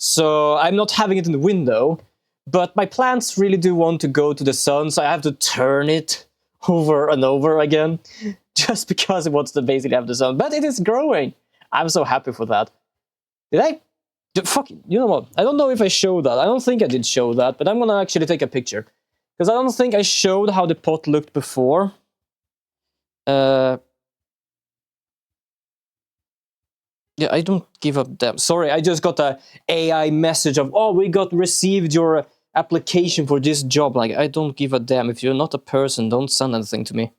So I'm not having it in the window, but my plants really do want to go to the sun, so I have to turn it over and over again, just because it wants to basically have the sun. But it is growing. I'm so happy for that. Did I? Fuck, you know what? I don't know if I showed that. I don't think I did show that, but I'm gonna actually take a picture. Because I don't think I showed how the pot looked before. Yeah, I don't give a damn. Sorry, I just got a AI message of, oh, we received your application for this job. Like, I don't give a damn. If you're not a person, don't send anything to me.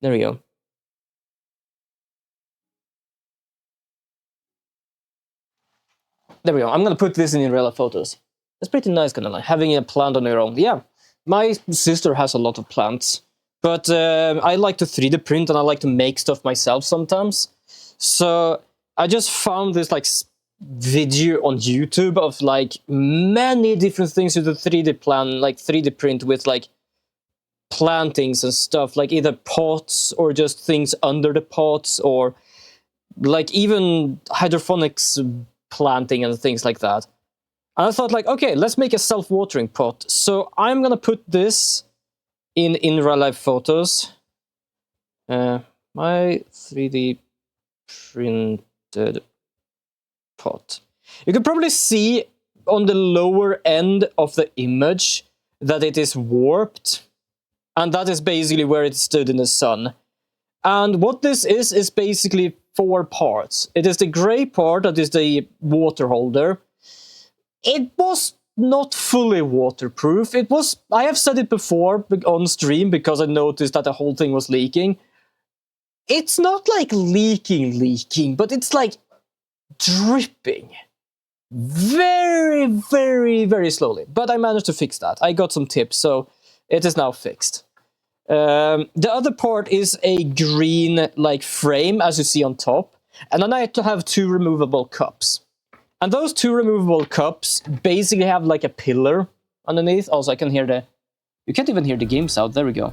There we go. There we go. I'm gonna put this in real life photos. It's pretty nice, kind of like having a plant on your own. Yeah, my sister has a lot of plants, but I like to 3D print and I like to make stuff myself sometimes. So I just found this like video on YouTube of like many different things to 3D print with like plantings and stuff, like either pots or just things under the pots, or like even hydroponics planting and things like that. And I thought like, okay, let's make a self-watering pot. So I'm gonna put this in real life photos. My 3D printed pot. You can probably see on the lower end of the image that it is warped, and that is basically where it stood in the sun. And what this is basically 4 parts. It is the gray part that is the water holder. It was not fully waterproof. It was, I have said it before on stream because I noticed that the whole thing was leaking. It's not like leaking, but it's like dripping. Very, very, very slowly. But I managed to fix that. I got some tips, so it is now fixed. The other part is a green like frame, as you see on top. And then I had to have 2 removable cups. And those 2 removable cups basically have like a pillar underneath. Also, I can hear you can't even hear the game sound. There we go.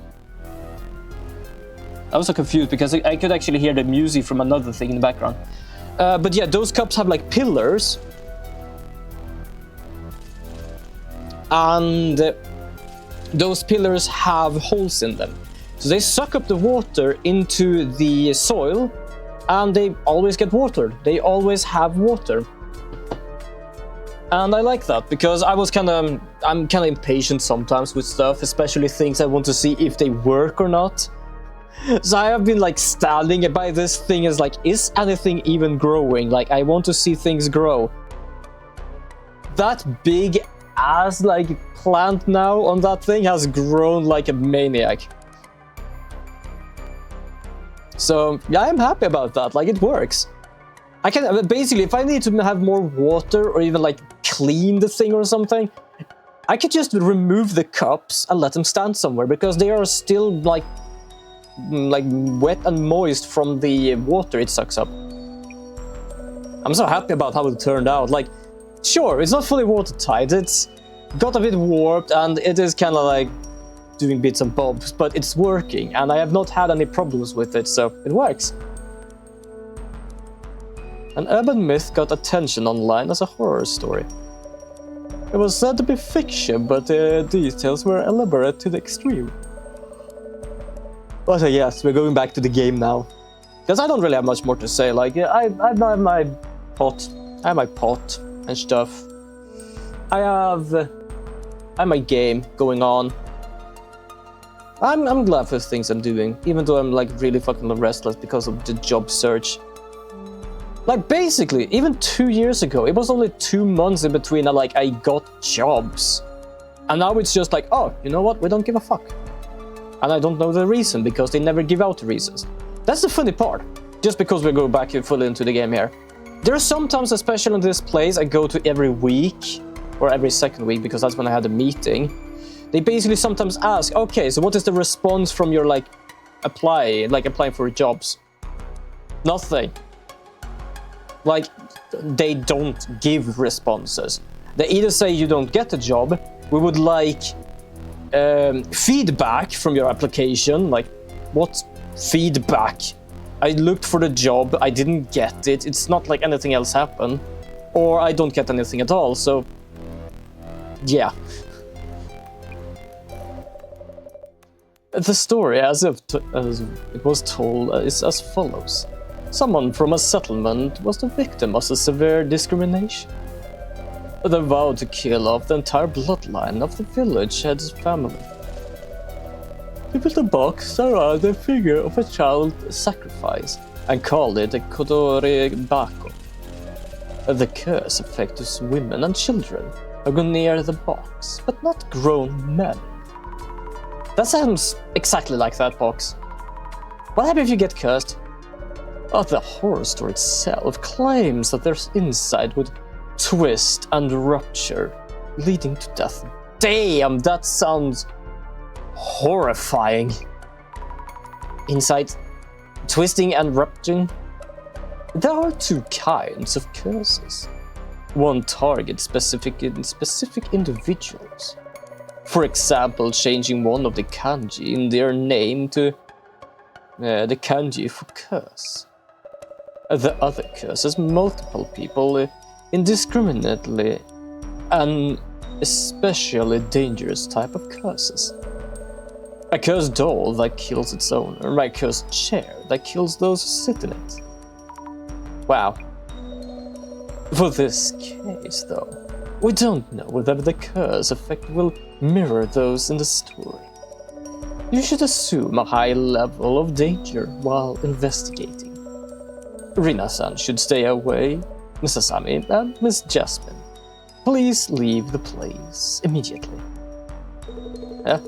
I was so confused because I could actually hear the music from another thing in the background. But yeah, those cups have like pillars. And those pillars have holes in them. So they suck up the water into the soil and they always get watered. They always have water. And I like that because I'm kind of impatient sometimes with stuff, especially things I want to see if they work or not. So I have been like standing by this thing as like, is anything even growing? Like, I want to see things grow. That big ass like plant now on that thing has grown like a maniac. So yeah, I'm happy about that. Like, it works. I can basically, if I need to have more water or even like clean the thing or something, I could just remove the cups and let them stand somewhere because they are still like wet and moist from the water it sucks up. I'm so happy about how it turned out. Like, sure, it's not fully watertight, it's got a bit warped and it is kind of like doing bits and bobs, but it's working and I have not had any problems with it, so it works. An urban myth got attention online as a horror story. It was said to be fiction, but the details were elaborate to the extreme. But yes, we're going back to the game now. Because I don't really have much more to say. Like, I have my pot. I have my pot and stuff. I have my game going on. I'm glad for the things I'm doing, even though I'm like really fucking restless because of the job search. Like, basically, even 2 years ago, it was only 2 months in between I got jobs. And now it's just like, oh, you know what? We don't give a fuck. And I don't know the reason, because they never give out the reasons. That's the funny part. Just because we go back fully into the game here. There are sometimes, especially in this place, I go to every week, or every second week, because that's when I had a meeting. They basically sometimes ask, okay, so what is the response from your, applying for jobs? Nothing. Like, they don't give responses. They either say you don't get a job, we would like feedback from your application. Like, what feedback? I looked for the job, I didn't get it. It's not like anything else happened. or I don't get anything at all, so yeah. The story, as it was told, is as follows. Someone from a settlement was the victim of a severe discrimination. They vowed to kill off the entire bloodline of the village head's family. They built a box around the figure of a child sacrifice and called it a Kodore Bako. The curse affects women and children who go near the box, but not grown men. That sounds exactly like that box. What happens if you get cursed? Oh, the horror story itself claims that their inside would twist and rupture, leading to death. Damn, that sounds horrifying. Inside twisting and rupturing? There are two kinds of curses. One targets specific individuals. For example, changing one of the kanji in their name to the kanji for curse. The other curses multiple people indiscriminately, an especially dangerous type of curses. A cursed doll that kills its owner, a cursed chair that kills those who sit in it. Wow. For this case, though, we don't know whether the curse effect will mirror those in the story. You should assume a high level of danger while investigating. Rina-san should stay away. Miss Asami and Miss Jasmine, please leave the place immediately. Yeah?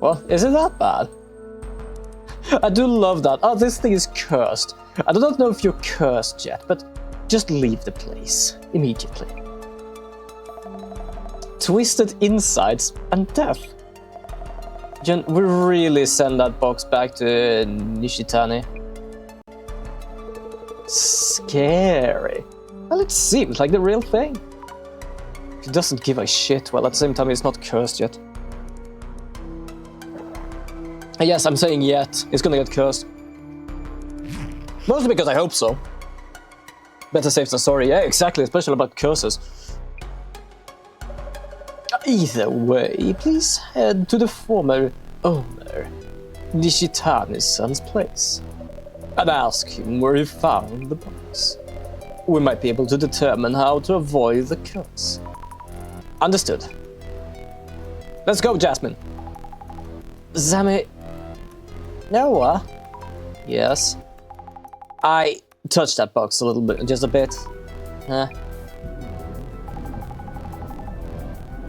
Well, is it that bad? I do love that. Oh, this thing is cursed. I do not know if you're cursed yet, but just leave the place immediately. Twisted insides and death. Jen, we really send that box back to Nishitani. Scary. Well, it seems like the real thing. He doesn't give a shit, while at the same time he's not cursed yet. Yes, I'm saying yet. He's gonna get cursed. Mostly because I hope so. Better safe than sorry. Yeah, exactly, especially about curses. Either way, please head to the former owner, Nishitani's son's place, and ask him where he found the box. We might be able to determine how to avoid the curse. Understood. Let's go, Jasmine. Zami... Noah? Yes? I touched that box a little bit, just a bit.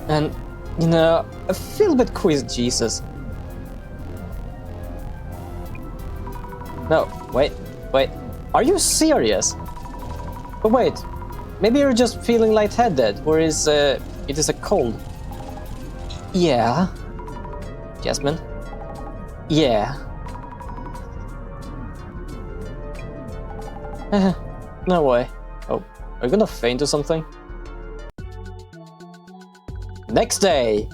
And, you know, I feel a bit quiz Jesus. No, wait. Are you serious? But wait, maybe you're just feeling lightheaded, or it is a cold. Yeah. Jasmine? Yeah. No way. Oh, are you gonna faint or something? Next day!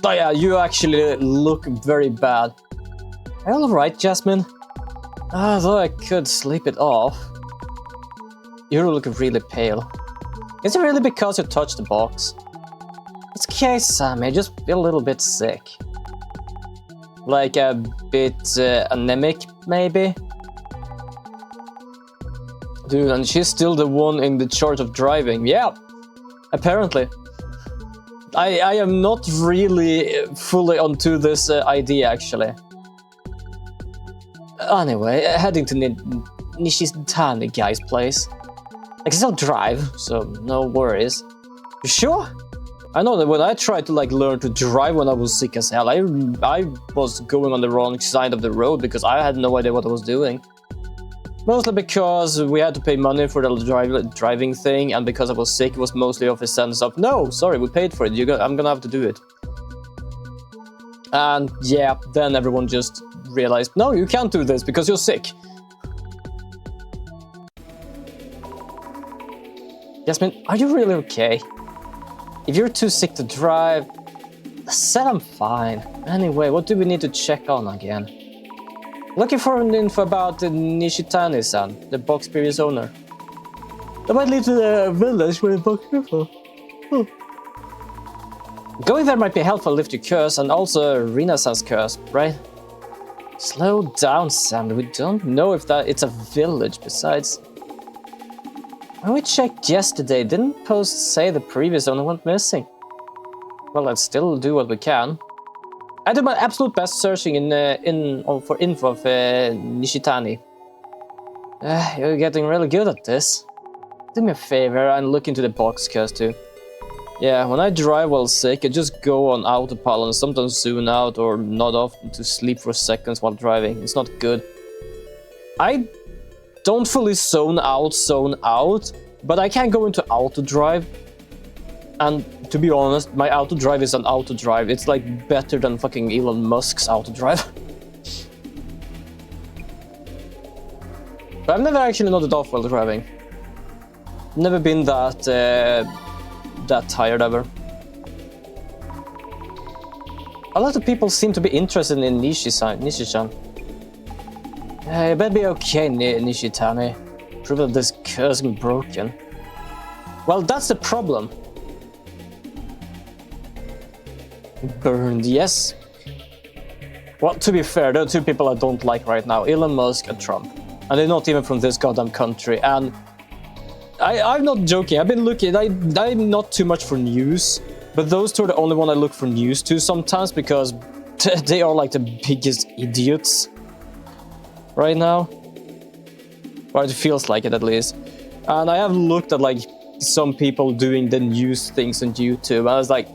Oh yeah, you actually look very bad. Are you alright, Jasmine? Though I could sleep it off. You look really pale. Is it really because you touched the box? It's okay, Sammy, I just feel a little bit sick. Like a bit anemic, maybe? Dude, and she's still the one in the charge of driving. Yeah, apparently. I am not really fully onto this idea, actually. Anyway, heading to Nishitani guy's place. I can still drive, so no worries. You sure? I know that when I tried to learn to drive when I was sick as hell, I was going on the wrong side of the road because I had no idea what I was doing. Mostly because we had to pay money for the driving thing, and because I was sick, it was mostly of a sense of, no, sorry, we paid for it, I'm gonna have to do it. And yeah, then everyone just realized, no, you can't do this because you're sick. Jasmine, are you really okay? If you're too sick to drive, I said I'm fine. Anyway, what do we need to check on again? Looking for an info about Nishitani-san, the box previous owner. That might lead to the village with box info. Going there might be helpful to lift your curse and also Rina-san's curse, right? Slow down, Sam. We don't know if it's a village. Besides, when we checked yesterday, didn't post say the previous owner went missing? Well, let's still do what we can. I do my absolute best searching for info of Nishitani. You're getting really good at this. Do me a favor and look into the box curse too. Yeah, when I drive while sick, I just go on autopilot and sometimes zoom out or nod off to sleep for seconds while driving. It's not good. I don't fully zone out, but I can go into auto drive. And to be honest, my auto drive is an auto drive. It's like better than fucking Elon Musk's auto drive. But I've never actually nodded off while driving. Never been that tired ever. A lot of people seem to be interested in Nishi-chan. You better be okay, Nishitani. Prove that this curse is broken. Well, that's the problem. Burned, yes. Well, to be fair, there are two people I don't like right now, Elon Musk and Trump. And they're not even from this goddamn country, and I'm not joking, I've been looking, I'm not too much for news, but those two are the only one I look for news to sometimes, because they are like the biggest idiots right now. Or it feels like it at least. And I have looked at like some people doing the news things on YouTube, and I was like,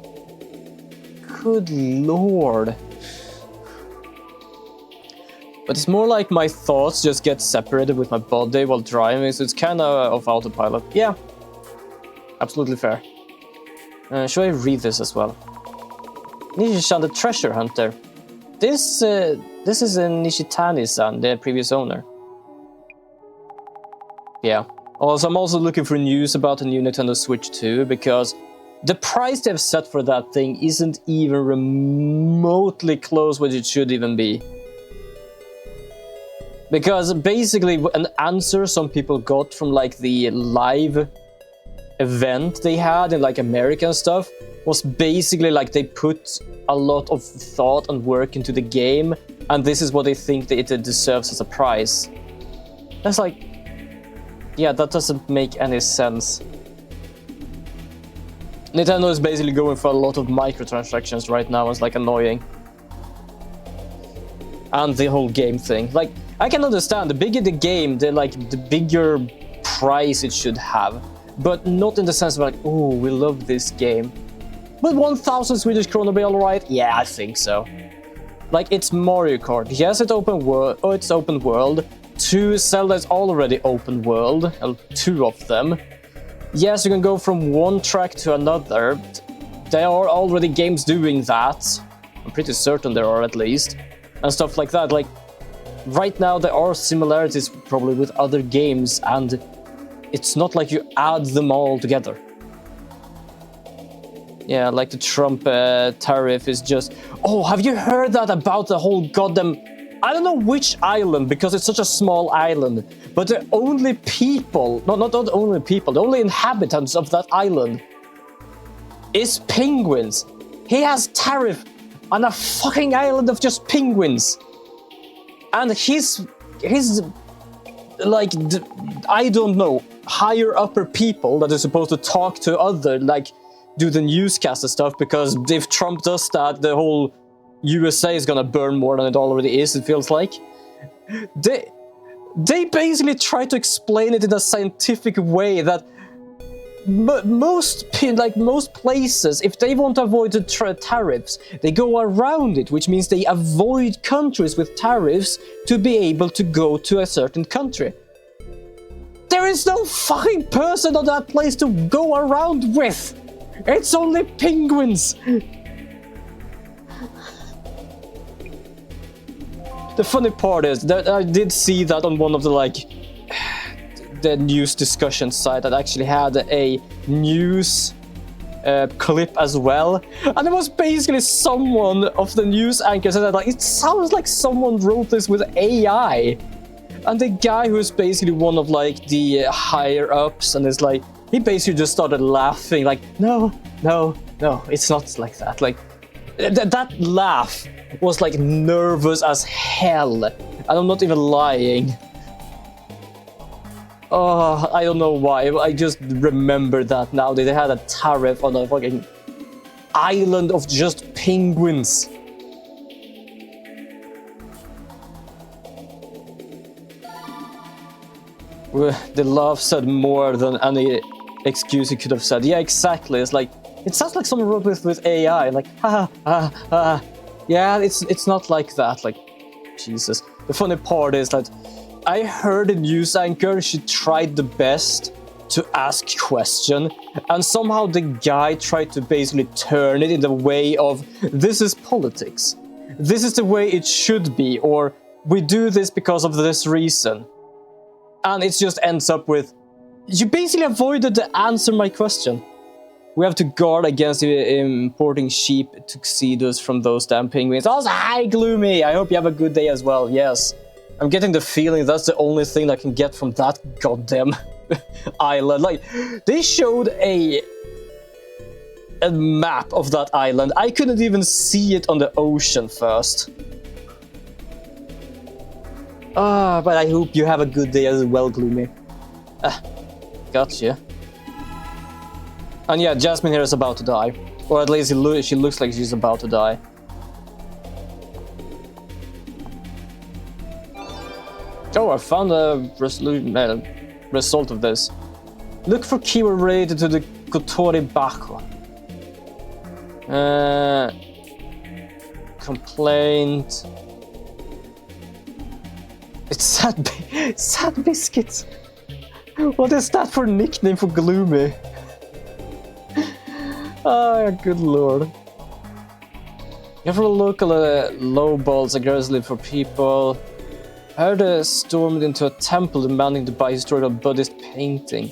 good lord. But it's more like my thoughts just get separated with my body while driving, so it's kind of autopilot. Yeah, absolutely fair. Should I read this as well? Nishi-chan, the treasure hunter. This is Nishitani-san, the previous owner. Yeah. Also, I'm also looking for news about the new Nintendo Switch 2, because the price they've set for that thing isn't even remotely close what it should even be. Because basically an answer some people got from like the live event they had in like American stuff was basically like they put a lot of thought and work into the game, and this is what they think that it deserves as a price. That's like, yeah, that doesn't make any sense. Nintendo is basically going for a lot of microtransactions right now. It's like annoying. And the whole game thing. Like, I can understand, the bigger the game, the bigger price it should have. But not in the sense of like, oh, we love this game. But 1,000 Swedish krona be alright? Yeah, I think so. Like, it's Mario Kart. Yes, it's open world. Oh, it's open world. 2 Zelda's already open world. Well, 2 of them. Yes, you can go from one track to another. There are already games doing that. I'm pretty certain there are, at least. And stuff like that. Like, right now there are similarities probably with other games, and it's not like you add them all together. Yeah, like the Trump tariff is just... Oh, have you heard that about the whole goddamn... I don't know which island, because it's such a small island, but the only people... No, not the only people, the only inhabitants of that island is penguins. He has tariff on a fucking island of just penguins. And his like, I don't know, higher upper people that are supposed to talk to other, like, do the newscast and stuff, because if Trump does that, the whole USA is gonna burn more than it already is, it feels like. They basically try to explain it in a scientific way that most places, if they want to avoid the tariffs, they go around it, which means they avoid countries with tariffs to be able to go to a certain country. There is no fucking person on that place to go around with! It's only penguins! The funny part is that I did see that on one of the, like, the news discussion site that actually had a news clip as well, and it was basically someone of the news anchors said that like, it sounds like someone wrote this with AI, and the guy who is basically one of like the higher ups, and is like, he basically just started laughing like, no, it's not like that. Like that laugh was like nervous as hell, and I'm not even lying. Oh, I don't know why, I just remember that now. They had a tariff on a fucking island of just penguins. The laugh said more than any excuse you could have said. Yeah, exactly. It's like, it sounds like someone wrote this with AI, like, Yeah, it's not like that, like, Jesus. The funny part is that I heard a news anchor, she tried the best to ask question, and somehow the guy tried to basically turn it in the way of, this is politics. This is the way it should be, or we do this because of this reason. And it just ends up with, you basically avoided the answer my question. We have to guard against importing sheep tuxedos from those damn penguins. Also, hi Gloomy! I hope you have a good day as well, yes. I'm getting the feeling that's the only thing I can get from that goddamn island. Like, they showed a map of that island. I couldn't even see it on the ocean first. But I hope you have a good day as well, Gloomy. Gotcha. And yeah, Jasmine here is about to die. Or at least she looks like she's about to die. Oh, I found a result of this. Look for keyword related to the Kotori Bako. Complaint. It's Sad Biscuits. What is that for nickname for Gloomy? Good lord. You ever look at low balls aggressively for people? I heard a stormed into a temple demanding to buy historical Buddhist painting.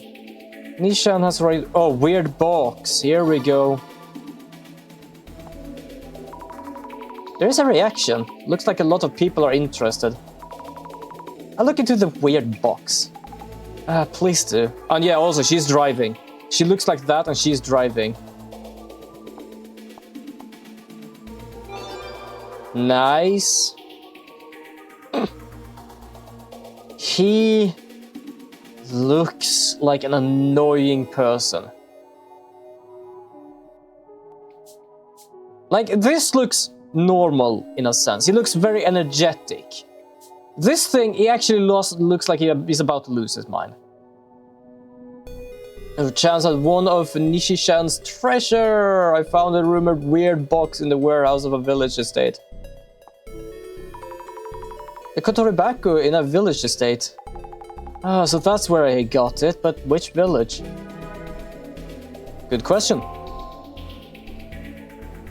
Nishan has right. Oh, weird box. Here we go. There is a reaction. Looks like a lot of people are interested. I'll look into the weird box. Please do. And yeah, also, she's driving. She looks like that and she's driving. Nice. He looks like an annoying person. Like, this looks normal in a sense. He looks very energetic. This thing, he actually looks like he's about to lose his mind. There's a chance at one of Nishi-chan's treasure! I found a rumored weird box in the warehouse of a village estate. The Kotoribaku in a village estate. Ah, so that's where I got it, but which village? Good question.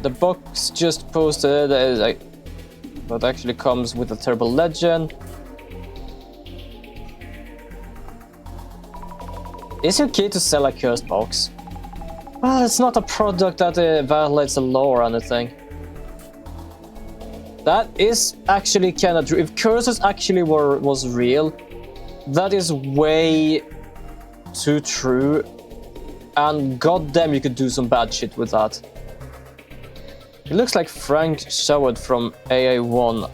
The box just posted that actually comes with a terrible legend. Is it okay to sell a cursed box? Well, it's not a product that violates the law or anything. That is actually kind of true. If curses actually was real, that is way too true. And goddamn, you could do some bad shit with that. It looks like Frank Showard from AA1.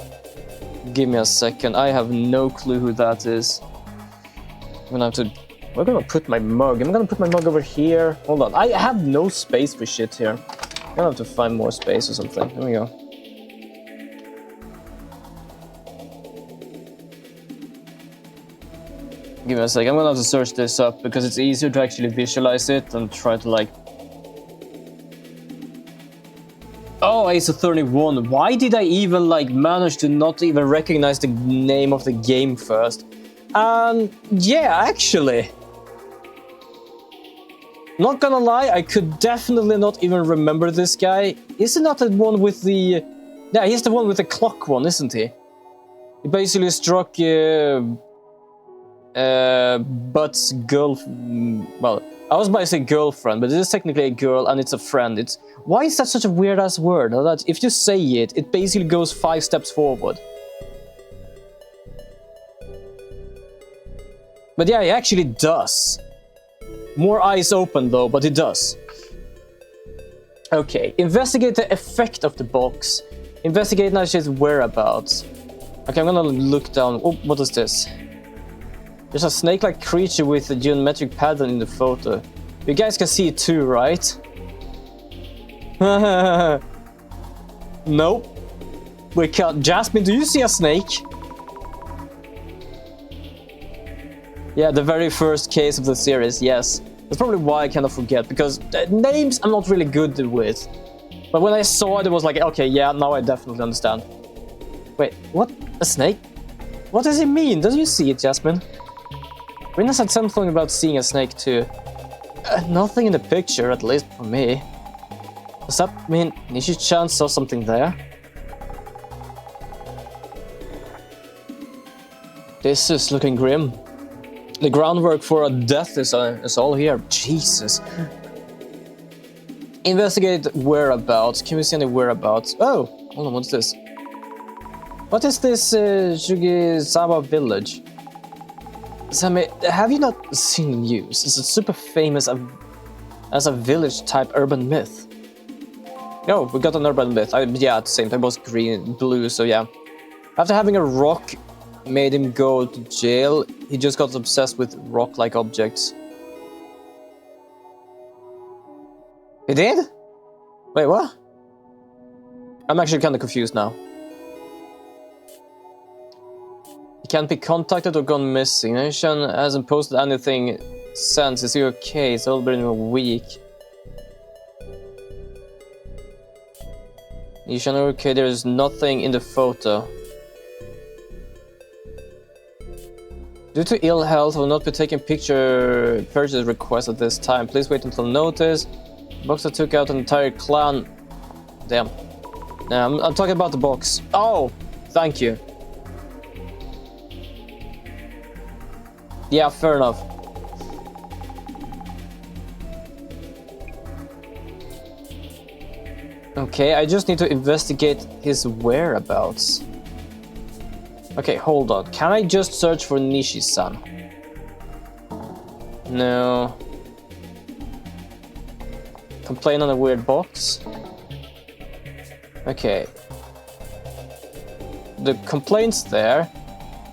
Give me a second. I have no clue who that is. I'm gonna have to... Where am I gonna put my mug? I'm gonna put my mug over here. Hold on. I have no space for shit here. I'm gonna have to find more space or something. There we go. Give me a sec. I'm gonna have to search this up because it's easier to actually visualize it and try to like... Oh, Ace of 31. Why did I even like manage to not even recognize the name of the game first? Yeah, actually. Not gonna lie, I could definitely not even remember this guy. Isn't that the one with the... Yeah, he's the one with the clock one, isn't he? He basically struck... Butts girl... Well, I was about to say girlfriend, but it is technically a girl and it's a friend. It's why is that such a weird ass word? That if you say it, it basically goes 5 steps forward. But yeah, it actually does. More eyes open though, but it does. Okay, investigate the effect of the box. Investigate Nash's whereabouts. Okay, I'm gonna look down. Oh, what is this? There's a snake-like creature with a geometric pattern in the photo. You guys can see it too, right? Nope. We can't. Jasmine, do you see a snake? Yeah, the very first case of the series, yes. That's probably why I kind of forget, because names I'm not really good with. But when I saw it, it was like, okay, yeah, now I definitely understand. Wait, what? A snake? What does it mean? Does you see it, Jasmine? Rina said something about seeing a snake too. Nothing in the picture, at least for me. Does that mean Nishi-chan saw something there? This is looking grim. The groundwork for a death is all here. Jesus. Investigate whereabouts. Can we see any whereabouts? Oh, hold on, what's this? What is this Shugisawa village? Sami, have you not seen the news? It's super famous as a village-type urban myth. Oh, we got an urban myth. Yeah, at the same time, it was green, blue, so yeah. After having a rock made him go to jail, he just got obsessed with rock-like objects. He did? Wait, what? I'm actually kind of confused now. He can't be contacted or gone missing. Nishan hasn't posted anything since. Is he okay? It's all been a week. Nishan, okay, there is nothing in the photo. Due to ill health, will not be taking purchase requests at this time. Please wait until notice. Boxer took out an entire clan. Damn. No, I'm talking about the box. Oh, thank you. Yeah, fair enough. Okay, I just need to investigate his whereabouts. Okay, hold on. Can I just search for Nishi-san? No. Complain on a weird box? Okay. The complaints there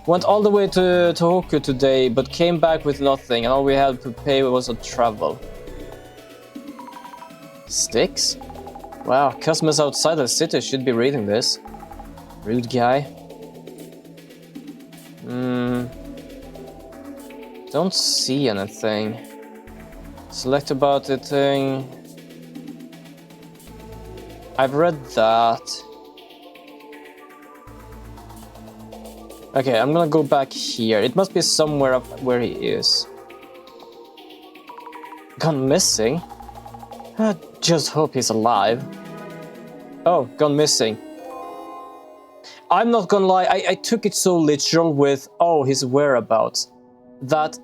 went all the way to Tohoku today, but came back with nothing, and all we had to pay was a travel. Sticks? Wow, customers outside the city should be reading this. Rude guy. Don't see anything. Select about the thing. I've read that. Okay, I'm gonna go back here. It must be somewhere up where he is. Gone missing? I just hope he's alive. Oh, gone missing. I'm not gonna lie, I took it so literal with, oh, his whereabouts, that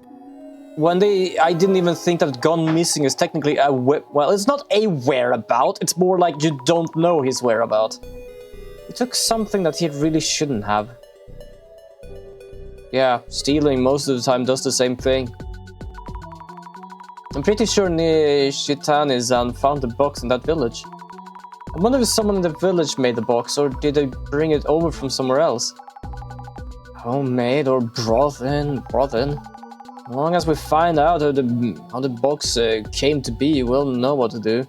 when I didn't even think that gone missing is technically a well, it's not a whereabout, it's more like you don't know his whereabout. He took something that he really shouldn't have. Yeah, stealing most of the time does the same thing. I'm pretty sure Nishitani-san found the box in that village. I wonder if someone in the village made the box, or did they bring it over from somewhere else? Homemade or brought in. As long as we find out how the box came to be, we'll know what to do.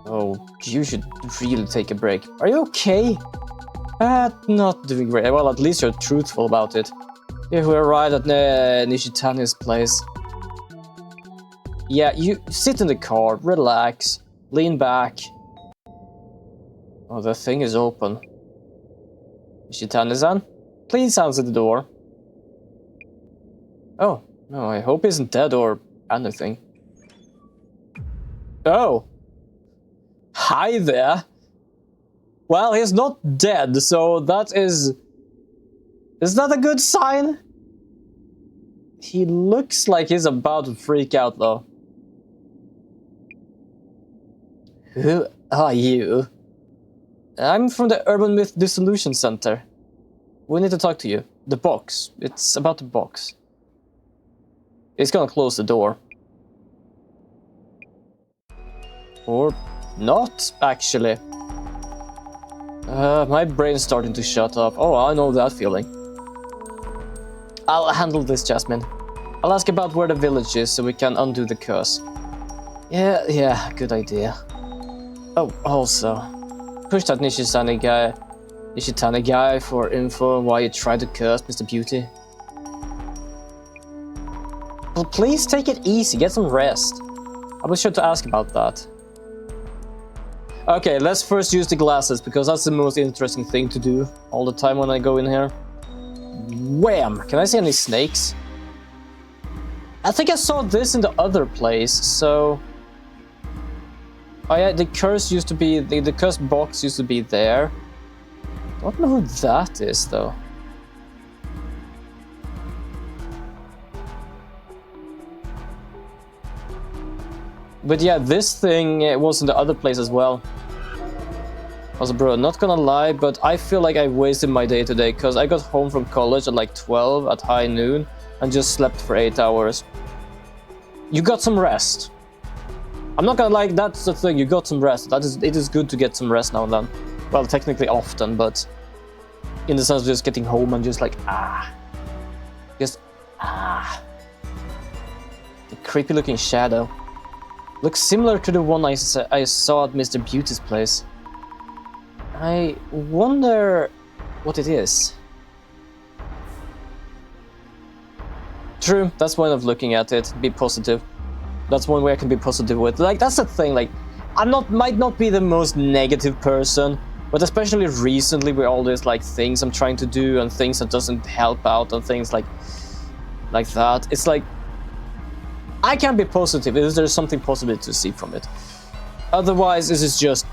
Oh, you should really take a break. Are you okay? Not doing great. Well, at least you're truthful about it. If we arrived at Nishitani's place. Yeah, you sit in the car, relax, lean back. Oh, the thing is open. Nishitani-san, please answer the door. Oh, no, I hope he isn't dead or anything. Oh. Hi there. Well, he's not dead, so that is... Is that a good sign? He looks like he's about to freak out, though. Who are you? I'm from the Urban Myth Dissolution Center. We need to talk to you. The box. It's about the box. It's gonna close the door. Or not, actually. My brain's starting to shut up. Oh, I know that feeling. I'll handle this, Jasmine. I'll ask about where the village is so we can undo the curse. Yeah, good idea. Oh, also, push that Nishitani guy for info on why you tried to curse Mr. Beauty. Well, please take it easy, get some rest. I was sure to ask about that. Okay, let's first use the glasses, because that's the most interesting thing to do all the time when I go in here. Wham! Can I see any snakes? I think I saw this in the other place, so... Oh yeah, the curse used to be... The curse box used to be there. I don't know who that is, though. But yeah, this thing was in the other place as well. Also, bro, not gonna lie, but I feel like I wasted my day today, because I got home from college at like 12 at high noon and just slept for 8 hours. You got some rest. I'm not gonna lie, that's the thing, you got some rest. It is good to get some rest now and then. Well, technically often, but in the sense of just getting home and just like, Just, The creepy looking shadow. Looks similar to the one I saw at Mr. Beauty's place. I wonder what it is. True, that's one of looking at it. Be positive. That's one way I can be positive with. Like, that's the thing, like, might not be the most negative person, but especially recently with all these, like, things I'm trying to do and things that doesn't help out and things like that. It's like, I can be positive if there's something positive to see from it. Otherwise, this is just,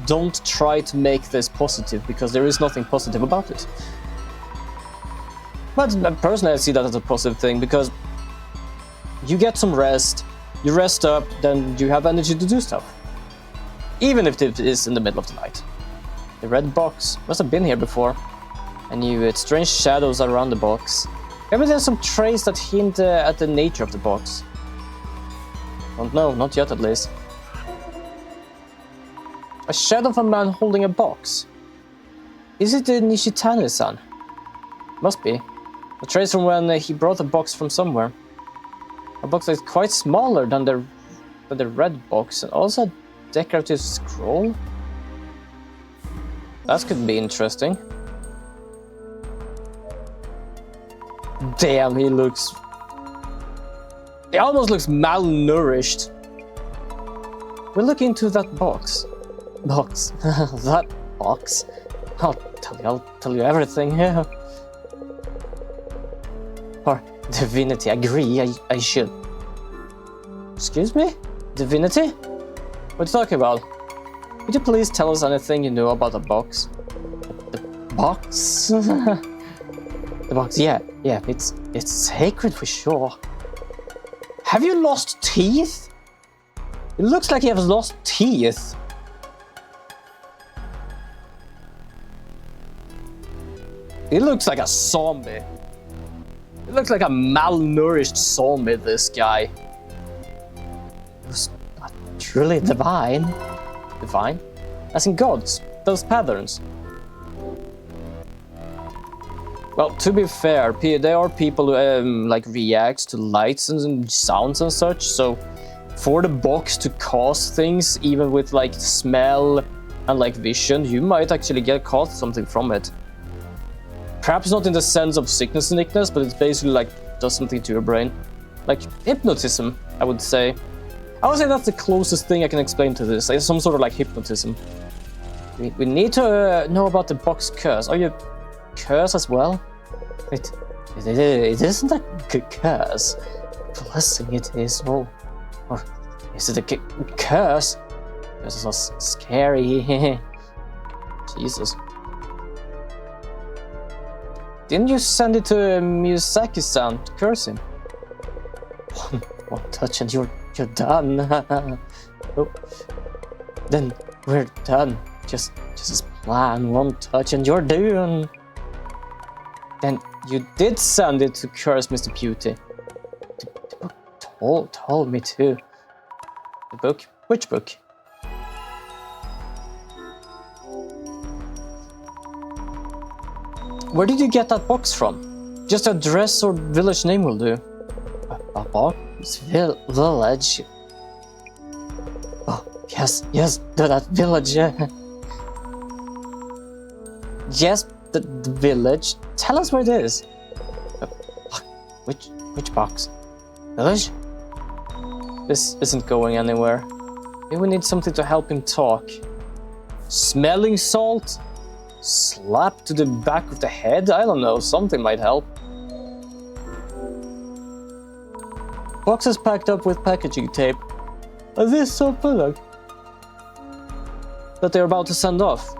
don't try to make this positive, because there is nothing positive about it. But personally, I see that as a positive thing, because you get some rest, you rest up, then you have energy to do stuff. Even if it is in the middle of the night. The red box must have been here before. I knew it. Strange shadows around the box. Maybe there's some trace that hint at the nature of the box. Don't know, not yet at least. A shadow of a man holding a box. Is it the Nishitani-san? Must be. A trace from when he brought a box from somewhere. A box that is quite smaller than the red box, and also a decorative scroll. That could be interesting. Damn, he almost looks malnourished. We'll look into that box. That box. I'll tell you everything. Yeah. Or Divinity, agree, I should. Excuse me? Divinity? What are you talking about? Could you please tell us anything you know about the box? The box? The box, yeah, it's sacred for sure. Have you lost teeth? It looks like you have lost teeth. He looks like a zombie. He looks like a malnourished zombie, this guy. It was not truly divine. Divine? As in gods, those patterns. Well, to be fair, there are people who like react to lights and sounds and such, so for the box to cause things, even with like smell and like vision, you might actually cause something from it. Perhaps not in the sense of sickness, but it's basically like does something to your brain. Like hypnotism, I would say. I would say that's the closest thing I can explain to this. Like some sort of like hypnotism. We need to know about the box curse. Are you curse as well? It isn't a curse. Blessing it is. Or is it a curse? This is so scary. Jesus. Didn't you send it to Miyazaki-san to curse him? One touch and you're done. Oh. Then we're done. Just as planned. One touch and you're done. Then you did send it to curse Mr. Beauty. The book told me to. The book? Which book? Where did you get that box from? Just address or village name will do. A box? Village? Oh, yes, that village. Yes, the village. Tell us where it is. Which box? Village? This isn't going anywhere. Maybe we need something to help him talk. Smelling salt? Slap to the back of the head? I don't know, something might help. Boxes packed up with packaging tape. Are these so product that they're about to send off?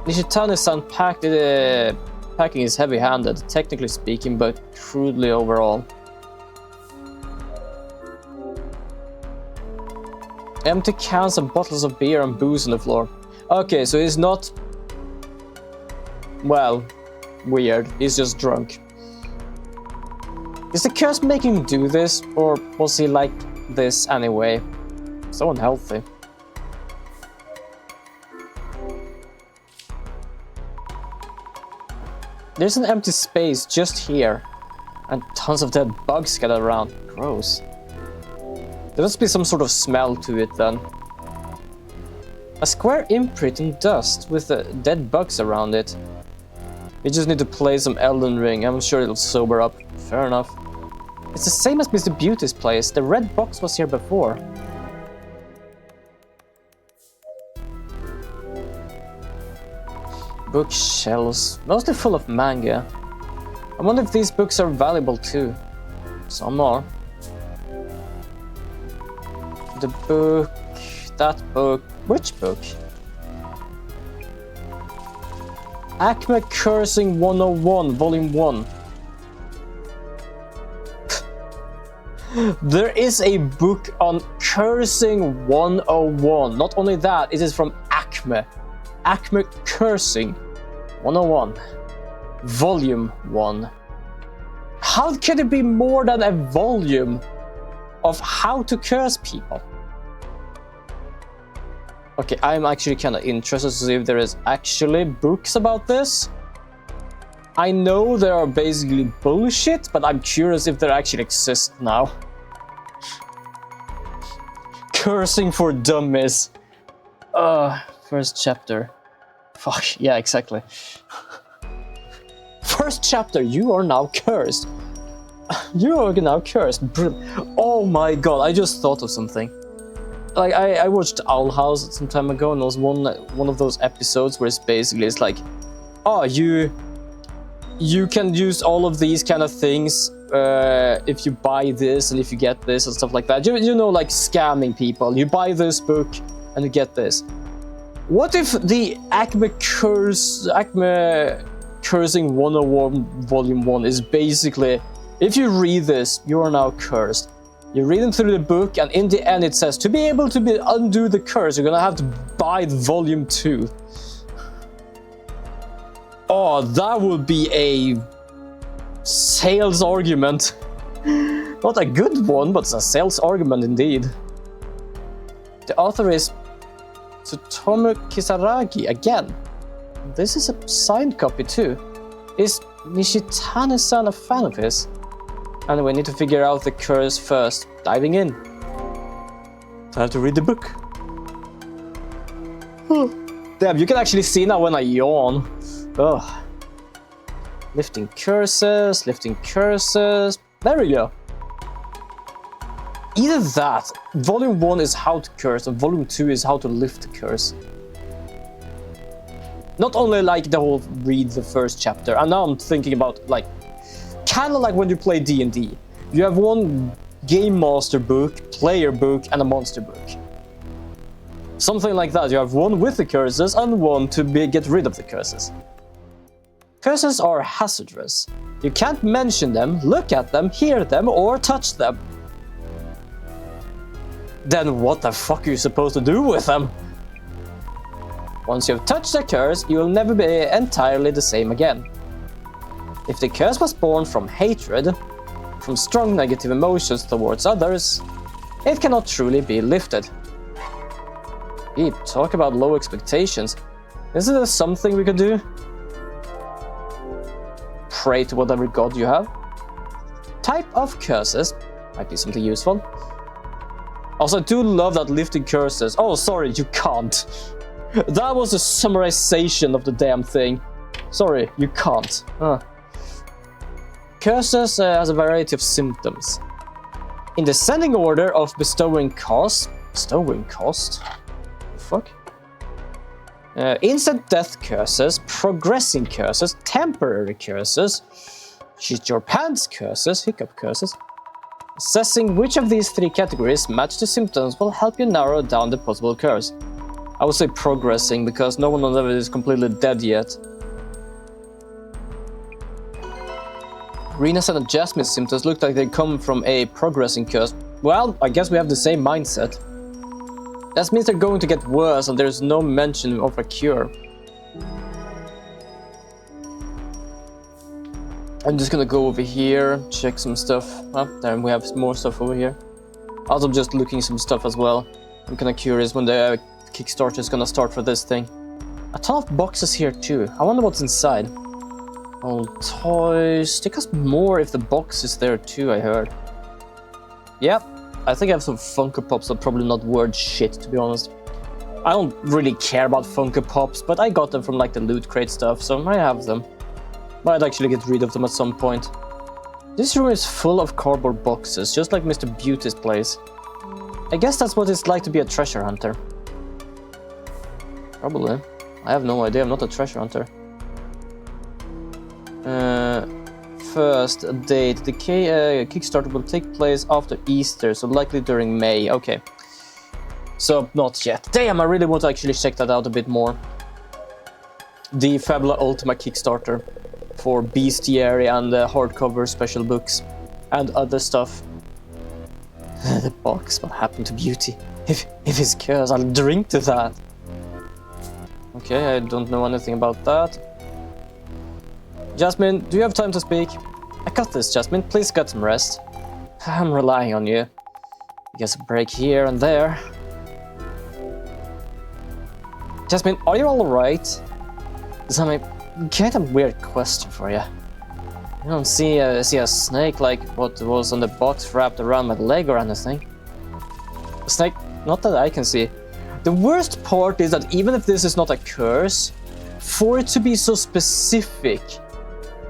Nishitani-san packing is heavy-handed, technically speaking, but crudely overall. Empty cans and bottles of beer and booze on the floor. Okay, so he's not, well, weird. He's just drunk. Is the curse making him do this, or was he like this anyway? So unhealthy. There's an empty space just here, and tons of dead bugs scattered around. Gross. There must be some sort of smell to it then. A square imprint in dust with dead bugs around it. We just need to play some Elden Ring. I'm sure it'll sober up. Fair enough. It's the same as Mr. Beauty's place. The red box was here before. Bookshelves, mostly full of manga. I wonder if these books are valuable too. Some are. The book, that book, which book? Acme Cursing 101, Volume 1. There is a book on Cursing 101. Not only that, it is from Acme. Acme Cursing 101, Volume 1. How can it be more than a volume of how to curse people? Okay, I'm actually kind of interested to see if there is actually books about this. I know they are basically bullshit, but I'm curious if they actually exist now. Cursing for Dummies. First chapter. Fuck, yeah, exactly. First chapter, you are now cursed. You are now cursed. Oh my god, I just thought of something. Like, I watched Owl House some time ago, and there was one of those episodes where it's like, oh, you can use all of these kind of things if you buy this and if you get this and stuff like that. You know, like scamming people. You buy this book and you get this. What if the Acme Cursing 101 Volume 1 is basically, if you read this, you are now cursed. You read them through the book, and in the end it says, to be able to undo the curse, you're gonna have to buy Volume 2. Oh, that would be a sales argument. Not a good one, but it's a sales argument indeed. The author is Tsutomu Kisaragi again. This is a signed copy too. Is Nishitani-san a fan of his? And we need to figure out the curse first. Diving in. Time to read the book. Damn, you can actually see now when I yawn. Ugh. Lifting curses, lifting curses. There we go. Either that, Volume 1 is how to curse, and Volume 2 is how to lift the curse. Not only like the whole read the first chapter, and now I'm thinking about like, kind of like when you play D&D. You have one Game Master book, player book, and a monster book. Something like that. You have one with the curses and one to get rid of the curses. Curses are hazardous. You can't mention them, look at them, hear them, or touch them. Then what the fuck are you supposed to do with them? Once you've touched a curse, you will never be entirely the same again. If the curse was born from hatred, from strong negative emotions towards others, it cannot truly be lifted. Talk about low expectations. Isn't there something we could do? Pray to whatever god you have. Type of curses might be something useful. Also, I do love that lifting curses. Oh, sorry, you can't. That was a summarization of the damn thing. Sorry, you can't. Curses has a variety of symptoms. In descending order of bestowing cost. Bestowing cost? Fuck? Instant death curses, progressing curses, temporary curses, shit your pants curses, hiccup curses. Assessing which of these three categories match the symptoms will help you narrow down the possible curse. I would say progressing because no one on it is completely dead yet. Rena's and Jasmine's symptoms look like they come from a progressing curse. Well, I guess we have the same mindset. That means they're going to get worse and there's no mention of a cure. I'm just gonna go over here, check some stuff. There we have more stuff over here. Also, I'm just looking some stuff as well. I'm kinda curious when the Kickstarter is gonna start for this thing. A ton of boxes here too. I wonder what's inside. Old toys. They cost more if the box is there too, I heard. Yep. I think I have some Funko Pops that are probably not worth shit, to be honest. I don't really care about Funko Pops, but I got them from like the Loot Crate stuff, so I have them. Might actually get rid of them at some point. This room is full of cardboard boxes, just like Mr. Beauty's place. I guess that's what it's like to be a treasure hunter. Probably. I have no idea, I'm not a treasure hunter. First date. The Kickstarter will take place after Easter, so likely during May. Okay. So, not yet. Damn, I really want to actually check that out a bit more. The Fabula Ultima Kickstarter for Bestiary and hardcover special books and other stuff. The box, what happened to Beauty? If it's cursed, I'll drink to that. Okay, I don't know anything about that. Jasmine, do you have time to speak? I got this, Jasmine. Please get some rest. I'm relying on you. I guess a break here and there. Jasmine, are you alright? It's a kind of weird question for you. You don't see a snake like what was on the box wrapped around my leg or anything. A snake? Not that I can see. The worst part is that even if this is not a curse, for it to be so specific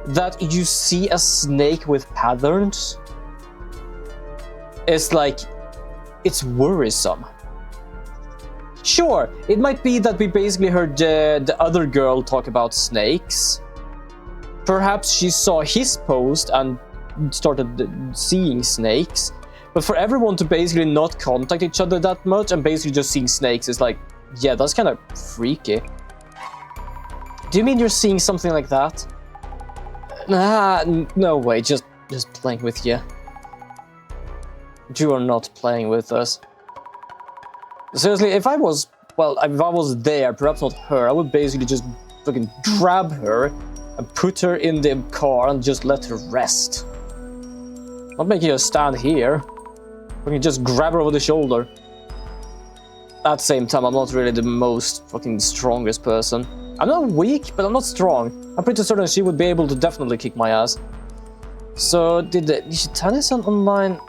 that you see a snake with patterns, it's like, it's worrisome. Sure, it might be that we basically heard the other girl talk about snakes. Perhaps she saw his post and started seeing snakes. But for everyone to basically not contact each other that much and basically just seeing snakes is like, yeah, that's kind of freaky. Do you mean you're seeing something like that? Nah, no way, just playing with you. You are not playing with us. Seriously, if I was there, perhaps not her, I would basically just fucking grab her and put her in the car and just let her rest. Not making her stand here. We can just grab her over the shoulder. At the same time, I'm not really the most fucking strongest person. I'm not weak, but I'm not strong. I'm pretty certain she would be able to definitely kick my ass. So, did the Nishitani-san online...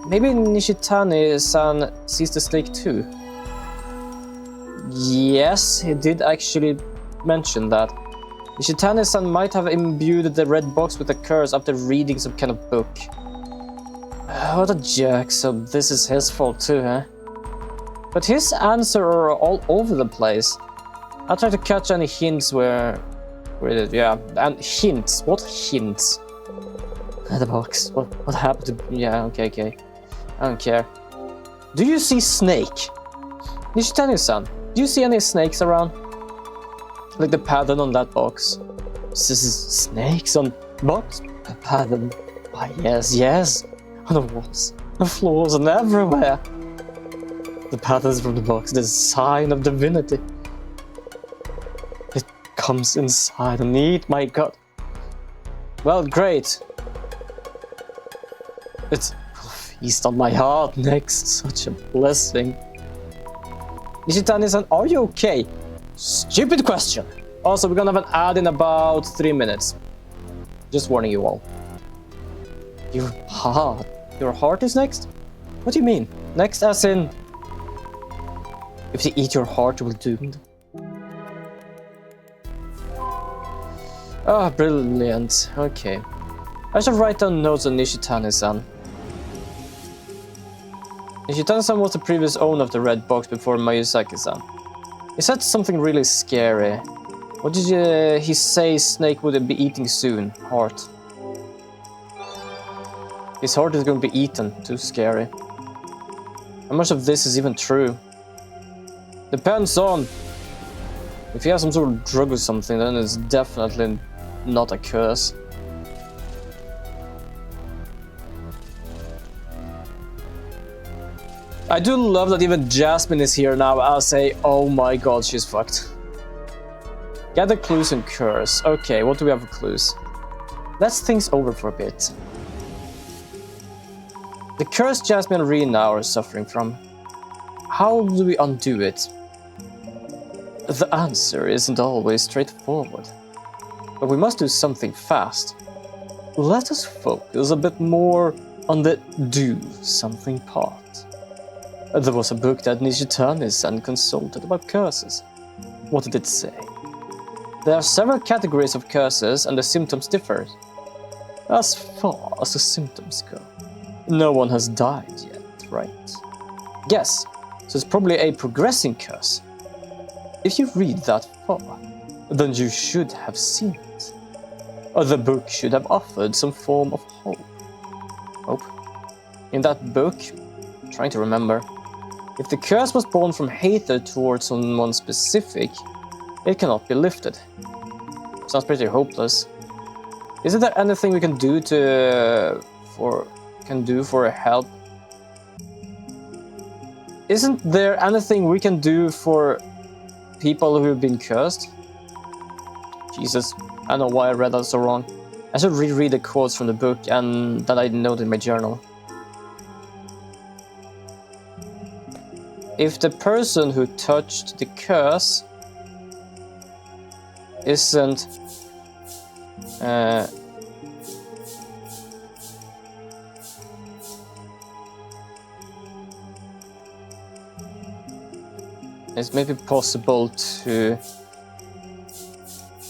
Maybe Nishitani-san sees the snake too? Yes, he did actually mention that. Nishitani-san might have imbued the red box with a curse after reading some kind of book. What a jerk, so this is his fault too, huh? But his answers are all over the place. I'll try to catch any hints where yeah, and hints. What hints? The box. What happened to... Yeah, okay. I don't care. Do you see snake? Nishitani-san, do you see any snakes around? Like the pattern on that box. Snakes on box pattern. Why, yes. On the walls, the floors, and everywhere. The patterns from the box, the sign of divinity. It comes inside and eat my gut. Well, great. It will feast on my heart next. Such a blessing. Nishitani-san, are you okay? Stupid question. Also, we're gonna have an ad in about 3 minutes. Just warning you all. Your heart? Your heart is next? What do you mean? Next as in... If they eat your heart, you will be doomed. Ah, brilliant. Okay. I should write down notes on Nishitani-san. Nishitani-san was the previous owner of the red box before Mayuzaki-san. He said something really scary. What did he say Snake would be eating soon? Heart. His heart is going to be eaten. Too scary. How much of this is even true? Depends on... If he has some sort of drug or something, then it's definitely not a curse. I do love that even Jasmine is here now. I'll say, oh my god, she's fucked. Gather clues and curse. Okay, what do we have for clues? Let's think over for a bit. The curse Jasmine and Rina are suffering from. How do we undo it? The answer isn't always straightforward. But we must do something fast. Let us focus a bit more on the do something part. There was a book that Nishitani-san consulted about curses. What did it say? There are several categories of curses and the symptoms differ. As far as the symptoms go, no one has died yet, right? Yes, so it's probably a progressing curse. If you read that far, then you should have seen it. Or the book should have offered some form of hope. Hope? In that book, I'm trying to remember, if the curse was born from hatred towards someone specific, it cannot be lifted. Sounds pretty hopeless. Isn't there anything we can do for help? Isn't there anything we can do for people who have been cursed? Jesus, I don't know why I read that so wrong. I should reread the quotes from the book and that I noted in my journal. If the person who touched the curse isn't it's maybe possible to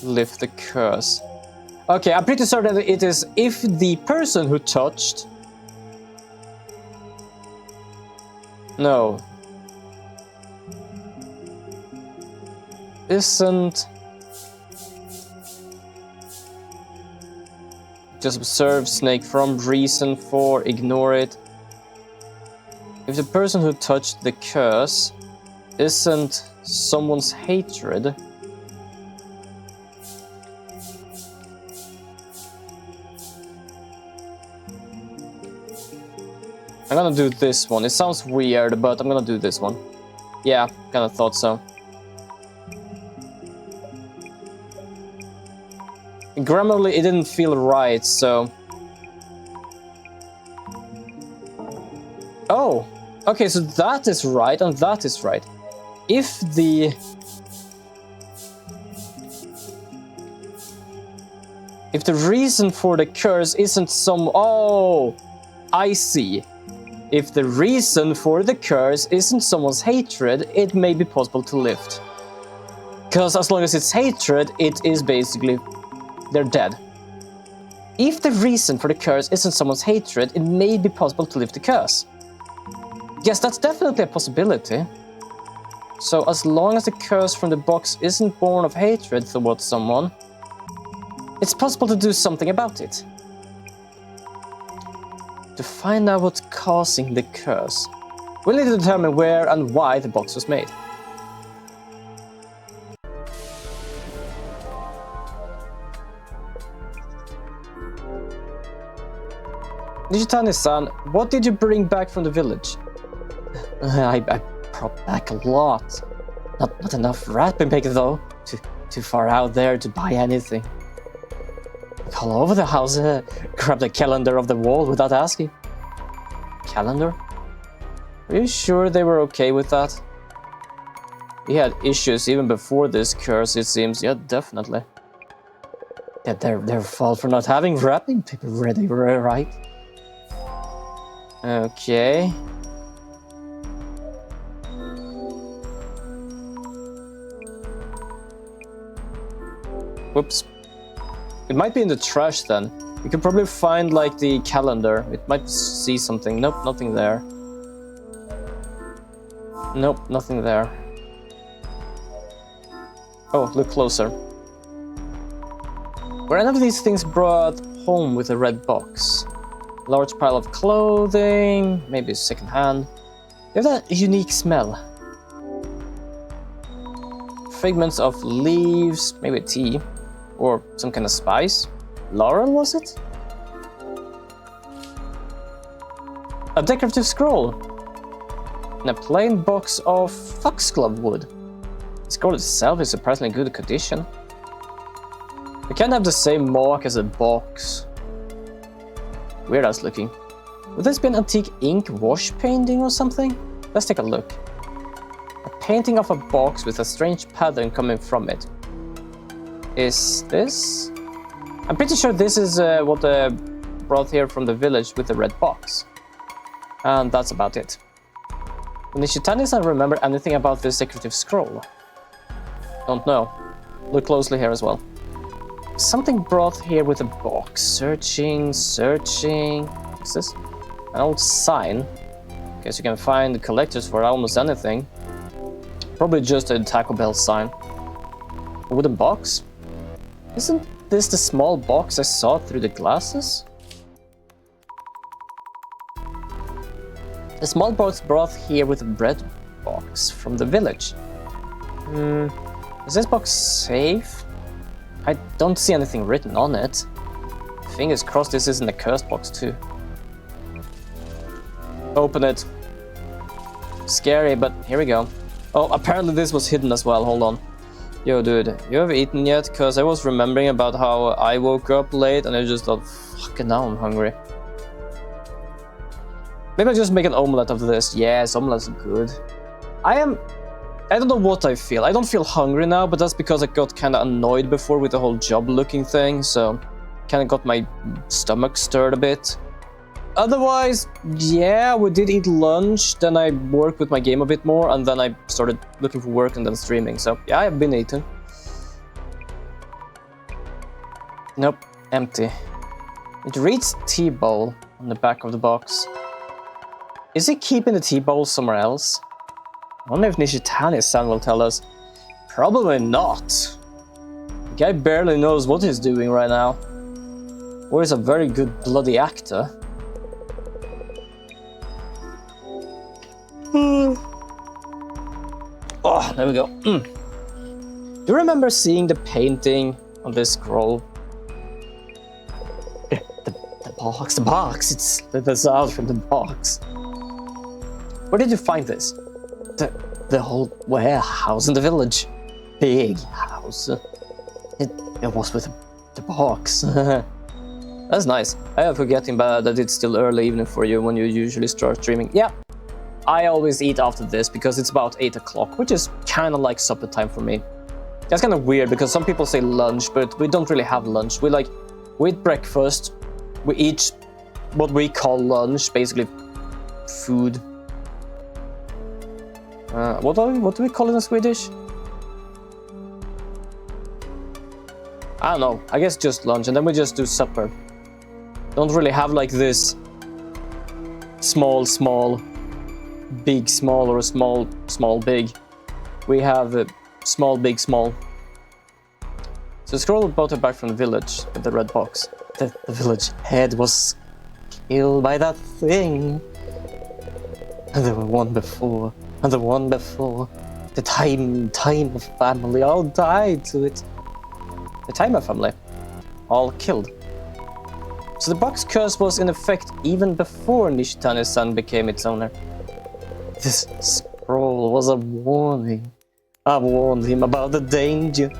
lift the curse. Okay, I'm pretty certain that it is if the person who touched... No. Isn't... Just observe Snake from reason for ignore it. If the person who touched the curse isn't someone's hatred, I'm gonna do this one. It sounds weird, but I'm gonna do this one. Yeah, kinda thought so. Grammarly, it didn't feel right, so... Oh! Okay, so that is right, and that is right. If the... If the reason for the curse isn't some... Oh! I see. If the reason for the curse isn't someone's hatred, it may be possible to lift. Because as long as it's hatred, it is basically... They're dead. If the reason for the curse isn't someone's hatred, it may be possible to lift the curse. Yes, that's definitely a possibility. So as long as the curse from the box isn't born of hatred towards someone, it's possible to do something about it. To find out what's causing the curse, we'll need to determine where and why the box was made. Nishitani-san, what did you bring back from the village? I brought back a lot. Not enough wrapping paper though. Too far out there to buy anything. Look all over the house. Grab the calendar off the wall without asking. Calendar? Are you sure they were okay with that? We had issues even before this curse, it seems. Yeah, definitely. Yeah, their fault for not having wrapping paper ready, right? Okay. Whoops. It might be in the trash then. You could probably find like the calendar. It might see something. Nope, nothing there. Nope, nothing there. Oh, look closer. Were any of these things brought home with a red box? Large pile of clothing, maybe secondhand. They have that unique smell. Fragments of leaves, maybe tea, or some kind of spice. Laurel, was it? A decorative scroll. And a plain box of foxglove wood. The scroll itself is surprisingly good condition. It can't have the same mark as a box. Weird ass looking. Would this be an antique ink wash painting or something? Let's take a look. A painting of a box with a strange pattern coming from it. Is this? I'm pretty sure this is what they brought here from the village with the red box. And that's about it. Nishitani doesn't remember anything about this decorative scroll. Don't know. Look closely here as well. Something brought here with a box. Searching. What's this? An old sign. Guess you can find collectors for almost anything. Probably just a Taco Bell sign. A wooden box? Isn't this the small box I saw through the glasses? The small box brought here with a bread box from the village. Is this box safe? I don't see anything written on it. Fingers crossed this isn't a cursed box too. Open it. Scary, but here we go. Oh, apparently this was hidden as well, hold on. Yo dude, you have eaten yet? Cause I was remembering about how I woke up late and I just thought, fucking now I'm hungry. Maybe I'll just make an omelette of this. Yes, omelettes are good. I don't know what I feel. I don't feel hungry now, but that's because I got kind of annoyed before with the whole job looking thing, so kind of got my stomach stirred a bit. Otherwise, yeah, we did eat lunch, then I worked with my game a bit more, and then I started looking for work and then streaming, so yeah, I've been eating. Nope, empty. It reads tea bowl on the back of the box. Is he keeping the tea bowl somewhere else? I wonder if Nishitani-san will tell us. Probably not. The guy barely knows what he's doing right now. Or he's a very good bloody actor. Oh, there we go. Do you remember seeing the painting on this scroll? The box. It's the sound from the box. Where did you find this? The whole warehouse in the village. Big house. It was with the box. That's nice. I am forgetting that it's still early evening for you when you usually start streaming. Yeah, I always eat after this because it's about 8 o'clock, which is kind of like supper time for me. That's kind of weird because some people say lunch, but we don't really have lunch. We eat breakfast. We eat what we call lunch, basically food. What do we call it in Swedish? I don't know. I guess just lunch, and then we just do supper. Don't really have like this small, big, small, or small, big. We have small, big, small. So scroll brought it back from the village with the red box. The village head was killed by that thing. And there were one before. And the one before. The time of family all died to it. The Timer family all killed. So the box curse was in effect even before Nishitani-san became its owner. This scroll was a warning. I warned him about the danger.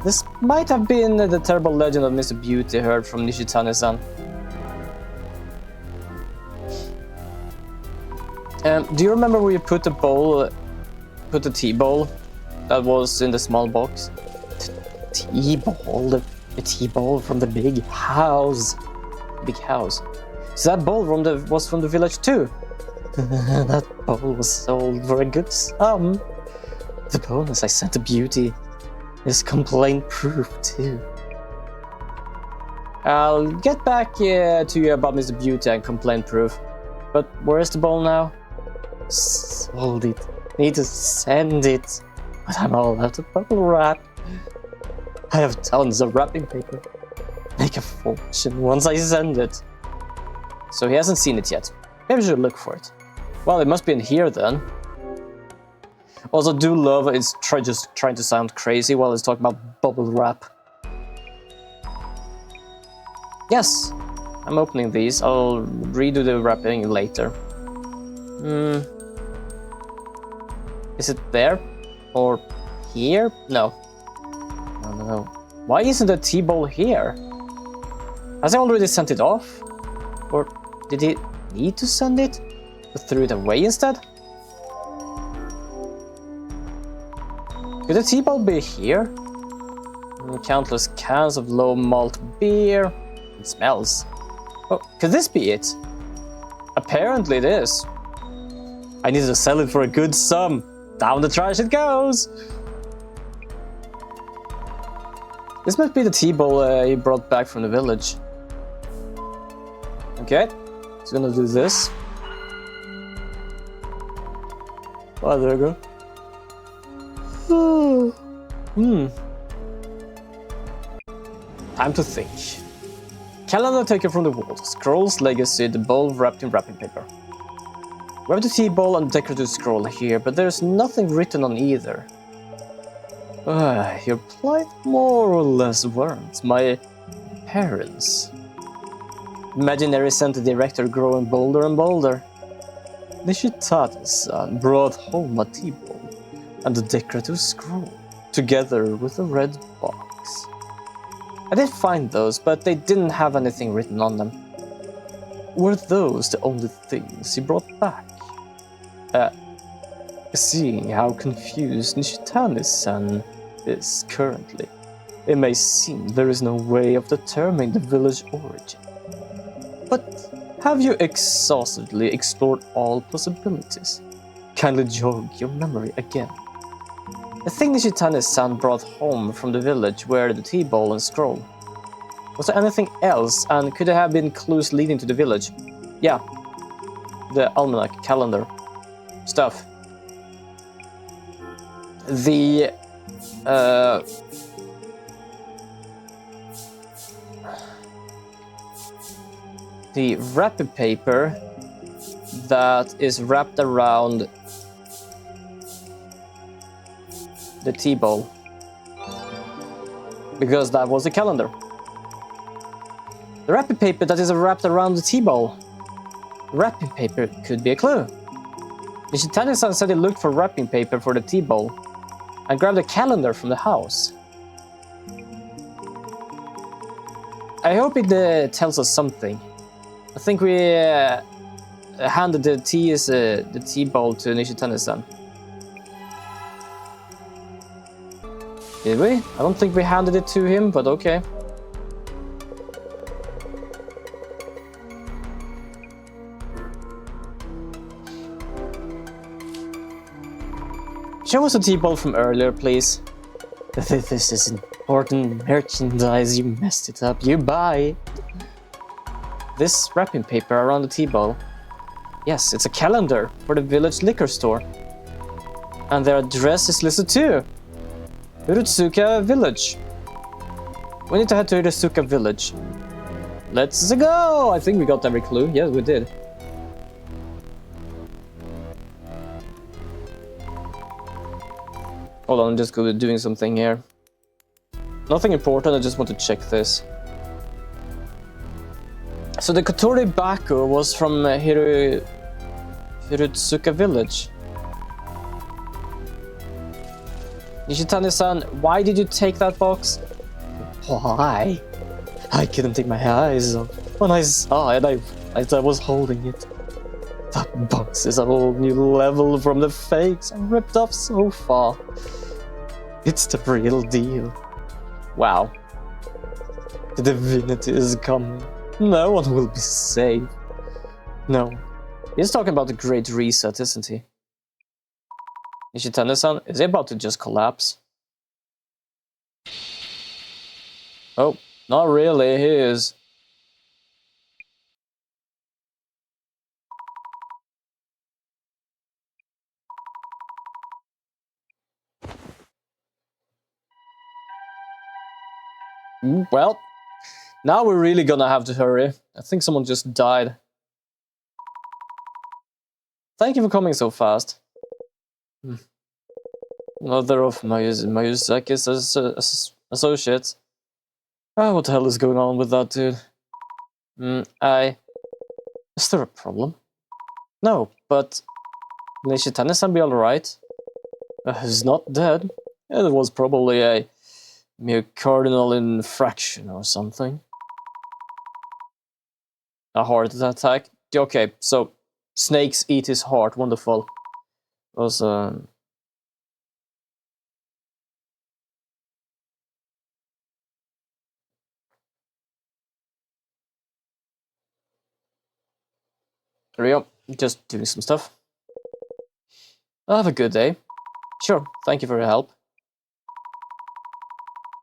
This might have been the terrible legend of Mr. Beauty heard from Nishitani-san. Do you remember where you put the tea bowl that was in the small box? The tea bowl from the big house. So that bowl was from the village too. That bowl was sold for a good sum. The bonus I sent to Beauty is complaint proof too. I'll get back to you about Mr. Beauty and complaint proof. But where's the bowl now? Sold it. Need to send it. But I'm all out of bubble wrap. I have tons of wrapping paper. Make a fortune once I send it. So he hasn't seen it yet. Maybe we should look for it. Well, it must be in here then. Also, do love it's just trying to sound crazy while it's talking about bubble wrap. Yes, I'm opening these. I'll redo the wrapping later. Is it there? Or here? No. No. Why isn't the tea bowl here? Has he already sent it off? Or did he need to send it? But threw it away instead? Could the tea bowl be here? Countless cans of low malt beer. It smells. Oh, could this be it? Apparently it is. I need to sell it for a good sum. Down the trash it goes. This must be the tea bowl he brought back from the village. Okay, he's gonna do this. Oh, there we go. Time to think. Calendar taken from the wall. Scrolls, legacy, the bowl wrapped in wrapping paper. We have the tea bowl and decorative scroll here, but there's nothing written on either. Your plight more or less warrants my parents. Imaginary center director growing bolder and bolder. Nishitani-san brought home a tea bowl and a decorative scroll, together with a red box. I did find those, but they didn't have anything written on them. Were those the only things he brought back? Seeing how confused Nishitani-san is currently, it may seem there is no way of determining the village origin. But have you exhaustively explored all possibilities? Kindly jog your memory again. The thing Nishitani-san brought home from the village were the tea bowl and scroll. Was there anything else, and could there have been clues leading to the village? Yeah. The almanac, calendar, stuff. The wrapping paper that is wrapped around the tea bowl, because that was the calendar. The wrapping paper that is wrapped around the tea bowl. Wrapping paper could be a clue. Nishitani-san said he looked for wrapping paper for the tea bowl and grabbed a calendar from the house. I hope it tells us something. I think we handed the tea bowl to Nishitani-san. Did we? I don't think we handed it to him, but okay. Show us the tea bowl from earlier, please. This is important merchandise. You messed it up. You buy this wrapping paper around the tea bowl. Yes, it's a calendar for the village liquor store. And their address is listed too. Urutsuka Village. We need to head to Urutsuka Village. Let's go! I think we got every clue. Yes, we did. Hold on, I'm just doing something here. Nothing important, I just want to check this. So the Kotori Baku was from Hirutsuka village. Nishitani-san, why did you take that box? Why? I couldn't take my eyes off when I saw it. I was holding it. That box is a whole new level from the fakes I ripped off so far. It's the real deal. Wow. The divinity is coming. No one will be safe. No. He's talking about the Great Reset, isn't he? Nishitani-san, is he about to just collapse? Oh, not really, he is. Well, now we're really gonna have to hurry. I think someone just died. Thank you for coming so fast. Another of Mayusaki's associates. What the hell is going on with that dude? Is there a problem? No, but Nishitani-san be alright? He's not dead. It was probably a myocardial infraction or something. A heart attack? Okay, so snakes eat his heart, wonderful. Was there we go, just doing some stuff. Have a good day. Sure, thank you for your help.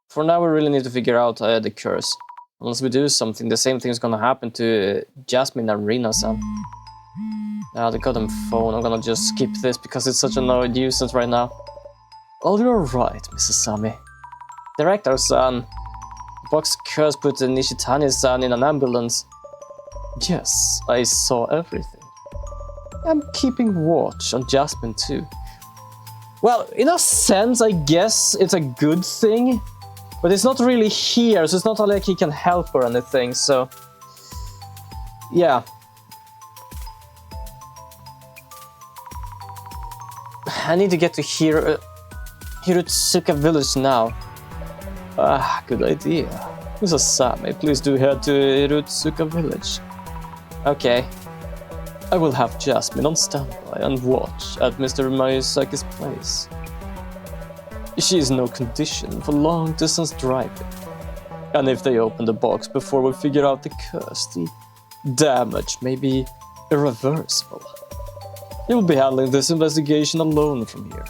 For now, we really need to figure out the curse. Unless we do something, the same thing is gonna happen to Jasmine and Rina-san. The goddamn phone, I'm gonna just skip this because it's such a nuisance right now. Oh, you're right, Mrs. Sami. Director-san. Box curse put Nishitani-san in an ambulance. Yes, I saw everything. I'm keeping watch on Jasmine too. Well, in a sense, I guess it's a good thing. But it's not really here, so it's not like he can help or anything, so... Yeah. I need to get to Hirutsuka village now. Good idea. Mrs. Sami, please do head to Hirutsuka village. Okay. I will have Jasmine on standby and watch at Mr. Mayusaki's place. She is in no condition for long-distance driving. And if they open the box before we figure out the curse, the damage may be irreversible. You will be handling this investigation alone from here.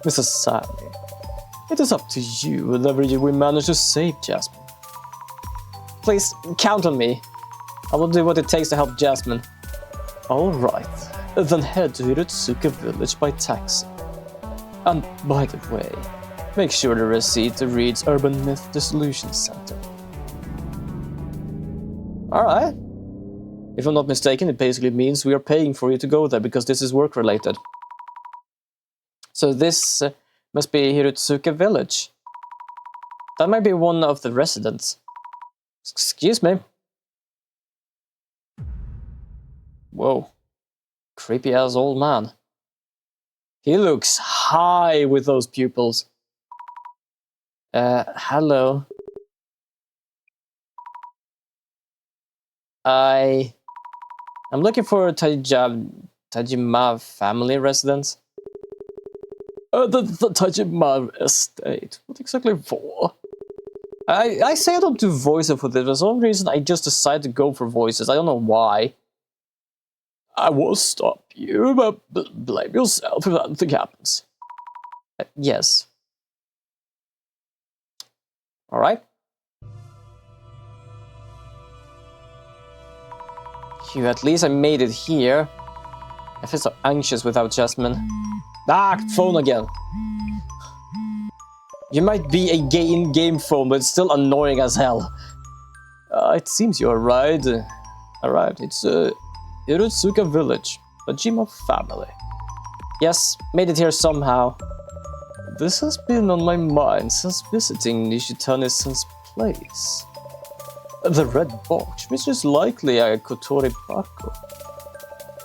Mrs. Sami, it is up to you whenever we manage to save Jasmine. Please, count on me. I will do what it takes to help Jasmine. Alright, then head to Hirutsuka village by taxi. And by the way, make sure the receipt reads Urban Myth Dissolution Center. Alright. If I'm not mistaken, it basically means we are paying for you to go there because this is work related. So this must be Hirutsuka village. That might be one of the residents. Excuse me. Whoa. Creepy ass old man. He looks high with those pupils. Hello. I'm looking for a Tajima family residence. The Tajima estate. What exactly for? I say I don't do voices for this. For some reason, I just decided to go for voices. I don't know why. I will stop you, but blame yourself if anything happens. Yes. Alright. Phew, at least I made it here. I feel so anxious without Jasmine. Phone again. You might be a in-game phone, but it's still annoying as hell. It seems you arrived. It's Hirutsuka village, Tajima family. Yes, made it here somehow. This has been on my mind since visiting Nishitani-san's place. The red box, which is likely a Kotori Bako.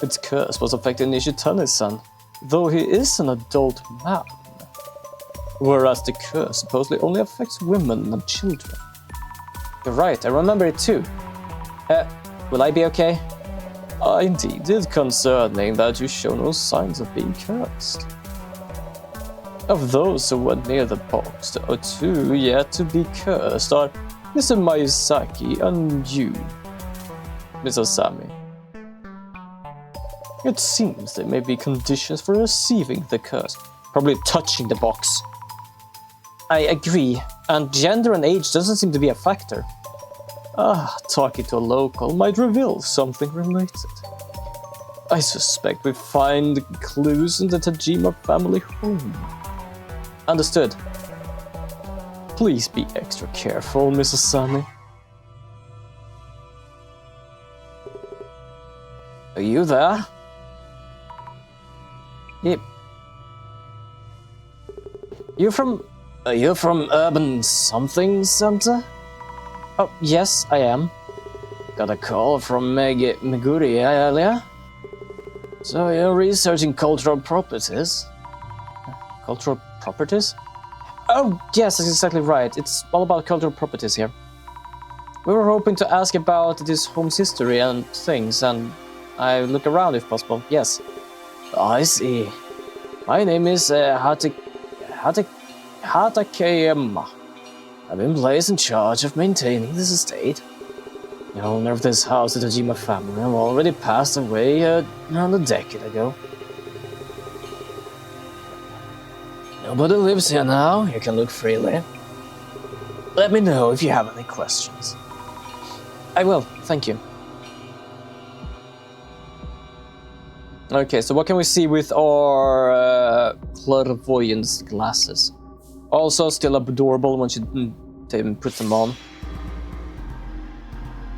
Its curse was affecting Nishitani-san, though he is an adult man. Whereas the curse supposedly only affects women and children. You're right, I remember it too. Will I be okay? Indeed, it's concerning that you show no signs of being cursed. Of those who went near the box, the two yet to be cursed are Mr. Miyazaki and you, Mr. Sami. It seems there may be conditions for receiving the curse, probably touching the box. I agree, and gender and age doesn't seem to be a factor. Talking to a local might reveal something related. I suspect we find clues in the Tajima family home. Understood. Please be extra careful, Mrs. Sami. Are you there? Yep. Are you from Urban Something Center? Oh, yes, I am. Got a call from Meguri earlier. So you're researching cultural properties? Cultural properties? Oh, yes, that's exactly right. It's all about cultural properties here. We were hoping to ask about this home's history and things, and I look around if possible. Yes. I see. My name is Hatakeyama. I've been placed in charge of maintaining this estate. The owner of this house, the Tajima family, have already passed away around a decade ago. Nobody lives here now, you can look freely. Let me know if you have any questions. I will, thank you. Okay, so what can we see with our clairvoyance glasses? Also still adorable when she puts them on.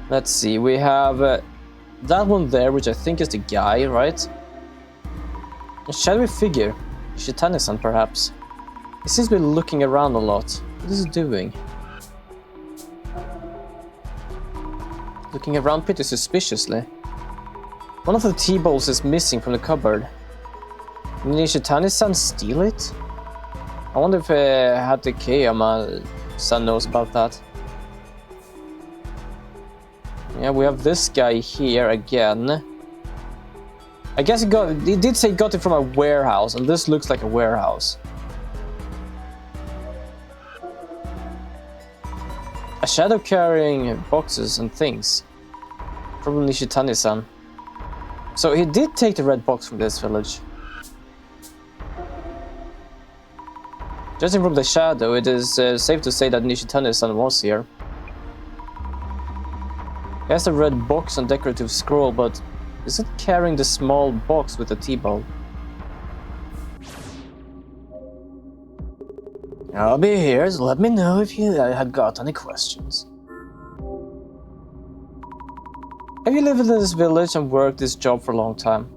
Let's see, we have that one there, which I think is the guy, right? A shadowy figure. Shitani-san, perhaps. He seems to be looking around a lot. What is he doing? Looking around pretty suspiciously. One of the tea bowls is missing from the cupboard. Did Nishitani-san steal it? I wonder if Hatakeyama-san knows about that. Yeah, we have this guy here again. I guess he did say he got it from a warehouse, and this looks like a warehouse. A shadow carrying boxes and things. From Nishitani-san. So he did take the red box from this village. Judging from the shadow, it is safe to say that Nishitani-san was here. He has a red box and decorative scroll, but is it carrying the small box with the tea bowl? I'll be here, so let me know if you have got any questions. Have you lived in this village and worked this job for a long time?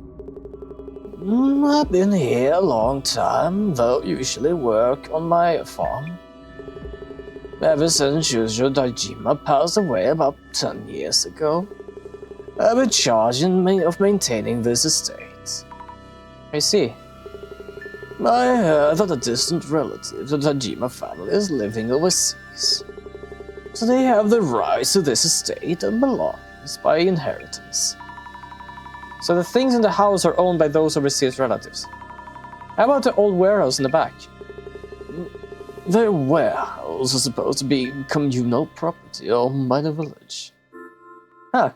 I've been here a long time, though usually work on my farm. Ever since Shujo Daijima passed away about 10 years ago, I've been charged of maintaining this estate. I see. I heard that a distant relative of the Daijima family is living overseas, so they have the rights to this estate and belongs by inheritance. So the things in the house are owned by those overseas relatives. How about the old warehouse in the back? The warehouse is supposed to be communal property owned by the village. Huh.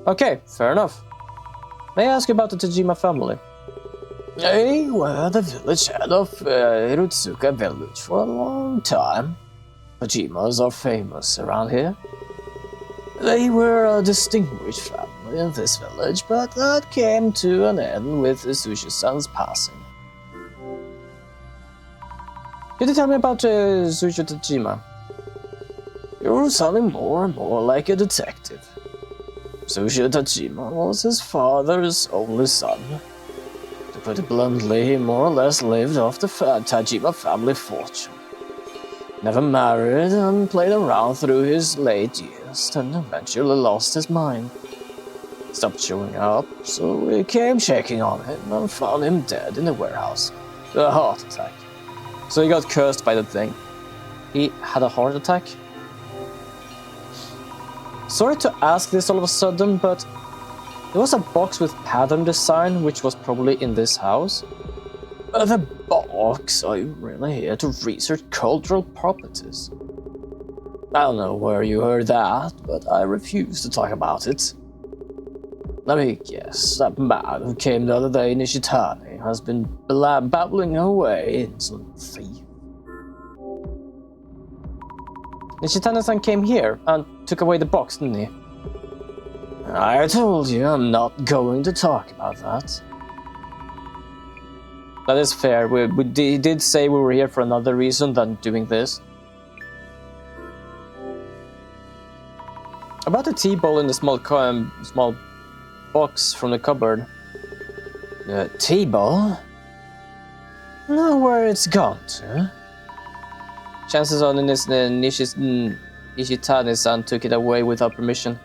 Okay, fair enough. May I ask you about the Tajima family? They were the village head of Hirutsuka village for a long time. Tajimas are famous around here. They were a distinguished family in this village, but that came to an end with Sushi-san's passing. Could you tell me about Sushi Tajima? You're sounding more and more like a detective. Sushi Tajima was his father's only son. To put it bluntly, he more or less lived off the Tajima family fortune. Never married and played around through his late years. cursed and eventually lost his mind. Stopped showing up, so we came checking on him and found him dead in the warehouse. A heart attack. So he got cursed by the thing. He had a heart attack? Sorry to ask this all of a sudden, but there was a box with pattern design which was probably in this house. The box? Are you really here to research cultural properties? I don't know where you heard that, but I refuse to talk about it. Let me guess, that man who came the other day in Ishitani has been babbling away, insolent thief. Nishitani-san came here and took away the box, didn't he? I told you I'm not going to talk about that. That is fair. He did say we were here for another reason than doing this. About the tea bowl in the small box from the cupboard. The tea bowl? Know where it's gone to? Chances are Nishitani-san took it away without permission.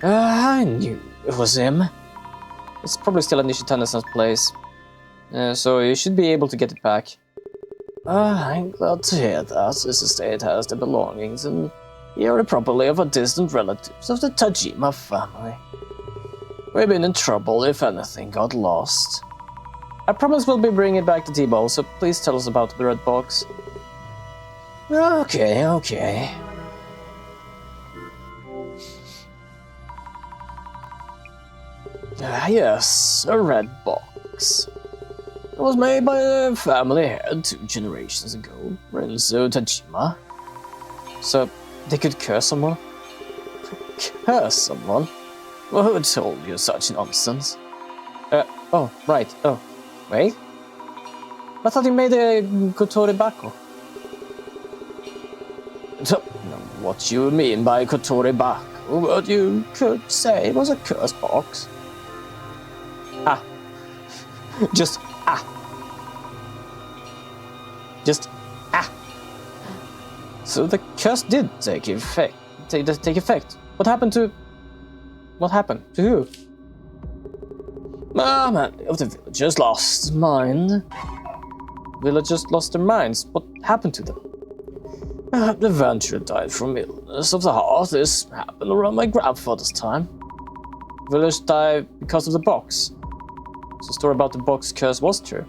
I knew it was him. It's probably still at Nishitani-san's place. So you should be able to get it back. I'm glad to hear that. This estate has the belongings and here properly of a distant relatives of the Tajima family. We've been in trouble if anything got lost. I promise we'll be bringing back the tea bowl, so please tell us about the red box. Okay. Yes, a red box. It was made by a family head 2 generations ago, Renzo Tajima. So, they could curse someone? Curse someone? Well, who told you such nonsense? Oh, right. Oh, wait. I thought you made a Kotori Bako. What you mean by Kotori Bako? What you could say was a curse box. Just So the curse did take effect. What happened to who? Many of the villagers lost their mind. Villagers lost their minds. What happened to them? The venture died from illness of the heart. This happened around my grandfather's time. Villagers died because of the box. So the story about the box curse was true.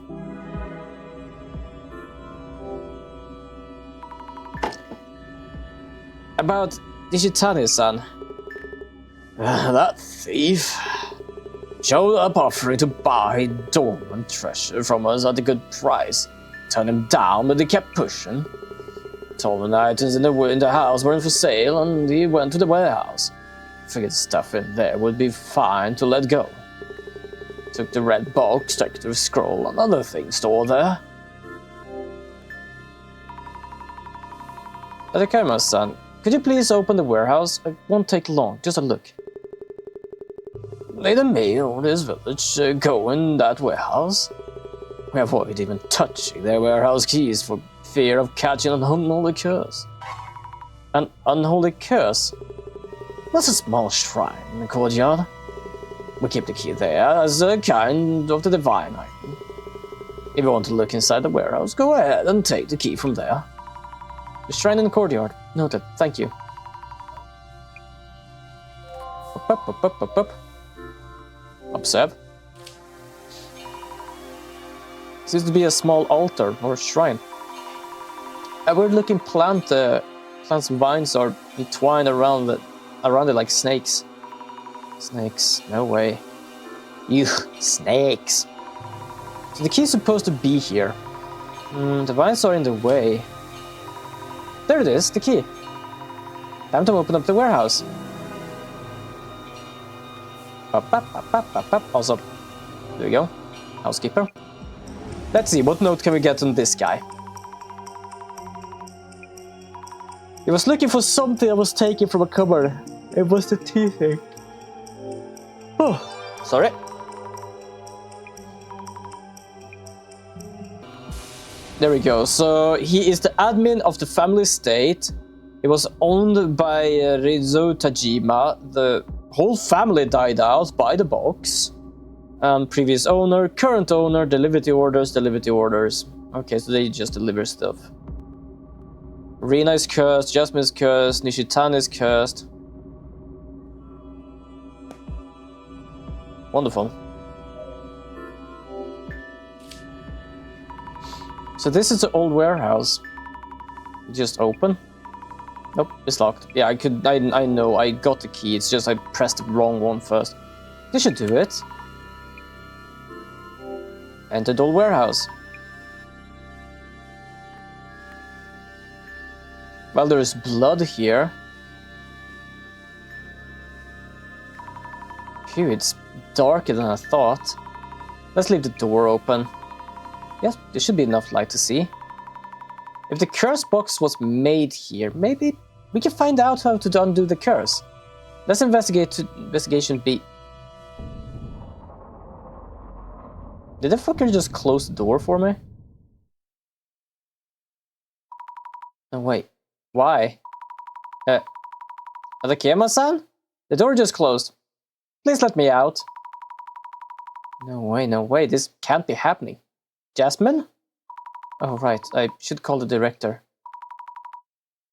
About Nishitani-san. That thief showed up offering to buy dormant treasure from us at a good price. Turned him down, but he kept pushing. Told him the items in the house weren't for sale, and he went to the warehouse. Figured stuff in there would be fine to let go. Took the red box, the scroll, and other things stored there. Adekama-san, could you please open the warehouse? It won't take long, just a look. Neither me or this village go in that warehouse. We avoid even touching their warehouse keys for fear of catching an unholy curse. An unholy curse? That's a small shrine in the courtyard. We keep the key there as a kind of the divine item. If you want to look inside the warehouse, go ahead and take the key from there. The shrine in the courtyard. Noted. Thank you. Up. Observe. Seems to be a small altar or shrine. A weird-looking plant. Plants and vines are entwined around it like snakes. Snakes? No way. Ew, snakes. So the key is supposed to be here. The vines are in the way. There it is, the key. Time to open up the warehouse. Also, there we go. Housekeeper. Let's see, what note can we get on this guy? He was looking for something that was taken from a cupboard. It was the tea thing. Oh, sorry. There we go. So he is the admin of the family estate. It was owned by Rizo Tajima. The whole family died out by the box. Previous owner, current owner, delivery orders, delivery orders. Okay, so they just deliver stuff. Rina is cursed, Jasmine is cursed, Nishitani is cursed. Wonderful. So this is the old warehouse. Just open. Nope, it's locked. Yeah, I know, I got the key. It's just I pressed the wrong one first. This should do it. Enter the old warehouse. Well, there is blood here. Phew, it's darker than I thought. Let's leave the door open. Yes, there should be enough light to see. If the curse box was made here, maybe we can find out how to undo the curse. Let's investigate to investigation B. Did the fucker just close the door for me? No, wait. Why? Adakema-san? The door just closed. Please let me out. No way, this can't be happening. Jasmine? Oh, right, I should call the director.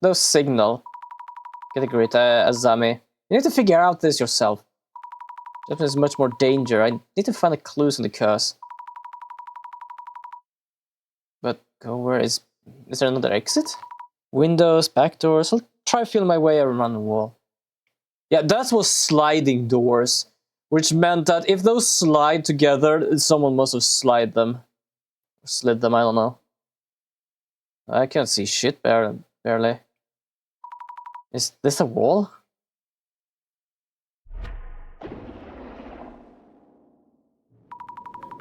No signal. Get a grip, Azami. You need to figure out this yourself. Jasmine is much more danger. I need to find the clues in the curse. But where is there another exit? Windows, back doors. I'll try feel my way around the wall. Yeah, that was sliding doors, which meant that if those slide together, someone must have slid them. Slid them, I don't know. I can't see shit, barely. Is this a wall?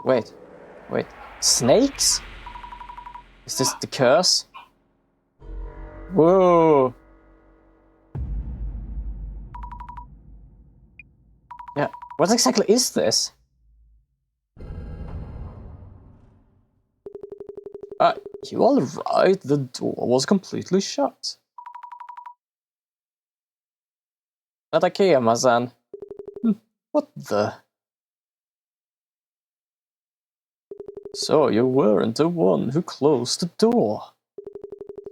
Wait. Snakes? Is this the curse? Whoa! Yeah, what exactly is this? You all right? The door was completely shut. Adakema-san. What the? So you weren't the one who closed the door.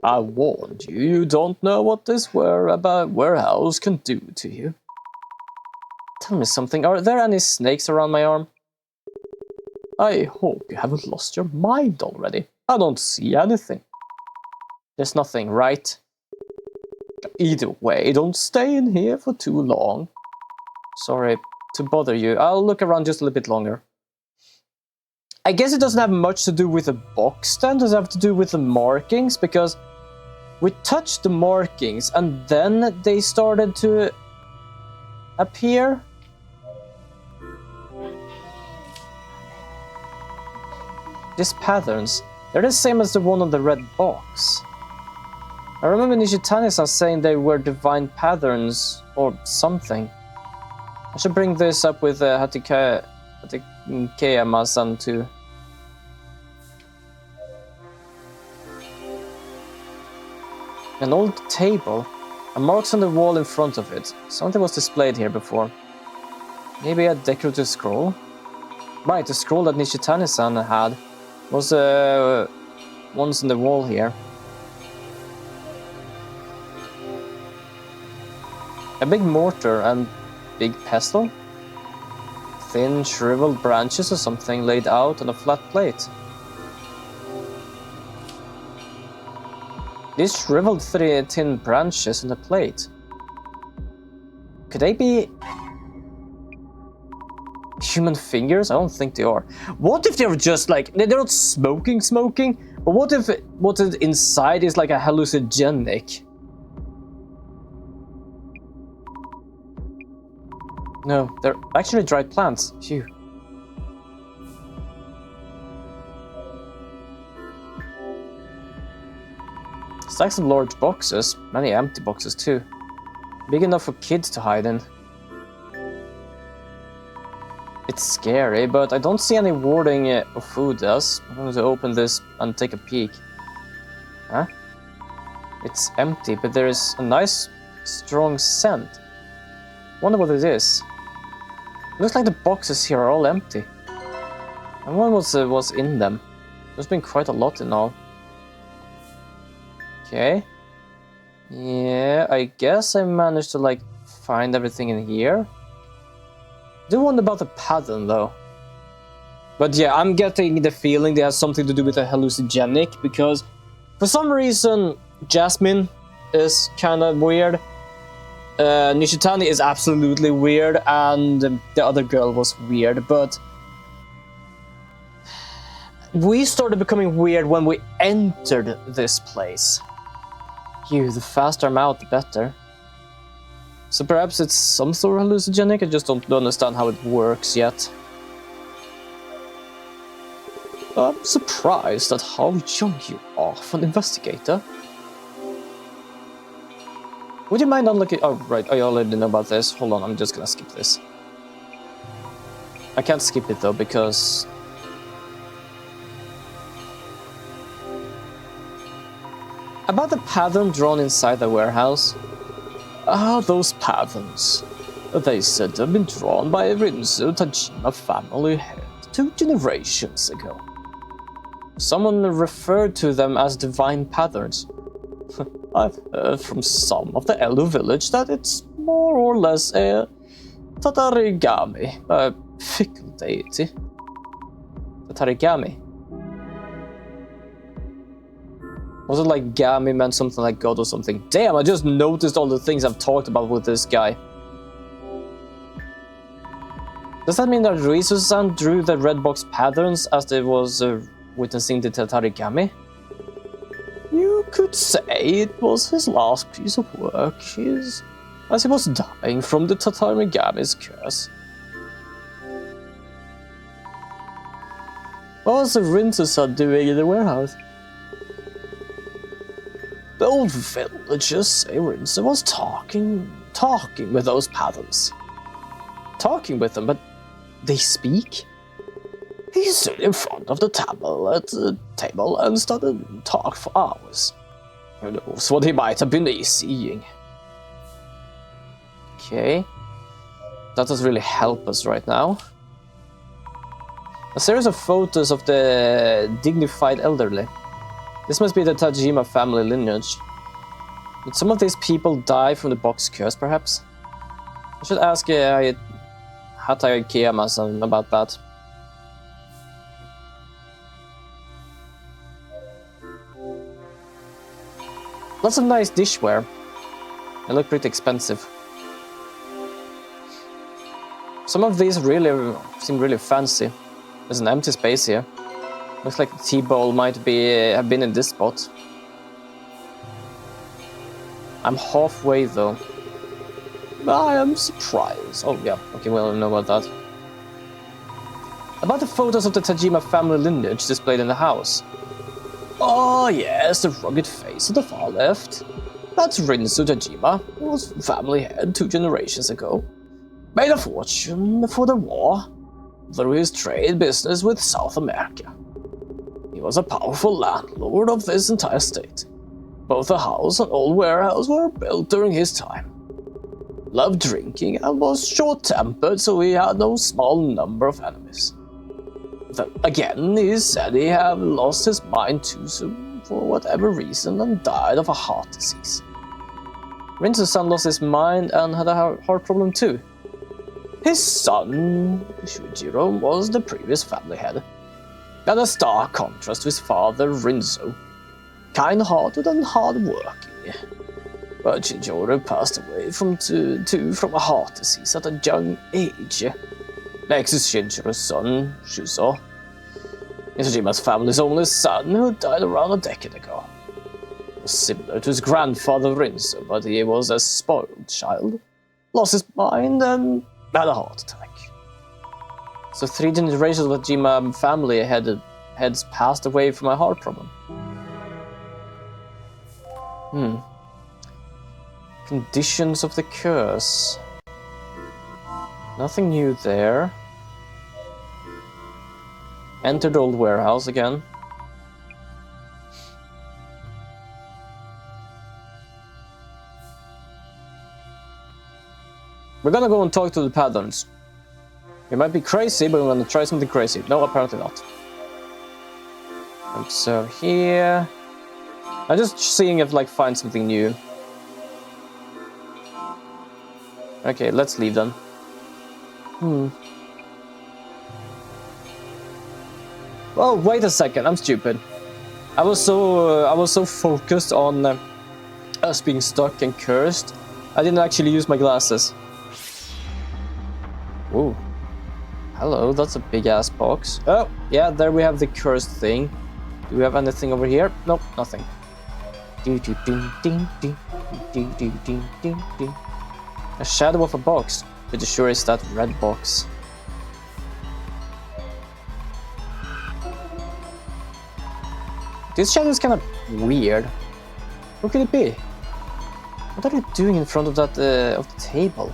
I warned you, you don't know what this warehouse can do to you. Tell me something, are there any snakes around my arm? I hope you haven't lost your mind already. I don't see anything. There's nothing, right? Either way, don't stay in here for too long. Sorry to bother you. I'll look around just a little bit longer. I guess it doesn't have much to do with the box then. Does it have to do with the markings? Because we touched the markings and then they started to appear. These patterns, they're the same as the one on the red box. I remember Nishitani-san saying they were divine patterns or something. I should bring this up with Hatakeyama-san too. An old table, and marks on the wall in front of it. Something was displayed here before. Maybe a decorative scroll? Right, the scroll that Nishitani-san had was once in the wall here. A big mortar and big pestle? Thin, shriveled branches or something laid out on a flat plate. These shriveled thin branches on the plate. Could they be human fingers? I don't think they are. What if they're just like, they're not smoking, but what if what is inside is like a hallucinogenic? No, they're actually dried plants. Phew. Stacks of large boxes, many empty boxes too. Big enough for kids to hide in. It's scary, but I don't see any warding of food else. I'm going to open this and take a peek. Huh? It's empty, but there is a nice, strong scent. Wonder what it is. Looks like the boxes here are all empty. And what was in them? There's been quite a lot in all. Okay. Yeah, I guess I managed to like find everything in here. I do wonder about the pattern though. But yeah, I'm getting the feeling they have something to do with the hallucinogenic, because for some reason Jasmine is kind of weird. Nishitani is absolutely weird, and the other girl was weird, but we started becoming weird when we entered this place. The faster I'm out, the better. So perhaps it's some sort of hallucinogenic, I just don't understand how it works yet. I'm surprised at how young you are for an investigator. Would you mind unlocking... Oh, right, I already know about this. Hold on, I'm just gonna skip this. I can't skip it though, because... About the pattern drawn inside the warehouse. Those patterns. They said they've been drawn by a Rinzu Tajima family head 2 generations ago. Someone referred to them as divine patterns. I've heard from some of the Elu village that it's more or less a tatarigami, a fickle deity. Tatarigami. Was it like Gami meant something like God or something? Damn, I just noticed all the things I've talked about with this guy. Does that mean that Risu-san drew the red box patterns as they was witnessing the Tatarigami? You could say it was his last piece of work, as he was dying from the Tatarigami's curse. What was the Rinsu-san doing in the warehouse? The old villagers say Rinsu was talking with those patterns. Talking with them, but they speak? He stood in front of the table and started to talk for hours. Who knows what he might have been seeing. Okay. That doesn't really help us right now. A series of photos of the dignified elderly. This must be the Tajima family lineage. Did some of these people die from the box curse, perhaps? I should ask Hatai Kiyama-san about that. Lots of nice dishware. They look pretty expensive. Some of these really seem really fancy. There's an empty space here. Looks like the tea bowl might have been in this spot. I'm halfway though. I am surprised. Oh yeah, okay, well I know about that. About the photos of the Tajima family lineage displayed in the house. Oh yes, the rugged face at the far left. That's Rinsu Tajima, who was family head 2 generations ago. Made a fortune before the war through his trade business with South America. He was a powerful landlord of this entire state. Both the house and old warehouse were built during his time. Loved drinking and was short-tempered, so he had no small number of enemies. Then again, he said he had lost his mind too soon for whatever reason and died of a heart disease. Rinsu-san lost his mind and had a heart problem too. His son, Shujiro, was the previous family head, and a stark contrast to his father, Rinzo. Kind-hearted and hard-working. But Shujiro passed away from a heart disease at a young age. Next is Shinjiro's son, Shuso. Ishijima's family's only son, who died around a decade ago. He was similar to his grandfather Rinzo, but he was a spoiled child. Lost his mind and had a heart attack. So 3 generations of the Jima family heads passed away from a heart problem. Conditions of the curse. Nothing new there. Entered old warehouse again. We're gonna go and talk to the patterns. It might be crazy, but we're gonna try something crazy. No, apparently not. And so here... I'm just seeing if like find something new. Okay, let's leave then. Well, wait a second, I'm stupid. I was so focused on us being stuck and cursed, I didn't actually use my glasses. Ooh. Hello, that's a big ass box. Oh, yeah, there we have the cursed thing. Do we have anything over here? Nope, nothing. A shadow of a box. Pretty sure it's that red box. This shadow is kind of weird. What could it be? What are they doing in front of that of the table?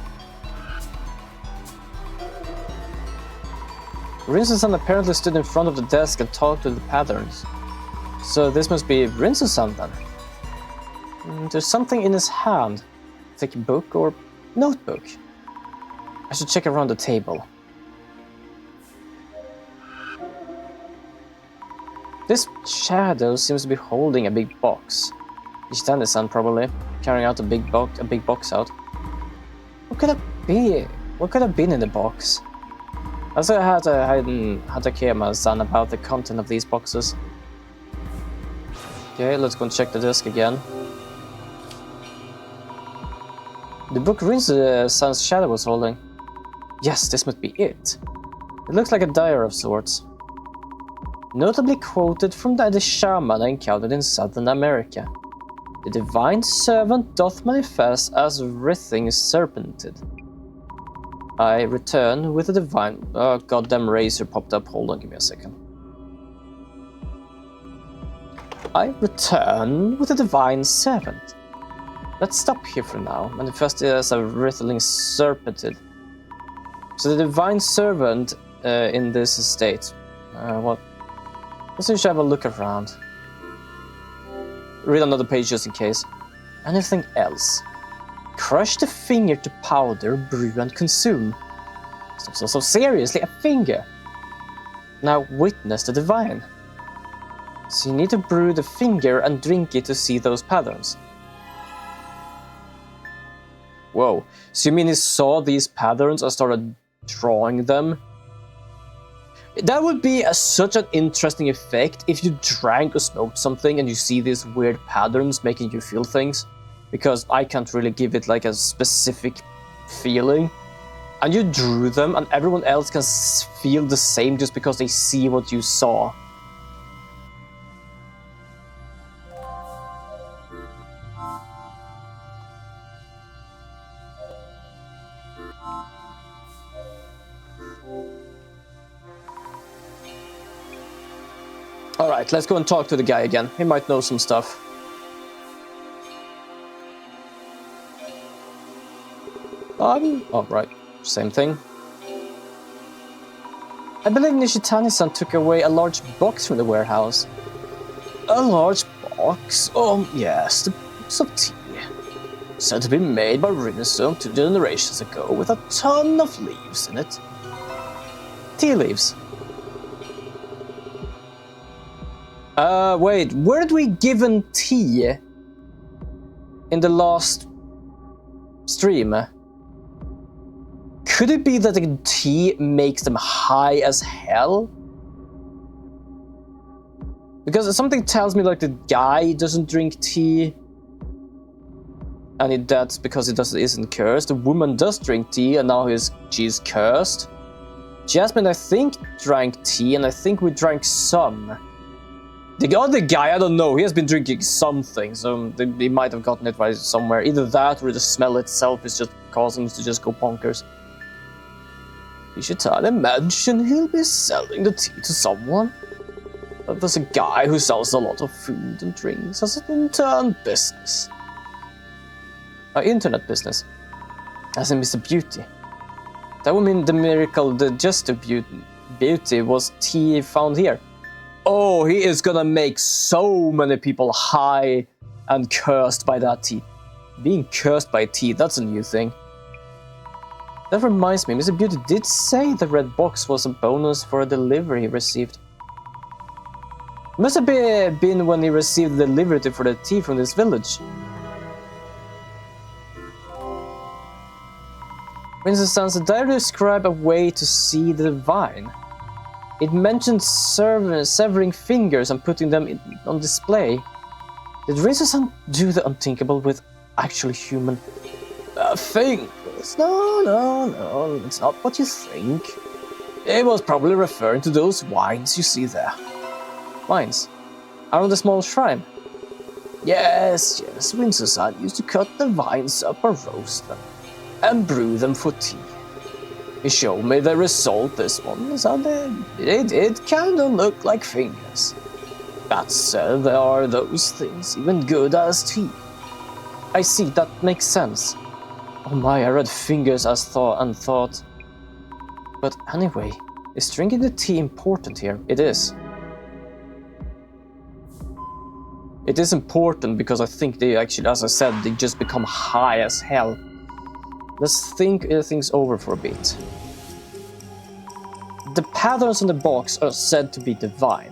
Rinsu-san apparently stood in front of the desk and talked to the patterns. So this must be Rinsu-san then. There's something in his hand. Thick book or notebook. I should check around the table. This shadow seems to be holding a big box. Ishitani-san probably carrying out a big box out. What could it be? What could have been in the box? Also, I had Hatakeyama-san about the content of these boxes. Okay, let's go and check the desk again. The book Rinsu-san's shadow was holding. Yes, this must be it. It looks like a diary of sorts. Notably quoted from the shaman I encountered in Southern America. The divine servant doth manifest as writhing serpented. I return with a divine... Oh, goddamn razor popped up. Hold on, give me a second. I return with a divine servant. Let's stop here for now. Manifested as a writhing serpented. So the divine servant in this state. What? Let's just have a look around. Read another page just in case. Anything else? Crush the finger to powder, brew and consume. So seriously, a finger? Now witness the divine. So you need to brew the finger and drink it to see those patterns. Whoa, so you mean he saw these patterns and started drawing them? That would be such an interesting effect if you drank or smoked something and you see these weird patterns making you feel things. Because I can't really give it like a specific feeling. And you drew them and everyone else can feel the same just because they see what you saw. Alright, let's go and talk to the guy again. He might know some stuff. Oh, right. Same thing. I believe Nishitani-san took away a large box from the warehouse. A large box? Oh, yes, the box of tea. Said to be made by Rinsu 2 generations ago with a ton of leaves in it. Tea leaves. Wait, weren't we given tea in the last stream? Could it be that the tea makes them high as hell? Because something tells me like the guy doesn't drink tea. And that's because he isn't cursed. The woman does drink tea and now she's cursed. Jasmine, I think, drank tea and I think we drank some. The other guy, I don't know, he has been drinking something, so he might have gotten it right somewhere. Either that or the smell itself is just causing him to just go bonkers. Ishitani mentioned he'll be selling the tea to someone. There's a guy who sells a lot of food and drinks as an intern business. Internet business. As in Mr. Beauty. That would mean the miracle, the just beauty was tea found here. Oh, he is gonna make so many people high and cursed by that tea. Being cursed by tea, that's a new thing. That reminds me, Mr. Beauty did say the red box was a bonus for a delivery he received. Must have been when he received the delivery for the tea from this village. Princess Sans diary described a way to see the divine. It mentioned severing fingers and putting them on display. Did Rinse-san do the unthinkable with actually human fingers? No, it's not what you think. It was probably referring to those wines you see there. Wines? Around the small shrine? Yes, Rinse-san used to cut the vines up and roast them, and brew them for tea. He showed me the result this one, so it kinda look like fingers. That said, there are those things even good as tea. I see, that makes sense. Oh my, I read fingers as thought. But anyway, is drinking the tea important here? It is. It is important because I think they actually, as I said, they just become high as hell. Let's think things over for a bit. The patterns on the box are said to be divine.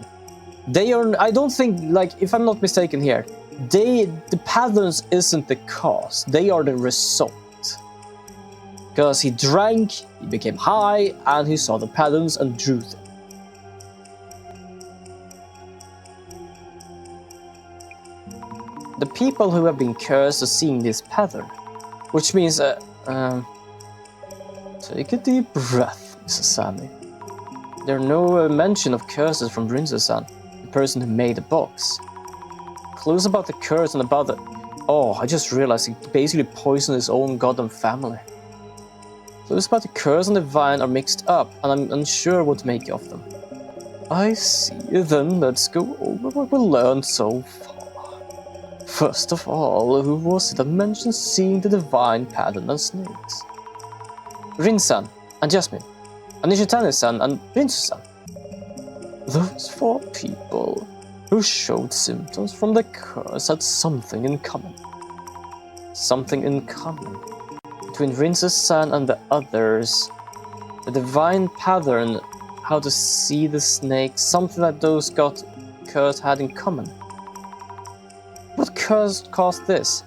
They are, I don't think, like, if I'm not mistaken here, the patterns isn't the cause, they are the result. Because he drank, he became high, and he saw the patterns and drew them. The people who have been cursed are seeing this pattern, which means, take a deep breath, Mrs. Sammy. There are no mention of curses from Rinse-san, the person who made the box. Clues about the curse and about the... Oh, I just realized he basically poisoned his own goddamn family. Clues about the curse and the vine are mixed up, and I'm unsure what to make of them. I see, then let's go over what we learned so far. First of all, who was it that mentioned seeing the divine pattern on snakes? Rin-san and Jasmine, and Nishitani-san and Rinse-san. Those 4 people who showed symptoms from the curse had something in common. Something in common between Rinse-san and the others. The divine pattern, how to see the snake, something that those got cursed had in common. What curse caused this?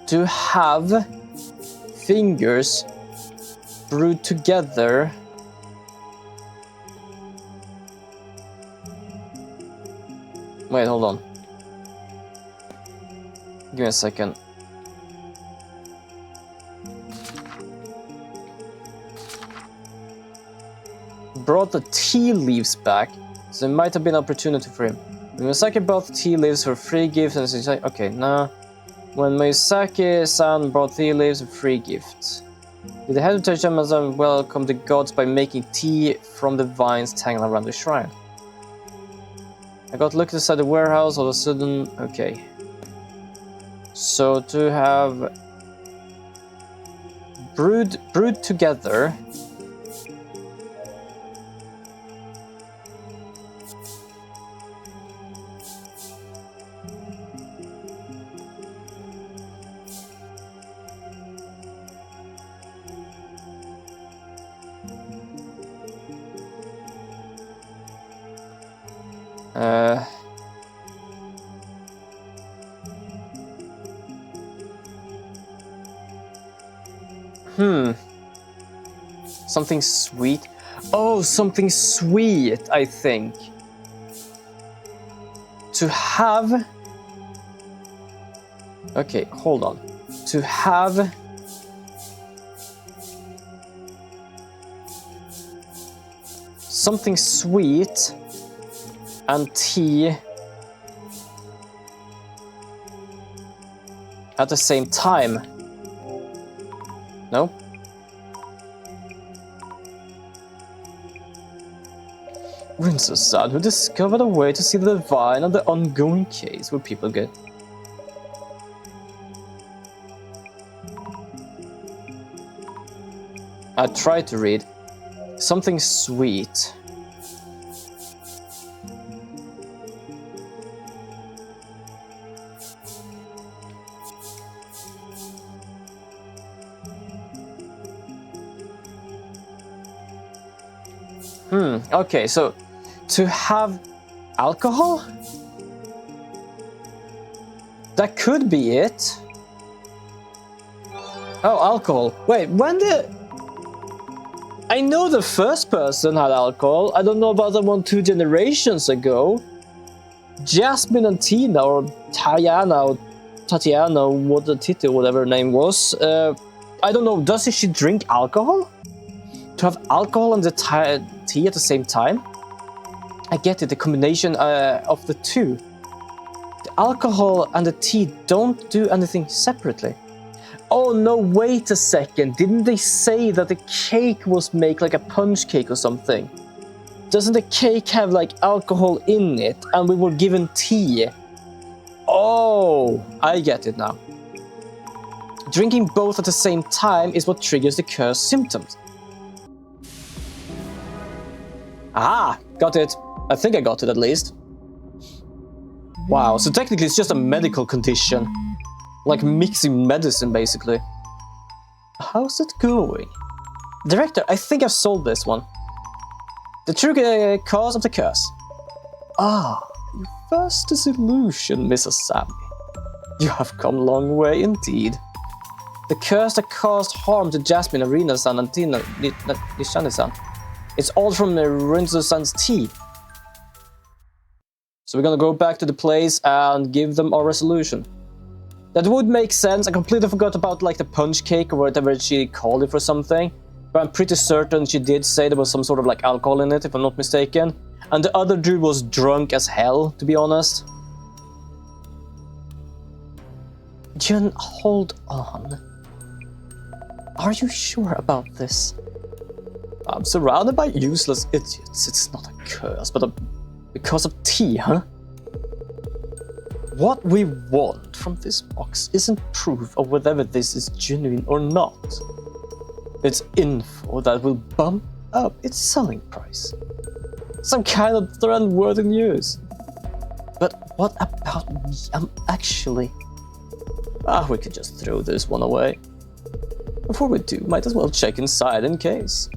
To have fingers brewed together. Wait, hold on. Give me a second. Brought the tea leaves back, so it might have been an opportunity for him. When Misaki brought the tea leaves for free gifts, and he's like, okay, nah. When Misaki-san brought tea leaves for free gifts. Did the head of Tajima-san welcome the gods by making tea from the vines tangled around the shrine? I got looked inside the warehouse all of a sudden. Okay. So to have brewed together. Something sweet. Oh, something sweet, I think. To have... Okay, hold on. To have... something sweet and tea at the same time. No? Rinse-san, who discovered a way to see the divine and the ongoing case where people get... I tried to read. Something sweet. Okay, so to have alcohol? That could be it. Oh, alcohol. Wait, when did... I know the first person had alcohol. I don't know about the one 2 generations ago. Jasmine and Tina, or Tatiana, whatever her name was. I don't know, does she drink alcohol? To have alcohol and the tea at the same time? I get it, the combination of the two. The alcohol and the tea don't do anything separately. Oh no, wait a second. Didn't they say that the cake was made like a punch cake or something? Doesn't the cake have like alcohol in it and we were given tea? Oh, I get it now. Drinking both at the same time is what triggers the curse symptoms. Ah, got it. I think I got it at least. Wow, so technically it's just a medical condition. Like mixing medicine, basically. How's it going? Director, I think I've solved this one. The true cause of the curse. Ah, first dissolution, Mrs. Sammy. You have come a long way indeed. The curse that caused harm to Jasmine, Arena-san, and Tina, Nishani-san. It's all from the Rinzo-san's tea. So we're gonna go back to the place and give them our resolution. That would make sense. I completely forgot about like the punch cake or whatever she called it for something. But I'm pretty certain she did say there was some sort of like alcohol in it, if I'm not mistaken. And the other dude was drunk as hell, to be honest. Jun, hold on. Are you sure about this? I'm surrounded by useless idiots. It's not a curse, but because of tea, huh? What we want from this box isn't proof of whether this is genuine or not. It's info that will bump up its selling price. Some kind of trend-worthy news. But what about me? I'm actually... we could just throw this one away. Before we do, might as well check inside in case.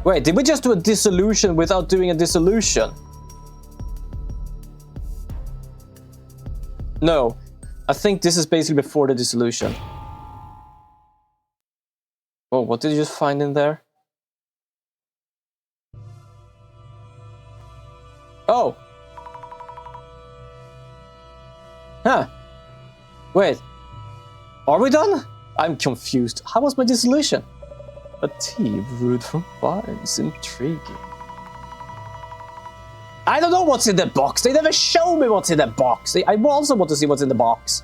Wait, did we just do a dissolution without doing a dissolution? No, I think this is basically before the dissolution. Oh, what did you just find in there? Oh! Huh. Wait. Are we done? I'm confused. How was my dissolution? A tea brewed from vines. Intriguing. I don't know what's in the box. They never show me what's in the box. I also want to see what's in the box.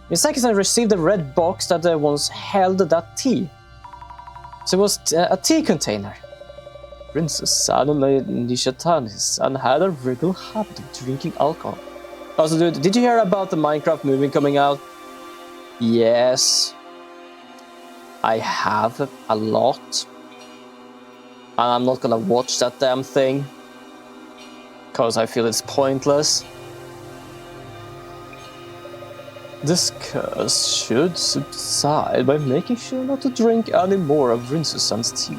In seconds, I received a red box that once held that tea. So it was a tea container. Princess Salome Nishitani-san had a regular habit of drinking alcohol. Also, dude, did you hear about the Minecraft movie coming out? Yes. I have a lot. And I'm not gonna watch that damn thing. Because I feel it's pointless. This curse should subside by making sure not to drink any more of Rinsu-san's tea.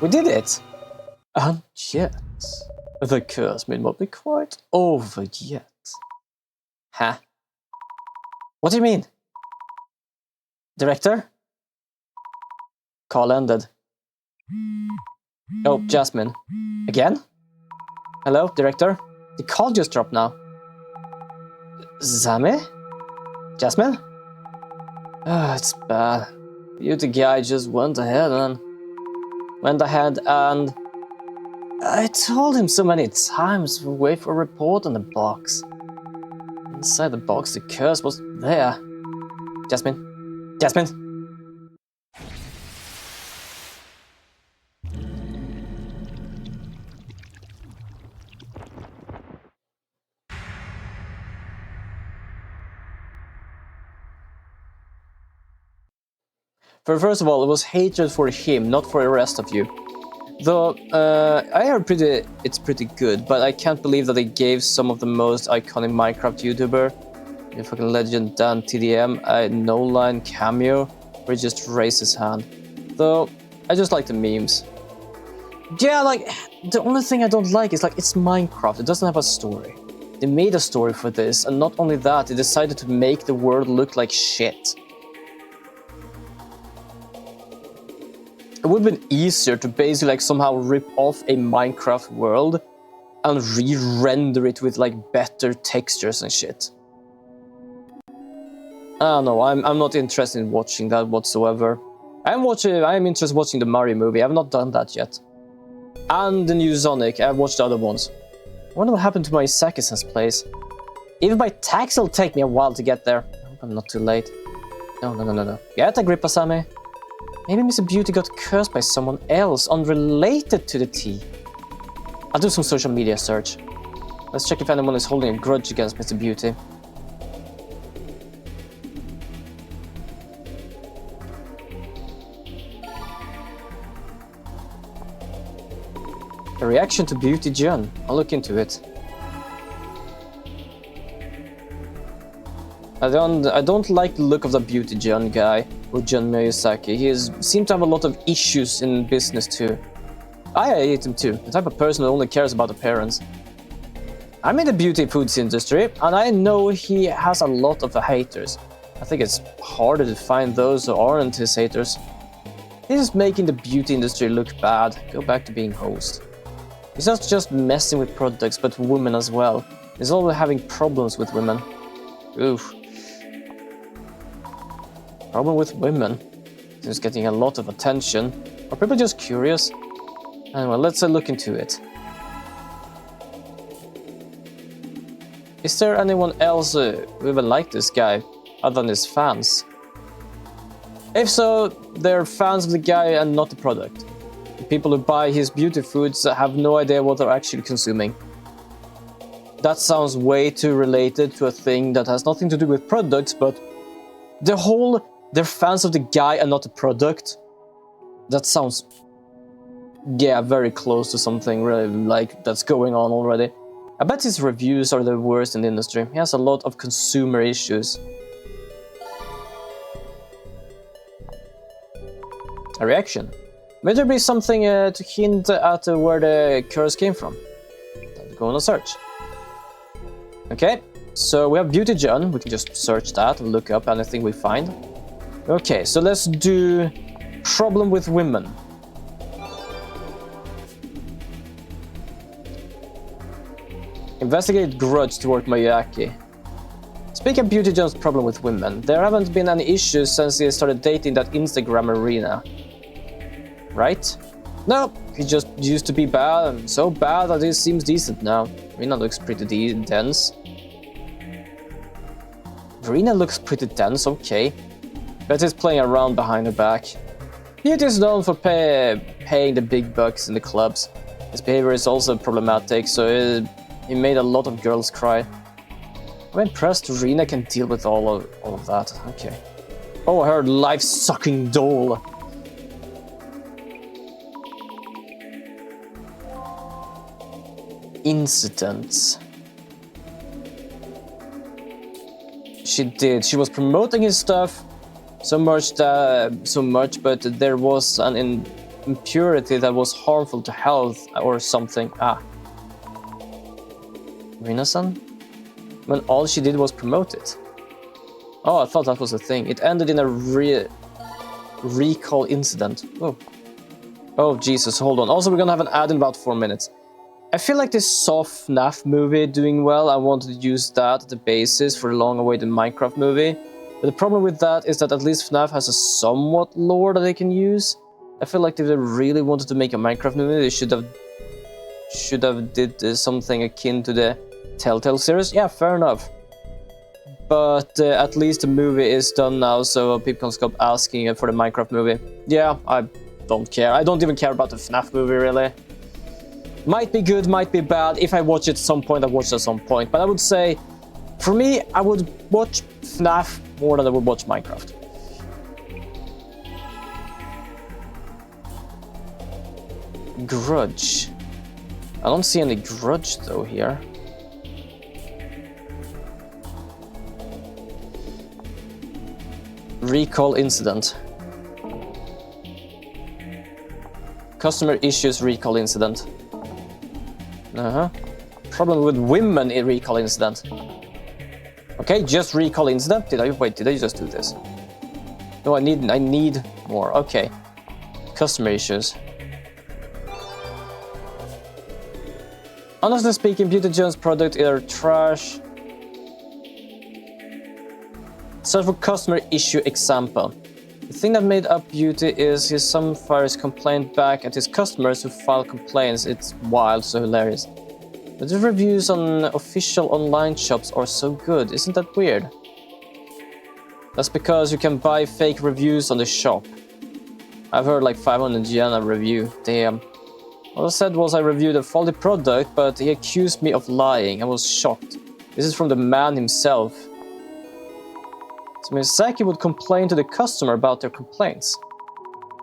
We did it! And yet, the curse may not be quite over yet. Huh? What do you mean? Director? Call ended. Oh, Jasmine. Again? Hello, Director? The call just dropped now. Zame? Jasmine? It's bad. Beauty guy just went ahead and... I told him so many times to wait for a report on the box. Inside the box, the curse was there. Jasmine? Jasmine? First of all, it was hatred for him, not for the rest of you. Though, I heard it's pretty good, but I can't believe that they gave some of the most iconic Minecraft YouTuber, fucking legend Dan TDM, a no-line cameo, where he just raised his hand. Though, I just like the memes. Yeah, like, the only thing I don't like is, like, it's Minecraft. It doesn't have a story. They made a story for this, and not only that, they decided to make the world look like shit. It would have been easier to basically, like, somehow rip off a Minecraft world and re-render it with, like, better textures and shit. I don't know, I'm not interested in watching that whatsoever. I'm interested in watching the Mario movie. I've not done that yet. And the new Sonic. I've watched the other ones. I wonder what happened to my Saki-san's place. Even by taxi, it'll take me a while to get there. I hope I'm not too late. No. Get a grip, Asami. Maybe Mr. Beauty got cursed by someone else unrelated to the tea. I'll do some social media search. Let's check if anyone is holding a grudge against Mr. Beauty. A reaction to Beauty Jun. I'll look into it. I don't like the look of the Beauty Jun guy, or Jun Miyazaki. He seems to have a lot of issues in business too. I hate him too, the type of person who only cares about appearance. I'm in the beauty foods industry, and I know he has a lot of haters. I think it's harder to find those who aren't his haters. He's just making the beauty industry look bad. Go back to being host. He's not just messing with products, but women as well. He's always having problems with women. Oof. Problem with women. He's getting a lot of attention. Are people just curious? Anyway, let's look into it. Is there anyone else who even like this guy, other than his fans? If so, they're fans of the guy and not the product. The people who buy his beauty foods have no idea what they're actually consuming. That sounds way too related to a thing that has nothing to do with products, but they're fans of the guy and not the product. That sounds, yeah, very close to something really like that's going on already. I bet his reviews are the worst in the industry. He has a lot of consumer issues. A reaction. May there be something to hint at where the curse came from? Let's go on a search. Okay, so we have Beauty Jun. We can just search that and look up anything we find. Okay, so let's do problem with women. Investigate grudge toward Mayaki. Speaking of Beauty Jun's problem with women, there haven't been any issues since he started dating that Instagram Arena. Right? No, he just used to be bad, and so bad that he seems decent now. Rina looks pretty dense. Rina looks pretty dense, okay. But he's playing around behind her back. Beauty is known for paying the big bucks in the clubs. His behavior is also problematic, so he made a lot of girls cry. I'm impressed Rina can deal with all of that. Okay. Oh, her life-sucking doll. Incidents. She did. She was promoting his stuff so much, but there was an impurity that was harmful to health or something. Rina-san? When all she did was promote it. Oh, I thought that was a thing. It ended in a recall incident. Oh, Jesus, hold on. Also, we're gonna have an ad in about 4 minutes. I feel like this saw FNAF movie doing well. I wanted to use that as the basis for the long-awaited Minecraft movie. But the problem with that is that at least FNAF has a somewhat lore that they can use. I feel like if they really wanted to make a Minecraft movie, they should have did something akin to the Telltale series. Yeah, fair enough. But at least the movie is done now, so people can stop asking for the Minecraft movie. Yeah, I don't care. I don't even care about the FNAF movie, really. Might be good, might be bad. If I watch it at some point, I watch it at some point. But I would say, for me, I would watch FNAF more than I would watch Minecraft. Grudge. I don't see any grudge, though, here. Recall incident. Customer issues recall incident. Problem with women in recall incident. Okay, just recall incident. Did I just do this? No, I need more. Okay. Customer issues. Honestly speaking, Beauty Jones' product are trash. Search for customer issue example. The thing that made up Beauty is his some fires complaint back at his customers who file complaints. It's wild, so hilarious. But the reviews on official online shops are so good, isn't that weird? That's because you can buy fake reviews on the shop. I've heard like 500 yen a review, damn. What I said was I reviewed a faulty product, but he accused me of lying. I was shocked. This is from the man himself. So Misaki would complain to the customer about their complaints.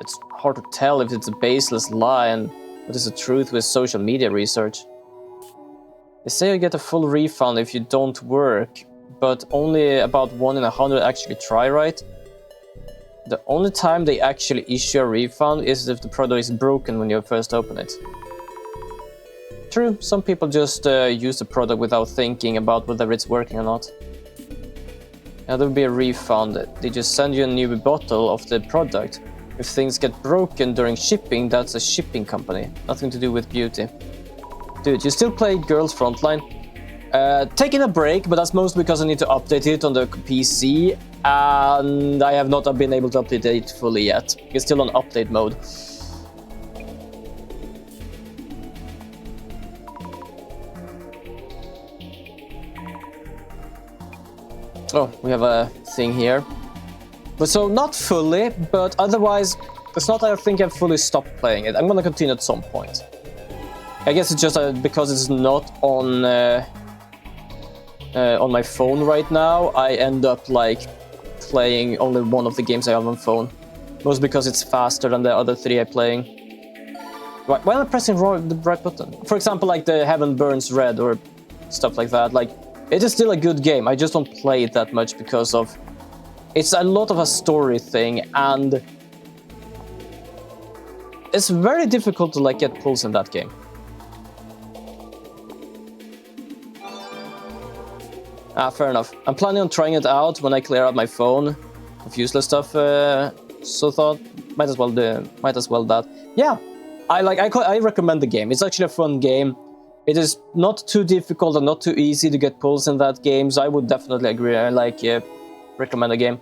It's hard to tell if it's a baseless lie and what is the truth with social media research. They say you get a full refund if you don't work, but only about 1 in 100 actually try right. The only time they actually issue a refund is if the product is broken when you first open it. True, some people just use the product without thinking about whether it's working or not. Yeah, there will be a refund. They just send you a new bottle of the product. If things get broken during shipping, that's a shipping company. Nothing to do with Beauty. Dude, you still play Girls Frontline? Taking a break, but that's mostly because I need to update it on the PC, and I have not been able to update it fully yet. It's still on update mode. Oh, we have a thing here. But so, not fully, but otherwise, it's not that I think I've fully stopped playing it. I'm gonna continue at some point. I guess it's just because it's not on my phone right now, I end up like playing only one of the games I have on phone. Mostly because it's faster than the other 3 I'm playing. Right, while I'm pressing the right button. For example, like the Heaven Burns Red or stuff like that. Like, it is still a good game, I just don't play it that much because of... It's a lot of a story thing, and... It's very difficult to like get pulls in that game. Fair enough. I'm planning on trying it out when I clear out my phone of useless stuff, so thought, might as well that. Yeah, I recommend the game. It's actually a fun game. It is not too difficult and not too easy to get pulls in that game, so I would definitely agree. I recommend the game.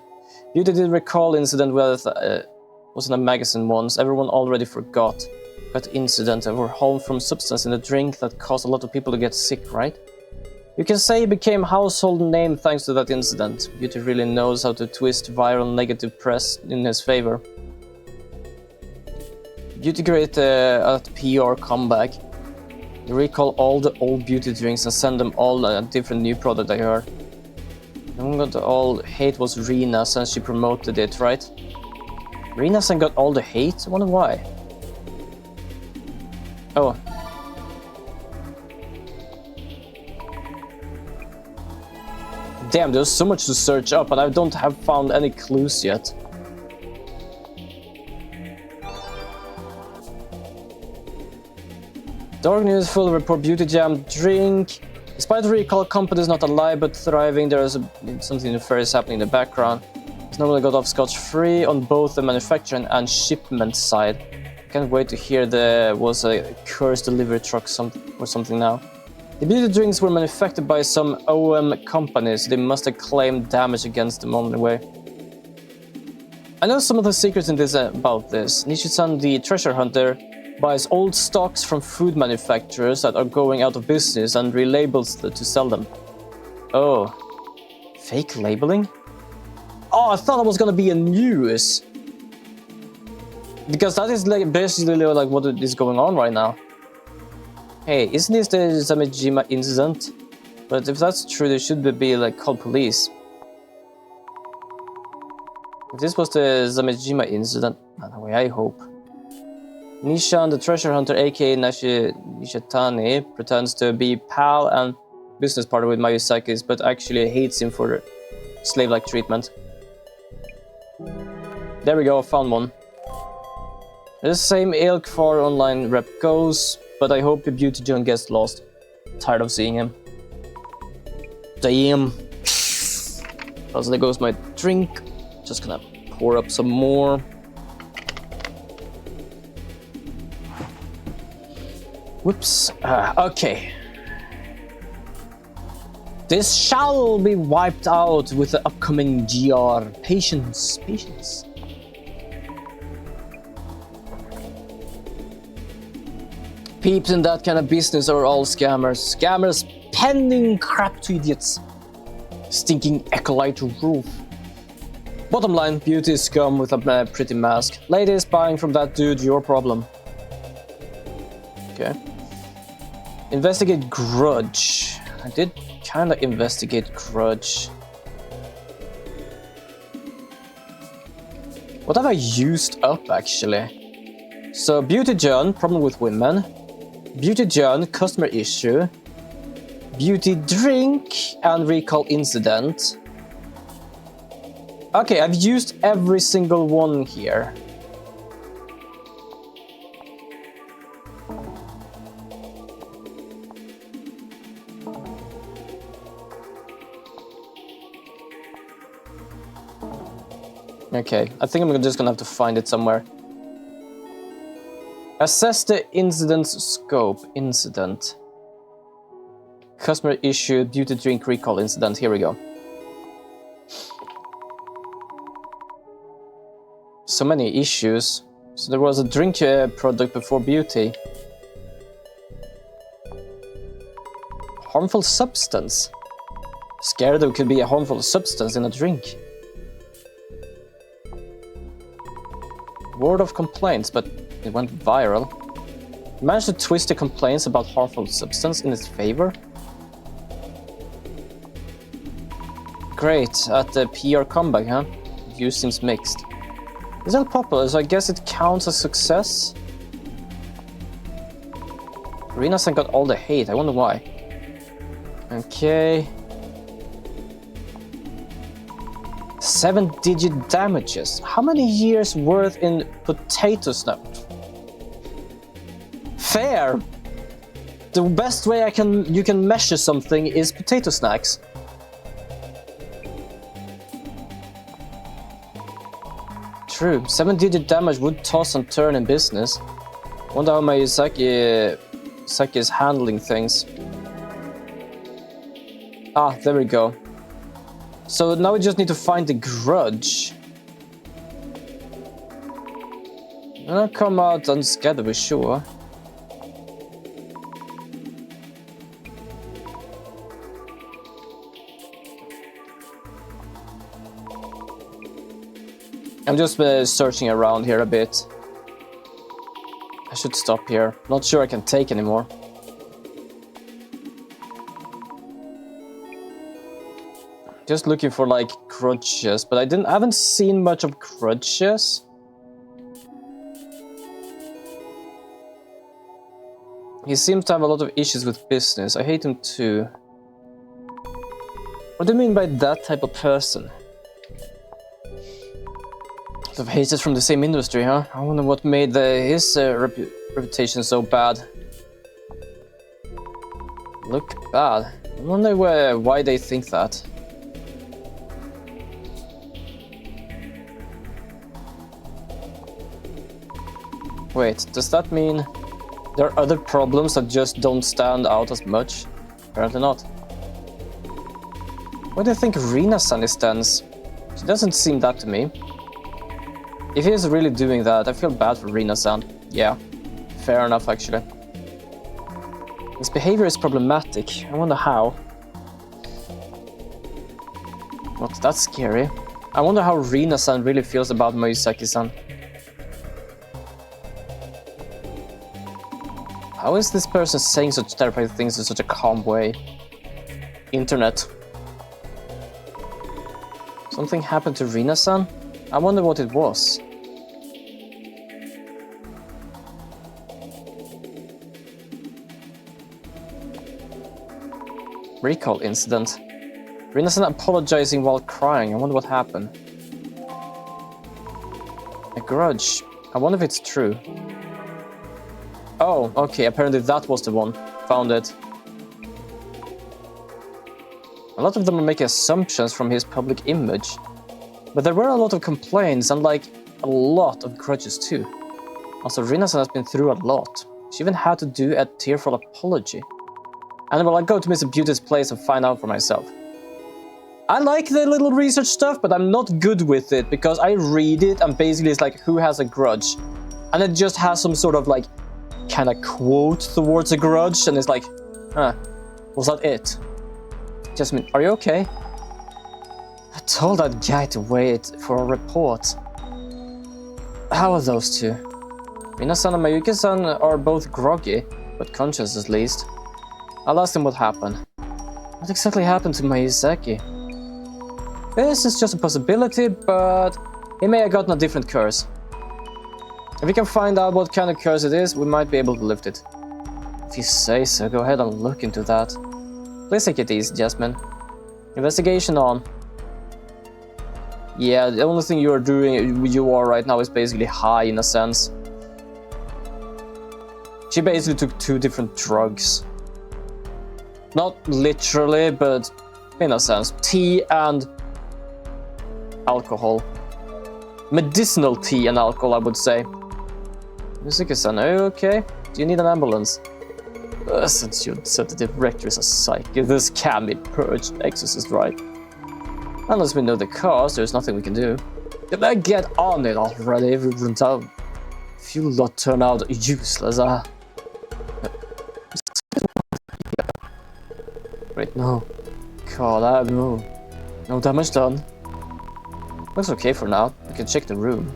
Beauty did recall incident with was in a magazine once. Everyone already forgot that incident. They were home from substance in the drink that caused a lot of people to get sick, right? You can say he became household name thanks to that incident. Beauty really knows how to twist viral negative press in his favor. Beauty great at PR comeback. You recall all the old Beauty drinks and send them all a different new product, I heard. The one got all hate was Rina since she promoted it, right? Rina-san got all the hate? I wonder why. Oh. Damn, there's so much to search up, but I don't have found any clues yet. Dark news full report Beauty Jam drink. Despite the recall, company is not alive but thriving. There is something nefarious happening in the background. It's normally got off scotch-free on both the manufacturing and shipment side. Can't wait to hear there was a cursed delivery truck or something now. The Beauty drinks were manufactured by some OM companies. They must have claimed damage against them on the way. I know some of the secrets in this about this. Nishi-san, the treasure hunter, buys old stocks from food manufacturers that are going out of business and relabels to sell them. Oh. Fake labeling? Oh, I thought it was gonna be a news. Because that is like basically like what is going on right now. Hey, isn't this the Zamejima incident? But if that's true, there should be like called police. If this was the Zamejima incident, anyway, I hope. Nishan, the treasure hunter, aka Nishitani, pretends to be pal and business partner with Mayusaki's, but actually hates him for slave-like treatment. There we go, I found one. The same ilk for online rep goes, but I hope the Beauty John gets lost. Tired of seeing him. Damn. Also, there goes my drink. Just gonna pour up some more. Whoops. Okay. This shall be wiped out with the upcoming GR. Patience, patience. Peeps in that kind of business are all scammers. Scammers penning crap to idiots. Stinking acolyte roof. Bottom line, beauty is scum with a pretty mask. Ladies buying from that dude, your problem. Okay. Investigate grudge. I did kind of investigate grudge. What have I used up actually? So Beauty John, problem with women. Beauty John, customer issue. Beauty drink and recall incident. Okay, I've used every single one here. Okay, I think I'm just gonna have to find it somewhere. Assess the incident's scope. Incident. Customer issue, beauty drink recall incident. Here we go. So many issues. So there was a drink product before beauty. Harmful substance. Scared there could be a harmful substance in a drink. Word of complaints, but it went viral. Managed to twist the complaints about harmful substance in its favor. Great, at the PR comeback, huh? View seems mixed. It's not popular, so I guess it counts as success. Rina-san got all the hate, I wonder why. Okay. 7-digit damages. How many years worth in potato snap? Fair! The best way you can measure something is potato snacks. True, 7-digit damage would toss and turn in business. Wonder how Miyazaki is handling things. Ah, there we go. So now we just need to find the grudge. I'll come out unscathed, we're sure. I'm just searching around here a bit. I should stop here. Not sure I can take anymore. Just looking for like grudges, but I haven't seen much of grudges. He seems to have a lot of issues with business. I hate him too. What do you mean by that type of person? Lot of haters from the same industry, huh? I wonder what made his reputation so bad. Look bad. I wonder why they think that. Wait, does that mean there are other problems that just don't stand out as much? Apparently not. Why do you think Rina-san stands? She doesn't seem that to me. If he is really doing that, I feel bad for Rina-san. Yeah, fair enough actually. His behavior is problematic. I wonder how. What, that's scary. I wonder how Rina-san really feels about Miyazaki-san. How is this person saying such terrifying things in such a calm way? Internet. Something happened to Rina-san? I wonder what it was. Recall incident. Rina-san apologizing while crying. I wonder what happened. A grudge. I wonder if it's true. Oh, okay, apparently that was the one. Found it. A lot of them are making assumptions from his public image. But there were a lot of complaints and like a lot of grudges too. Also, Rina-san has been through a lot. She even had to do a tearful apology. And well, I'll go to Mr. Beauty's place and find out for myself. I like the little research stuff, but I'm not good with it because I read it and basically it's like, who has a grudge? And it just has some sort of like, kind of quote towards a grudge, and it's like, was that it? Jasmine, are you okay? I told that guy to wait for a report. How are those two? Mina-san and Mayuki-san are both groggy, but conscious at least. I'll ask them what happened. What exactly happened to Mayuzaki? This is just a possibility, but he may have gotten a different curse. If we can find out what kind of curse it is, we might be able to lift it. If you say so, go ahead and look into that. Please take it easy, Jasmine. Investigation on. Yeah, the only thing you are right now is basically high in a sense. She basically took 2 different drugs. Not literally, but in a sense. Tea and alcohol. Medicinal tea and alcohol, I would say. Mizuki-san, are you okay? Do you need an ambulance? Since you said the director is a psychic, this can be purged, exorcist, right? Unless we know the cause, there's nothing we can do. Did I get on it already? If you lot turn out useless, Wait, no. God, no damage done. Looks okay for now. We can check the room.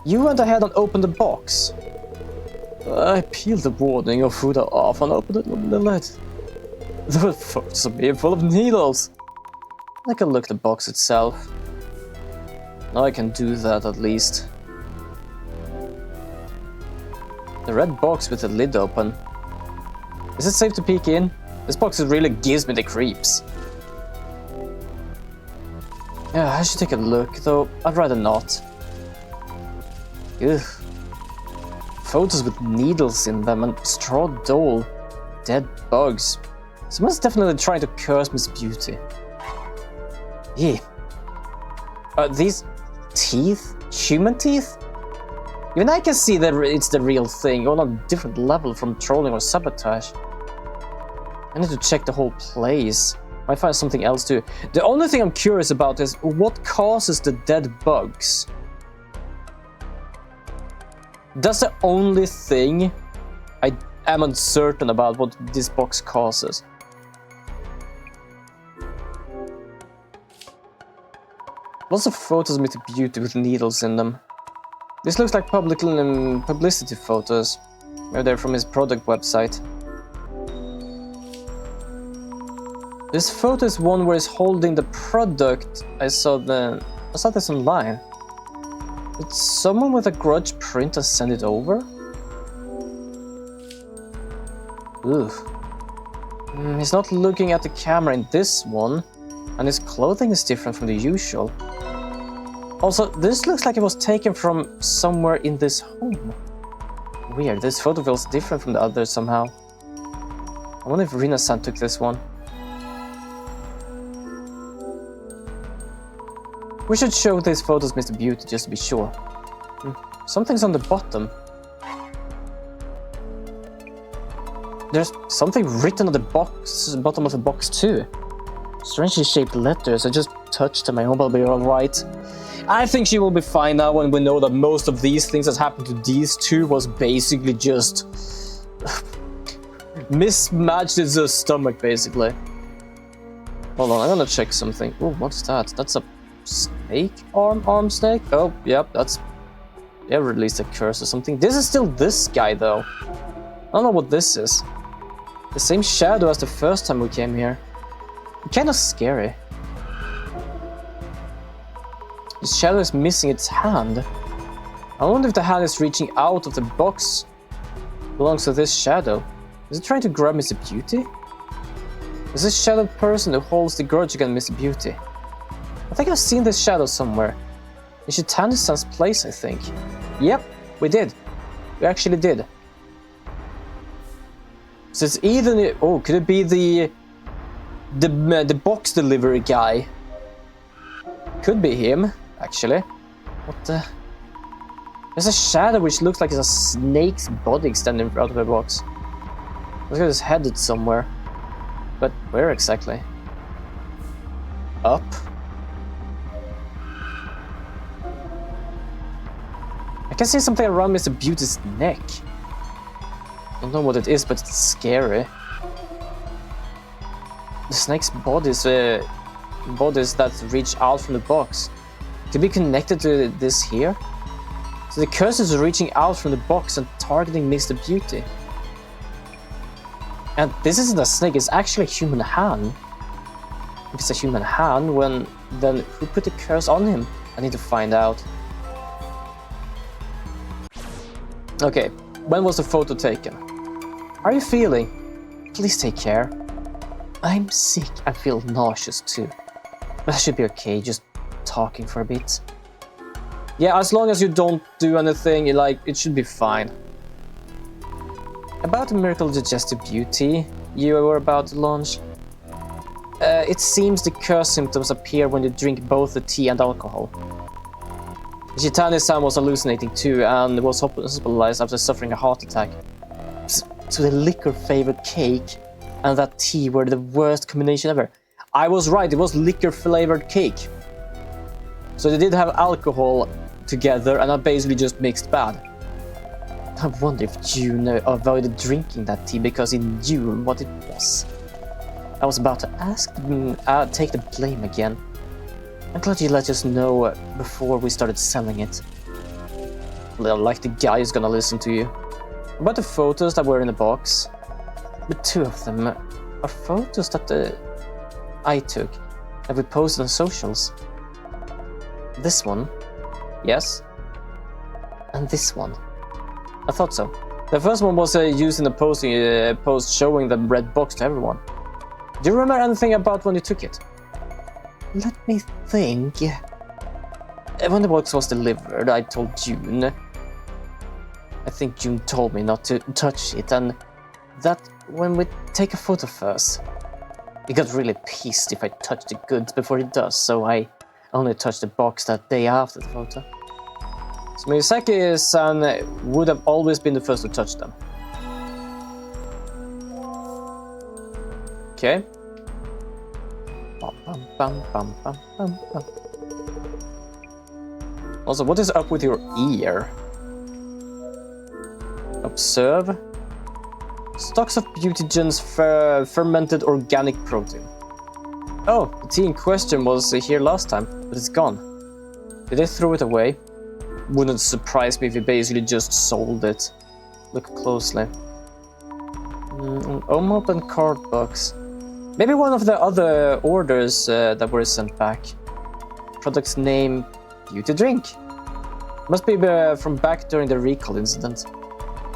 You went ahead and opened the box. I peeled the warning of food off and opened it on the lid. There were photos of me full of needles. I can look at the box itself. Now I can do that at least. The red box with the lid open. Is it safe to peek in? This box really gives me the creeps. Yeah, I should take a look, though I'd rather not. Ugh. Photos with needles in them and straw doll. Dead bugs. Someone's definitely trying to curse Miss Beauty. Yeah. Are these teeth? Human teeth? Even I can see that it's the real thing, on a different level from trolling or sabotage. I need to check the whole place. Might find something else too. The only thing I'm curious about is what causes the dead bugs? That's the only thing I am uncertain about what this box causes. Lots of photos of Miss Beauty with needles in them. This looks like publicity photos. Maybe they're from his product website. This photo is one where he's holding the product. I saw this online. Did someone with a grudge print and send it over? Ugh. He's not looking at the camera in this one, and his clothing is different from the usual. Also, this looks like it was taken from somewhere in this home. Weird, this photo feels different from the others somehow. I wonder if Rina-san took this one. We should show these photos Mr. Beauty just to be sure. Something's on the bottom. There's something written on the bottom of the box too. Strangely shaped letters. I just touched them. I hope I'll be alright. I think she will be fine now when we know that most of these things that happened to these two was basically just mismatched in the stomach, basically. Hold on, I'm gonna check something. Oh, what's that? That's a snake? Arm snake? Oh, yep, that's... They released a curse or something. This is still this guy, though. I don't know what this is. The same shadow as the first time we came here. Kind of scary. This shadow is missing its hand. I wonder if the hand is reaching out of the box belongs to this shadow. Is it trying to grab Mr. Beauty? Is this shadow person who holds the grudge against Mr. Beauty? I think I've seen this shadow somewhere. In Shitanistan's place, I think. Yep, we did. We actually did. So it's either... Oh, could it be the box delivery guy? Could be him, actually. What the... There's a shadow which looks like it's a snake's body extending out of the box. Looks like it's headed somewhere. But where exactly? Up? I can see something around Mr. Beauty's neck. I don't know what it is, but it's scary. The snake's bodies that reach out from the box. Could be connected to this here? So the curse is reaching out from the box and targeting Mr. Beauty. And this isn't a snake, it's actually a human hand. If it's a human hand, then who put the curse on him? I need to find out. Okay, when was the photo taken? How are you feeling? Please take care. I'm sick. I feel nauseous too. But I should be okay, just talking for a bit. Yeah, as long as you don't do anything, it should be fine. About the miracle digestive beauty you were about to launch. It seems the curse symptoms appear when you drink both the tea and alcohol. Shitani-san was hallucinating too and was hospitalized after suffering a heart attack. So the liquor-flavored cake and that tea were the worst combination ever. I was right, it was liquor-flavored cake. So they did have alcohol together and I basically just mixed bad. I wonder if June avoided drinking that tea because he knew what it was. I was about to ask take the blame again. I'm glad you let us know before we started selling it. Like the guy who's gonna listen to you. About the photos that were in the box. The two of them are photos that I took that we posted on socials. This one, yes, and this one. I thought so. The first one was used in a post showing the red box to everyone. Do you remember anything about when you took it? Let me think. When the box was delivered, I told June. I think June told me not to touch it, and that when we take a photo first. He got really pissed if I touched the goods before he does, so I only touched the box that day after the photo. So Miyazaki-san would have always been the first to touch them. Okay. Also, what is up with your ear? Observe. Stocks of Beautygen's fermented organic protein. Oh, the tea in question was here last time, but it's gone. Did they throw it away? Wouldn't surprise me if they basically just sold it. Look closely. An unopened card box. Maybe one of the other orders that were sent back. Product's name, Beauty Drink. Must be from back during the recall incident.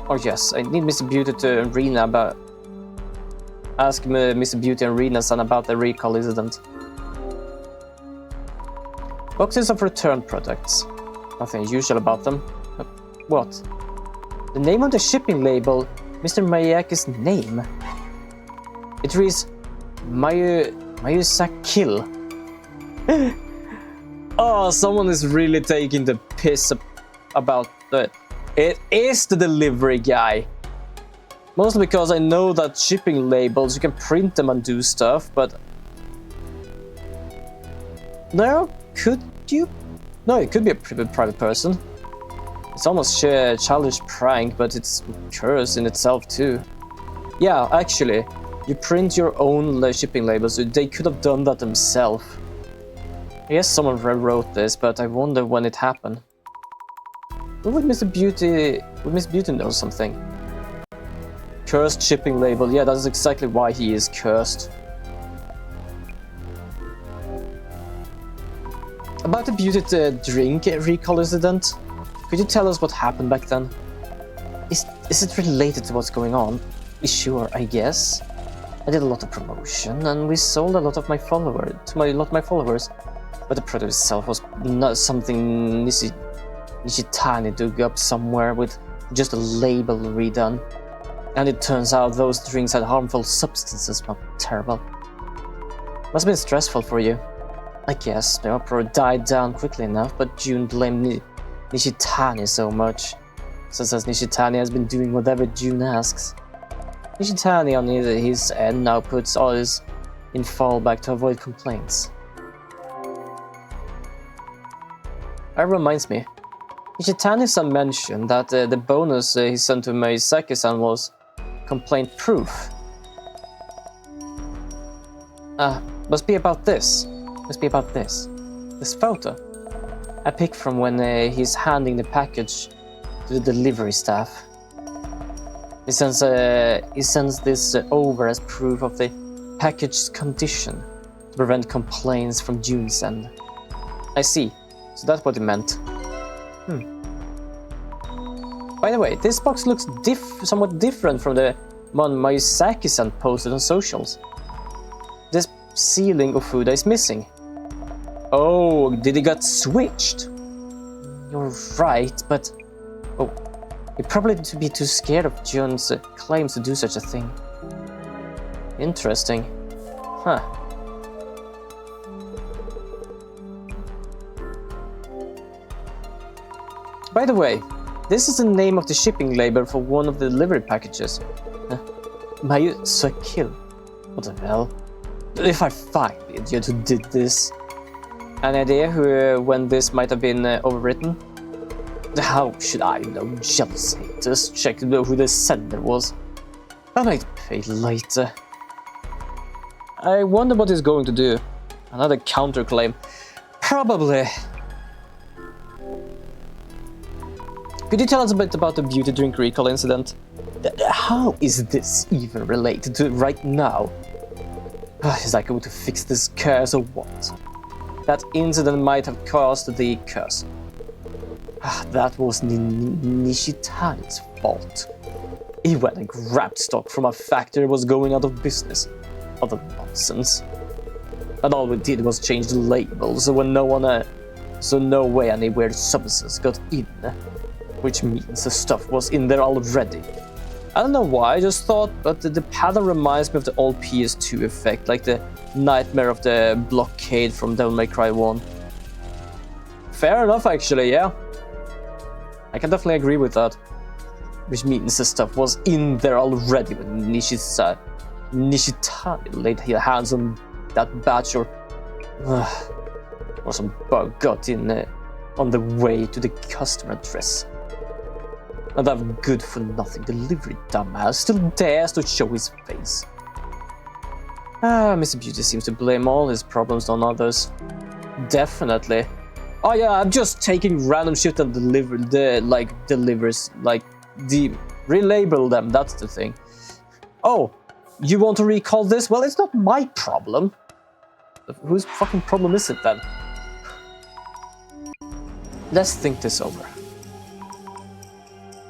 Oh yes, I need Mr. Beauty to Rina about... Ask Mr. Beauty and Rina-san about the recall incident. Boxes of returned products. Nothing unusual about them. What? The name on the shipping label, Mr. Miyake's name. It reads Mayusakil. Oh, someone is really taking the piss about the... It is the delivery guy. Mostly because I know that shipping labels, you can print them and do stuff, but... No, could you? No, it could be a private person. It's almost a childish prank, but it's a curse in itself too. Yeah, actually, you print your own shipping labels, so they could have done that themselves. I guess someone wrote this, but I wonder when it happened. Would Mr. Beauty know something? Cursed shipping label, yeah, that's exactly why he is cursed. About the Beauty drink recall incident, could you tell us what happened back then? Is it related to what's going on? Sure, I guess. I did a lot of promotion and we sold a lot of my followers. But the product itself was not something Nishitani dug up somewhere with just a label redone. And it turns out those drinks had harmful substances. Not terrible. Must have been stressful for you. I guess the uproar died down quickly enough, but June blamed Nishitani so much. So says Nishitani has been doing whatever June asks. Nishitani on his end now puts all his in fallback to avoid complaints. That reminds me. Nishitani-san mentioned that the bonus he sent to Maisaki-san was complaint-proof. Must be about this. This photo. I picked from when he's handing the package to the delivery staff. He sends this over as proof of the package's condition to prevent complaints from June's end. I see. So that's what he meant. By the way, this box looks somewhat different from the one Mayusaki-san posted on socials. This sealing of food is missing. Oh, did it get switched? You're right, but... Oh, you'd probably be too scared of June's claims to do such a thing. Interesting. Huh. By the way, this is the name of the shipping label for one of the delivery packages. Mayusaki. What the hell? If I find the idiot who did this. An idea when this might have been overwritten? How should I know? Jealous haters check to know who the sender was. I might pay later. I wonder what he's going to do. Another counterclaim. Probably. Could you tell us a bit about the beauty drink recall incident? How is this even related to right now? Is I going to fix this curse or what? That incident might have caused the curse. That was Nishitani's fault. He went and grabbed stock from a factory that was going out of business. Other nonsense. And all we did was change the labels so no way any weird substances got in. Which means the stuff was in there already. I don't know why, I just thought, but the pattern reminds me of the old PS2 effect, like the nightmare of the blockade from Devil May Cry 1. Fair enough, actually, yeah. I can definitely agree with that. Which means the stuff was in there already when Nishitani laid her hands on that batch, or some bug got in on the way to the customer address. And that good-for-nothing delivery dumbass still dares to show his face. Mr. Beauty seems to blame all his problems on others. Definitely. Oh yeah, I'm just taking random shit and relabel them, that's the thing. Oh, you want to recall this? Well, it's not my problem. Whose fucking problem is it then? Let's think this over.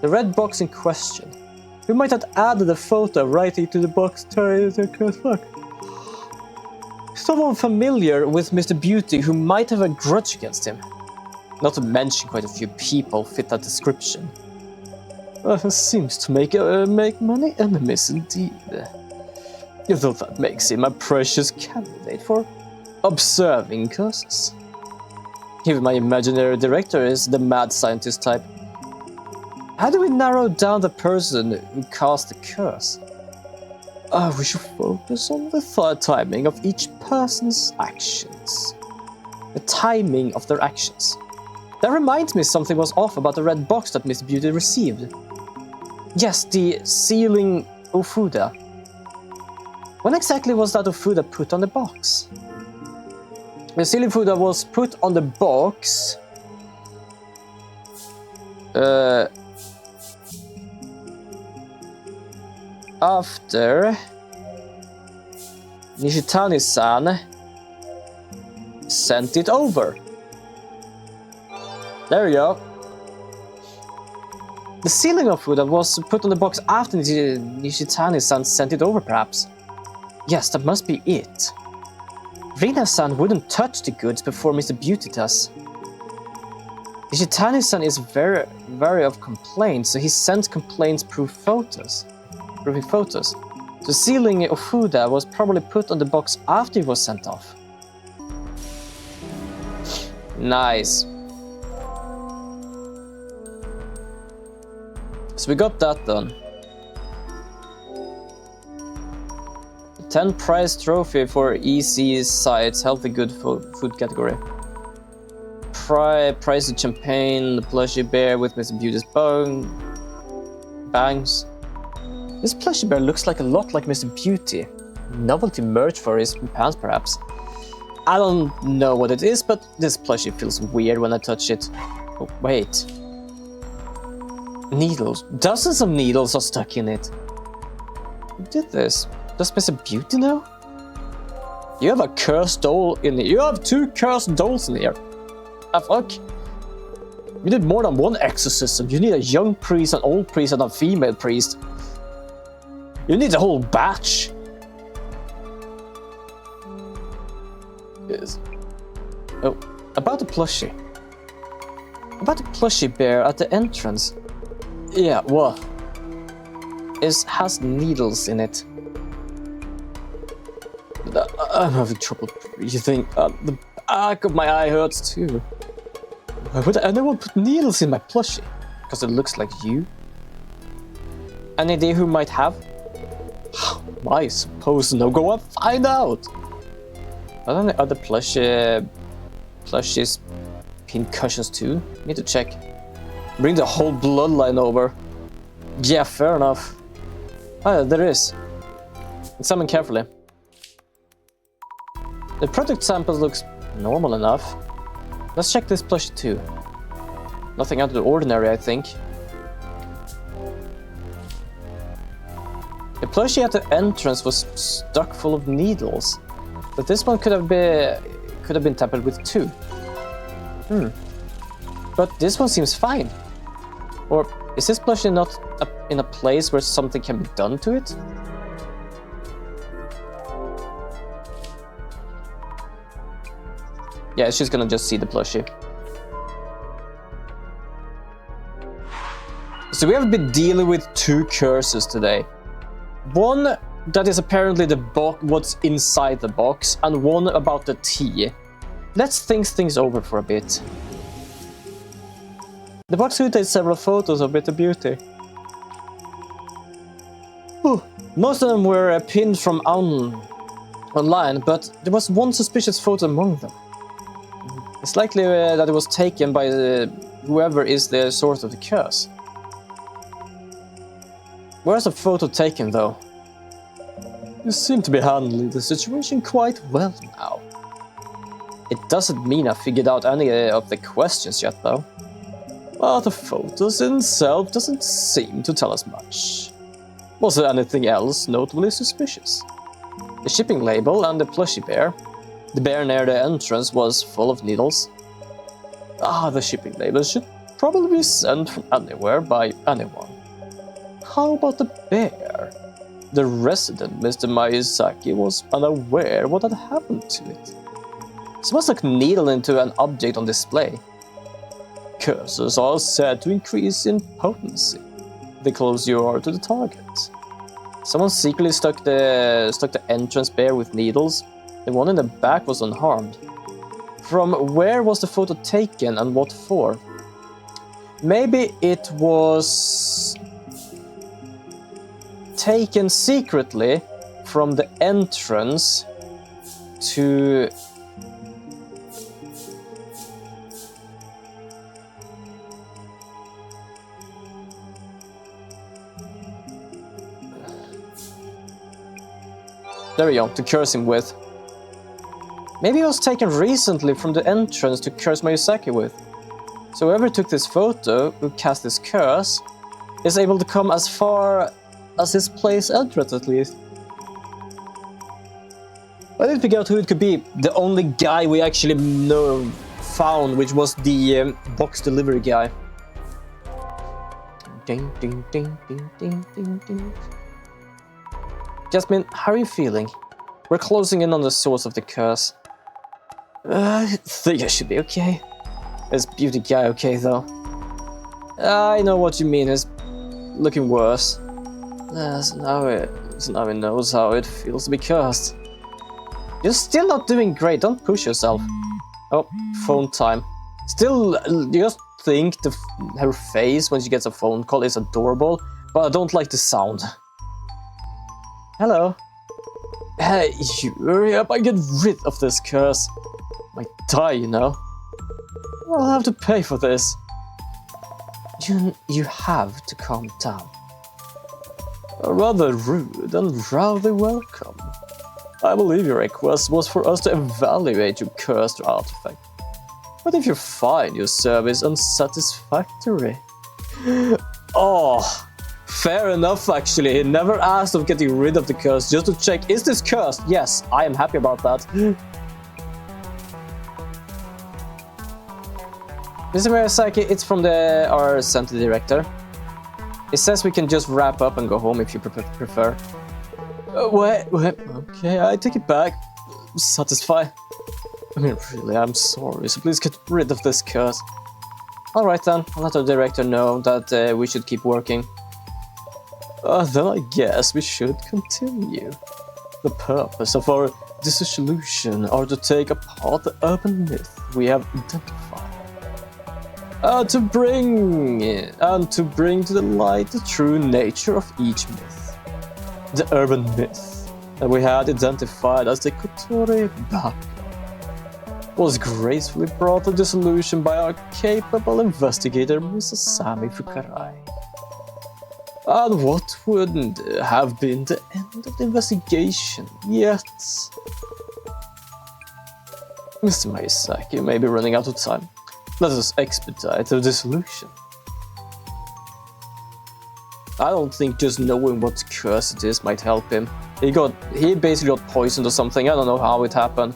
The red box in question. We might have added a photo right into the box. Someone familiar with Mr. Beauty who might have a grudge against him. Not to mention quite a few people fit that description. Seems to make many enemies indeed. Though that makes him a precious candidate for observing curses. Even my imaginary director is the mad scientist type. How do we narrow down the person who cast the curse? We should focus on the timing of each person's actions. The timing of their actions. That reminds me something was off about the red box that Miss Beauty received. Yes, the sealing Ofuda. When exactly was that Ofuda put on the box? The sealing Ofuda was put on the box... after Nishitani-san sent it over. There you go. The sealing of food that was put on the box after Nishitani-san sent it over, perhaps. Yes, that must be it. Rina-san wouldn't touch the goods before Mr. Beauty does. Ishitani-san is very of complaints, so he sent complaints-proof photos. Proving photos. The sealing Ofuda was probably put on the box after it was sent off. Nice. So we got that done. 10 prize trophy for EC sites, healthy good food category. Prize of champagne, the plushie bear with Mr. Beauty's bangs. This plushie bear looks like a lot like Mr. Beauty. Novelty merch for his pants, perhaps. I don't know what it is, but this plushie feels weird when I touch it. Oh, wait. Needles. Dozens of needles are stuck in it. Who did this? Does Mr. Beauty know? You have a cursed doll in here. You have 2 cursed dolls in here. Fuck. You need more than one exorcism. You need a young priest, an old priest, and a female priest. You need a whole batch. Yes. Oh, about the plushie. About the plushie bear at the entrance. Yeah, what? It has needles in it. I'm having trouble breathing. The back of my eye hurts too. Why would anyone put needles in my plushie? Because it looks like you? Any idea who might have? I suppose no. Go and find out. Are there any other plushies pincushions too? Need to check. Bring the whole bloodline over. Yeah, fair enough. Oh, there is. Examine carefully. The product sample looks normal enough. Let's check this plushie too. Nothing out of the ordinary, I think. The plushie at the entrance was stuck full of needles, but this one could have been tampered with too. But this one seems fine. Or is this plushie not in a place where something can be done to it? Yeah, she's gonna just see the plushie. So we have been dealing with 2 curses today. One that is apparently the what's inside the box, and one about the tea. Let's think things over for a bit. The box contains several photos of Mr. Beauty. Most of them were pinned from online, but there was one suspicious photo among them. It's likely that it was taken by whoever is the source of the curse. Where's the photo taken, though? You seem to be handling the situation quite well now. It doesn't mean I figured out any of the questions yet, though. But the photos in itself doesn't seem to tell us much. Was there anything else notably suspicious? The shipping label and the plushie bear. The bear near the entrance was full of needles. The shipping label should probably be sent from anywhere by anyone. How about the bear? The resident, Mr. Miyazaki, was unaware what had happened to it. Someone stuck a needle into an object on display. Curses are said to increase in potency the closer you are to the target. Someone secretly stuck the entrance bear with needles. The one in the back was unharmed. From where was the photo taken and what for? Maybe it was taken secretly from the entrance to there we go, to curse him with. Maybe it was taken recently from the entrance to curse Miyazaki with. So whoever took this photo, who cast this curse, is able to come as far as his place entrance at least. I didn't figure out who it could be. The only guy we actually found, which was the box delivery guy. Ding, ding, ding, ding, ding, ding, ding. Jasmine, how are you feeling? We're closing in on the source of the curse. I think I should be okay. Is beauty guy okay though? I know what you mean, he's looking worse. So now he knows how it feels to be cursed. You're still not doing great, don't push yourself. Oh, phone time. Still, you just think her face when she gets a phone call is adorable, but I don't like the sound. Hello. Hey, you hurry up and get rid of this curse. Might die, you know. I'll have to pay for this. You have to calm down. Rather rude and rather welcome. I believe your request was for us to evaluate your cursed artifact. But if you find your service unsatisfactory... Oh, fair enough actually. He never asked of getting rid of the curse just to check, is this cursed? Yes, I am happy about that. Mr. Miyazaki, it's from our center director. It says we can just wrap up and go home if you prefer. Wait, okay, I take it back. Satisfy. I mean, really, I'm sorry, so please get rid of this curse. Alright then, I'll let our director know that we should keep working. Then I guess we should continue. The purpose of our dissolution are to take apart the urban myth we have identified. To bring to the light the true nature of each myth. The urban myth that we had identified as the Kotori Baka was gracefully brought to dissolution by our capable investigator, Mrs. Sami Fukarai. And what wouldn't have been the end of the investigation yet? Mr. Miyazaki, you may be running out of time. Let us expedite the dissolution. I don't think just knowing what curse it is might help him. He basically got poisoned or something, I don't know how it happened.